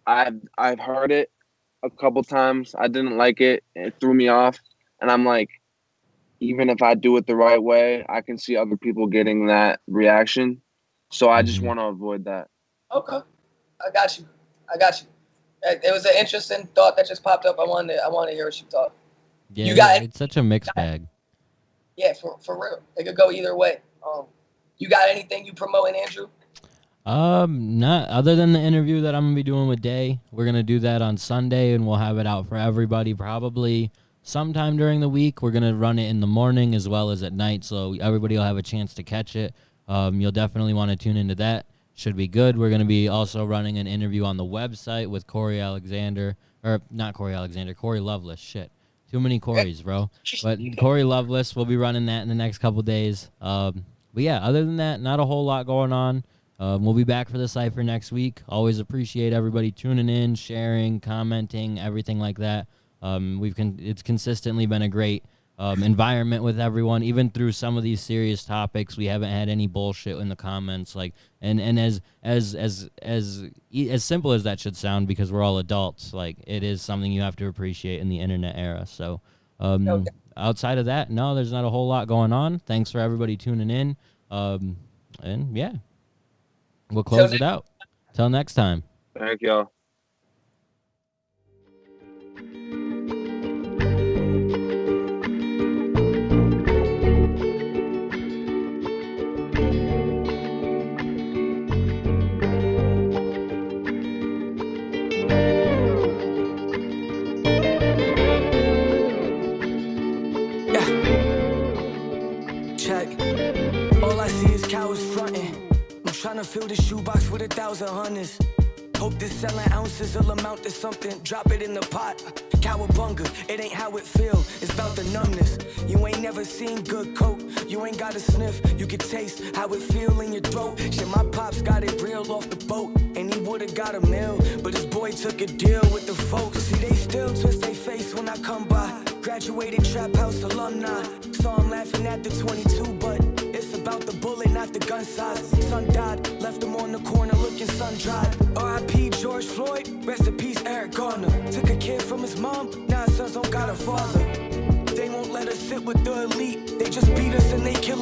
I've heard it a couple times. I didn't like it. It threw me off, and I'm like, even if I do it the right way, I can see other people getting that reaction. So I just want to avoid that.
Okay, I got you. It was an interesting thought that just popped up. I wanted to hear what you thought.
Yeah, it's such a mixed bag.
Yeah, for real. It could go either way. You got anything you promoting, Andrew?
Not other than the interview that I'm gonna be doing with Day. We're gonna do that on Sunday, and we'll have it out for everybody probably sometime during the week. We're gonna run it in the morning as well as at night, so everybody will have a chance to catch it. You'll definitely want to tune into that. Should be good. We're gonna be also running an interview on the website with Corey Loveless. Shit, too many Corys, bro. But Corey Loveless, we'll be running that in the next couple days. But yeah, other than that, not a whole lot going on. We'll be back for the Cypher next week. Always appreciate everybody tuning in, sharing, commenting, everything like that. It's consistently been a great environment with everyone, even through some of these serious topics. We haven't had any bullshit in the comments, and as simple as that should sound, because we're all adults, like, it is something you have to appreciate in the internet era. So outside of that, no, there's not a whole lot going on. Thanks for everybody tuning in, and yeah, we'll close it out. Till next time.
Thank y'all.
Tryna fill the shoebox with 1,000 hundreds. Hope this selling ounces will amount to something. Drop it in the pot. Cowabunga, it ain't how it feel. It's about the numbness. You ain't never seen good coke. You ain't gotta sniff. You can taste how it feel in your throat. Shit, my pops got it real off the boat, and he would've got a meal, but his boy took a deal with the folks. See, they still twist their face when I come by. Graduated trap house alumni. Saw him laughing at the 22, but it's about the bullet, not the gun size. Son died, left him on the corner looking sun-dried. R.I.P. George Floyd, rest in peace Eric Garner. Took a kid from his mom, now his sons don't got a father.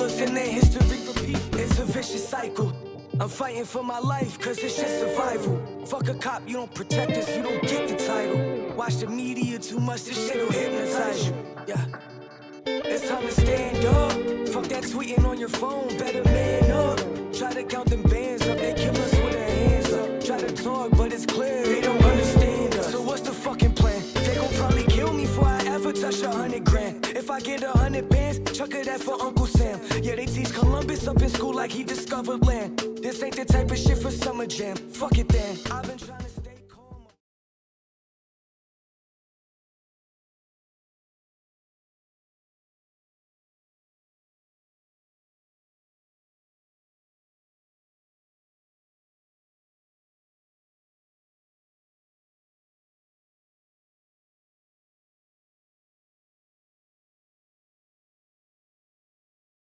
killers and their history repeat. It's a vicious cycle. I'm fighting for my life, cause it's just survival. Fuck a cop, you don't protect us, you don't get the title. Watch the media too much, this shit'll hypnotize you. Yeah. It's time to stand up. Fuck that tweeting on your phone, better man up. Try to count them bands up, they kill us with their hands up. Try to talk, but it's clear they don't understand us. So what's the fucking plan? They gon' probably kill me before I ever touch 100 grand. If I get 100 bands, chuck it that for Uncle Sam. Yeah, they teach Columbus up in school like he discovered land. This ain't the type of shit for summer jam. Fuck it then.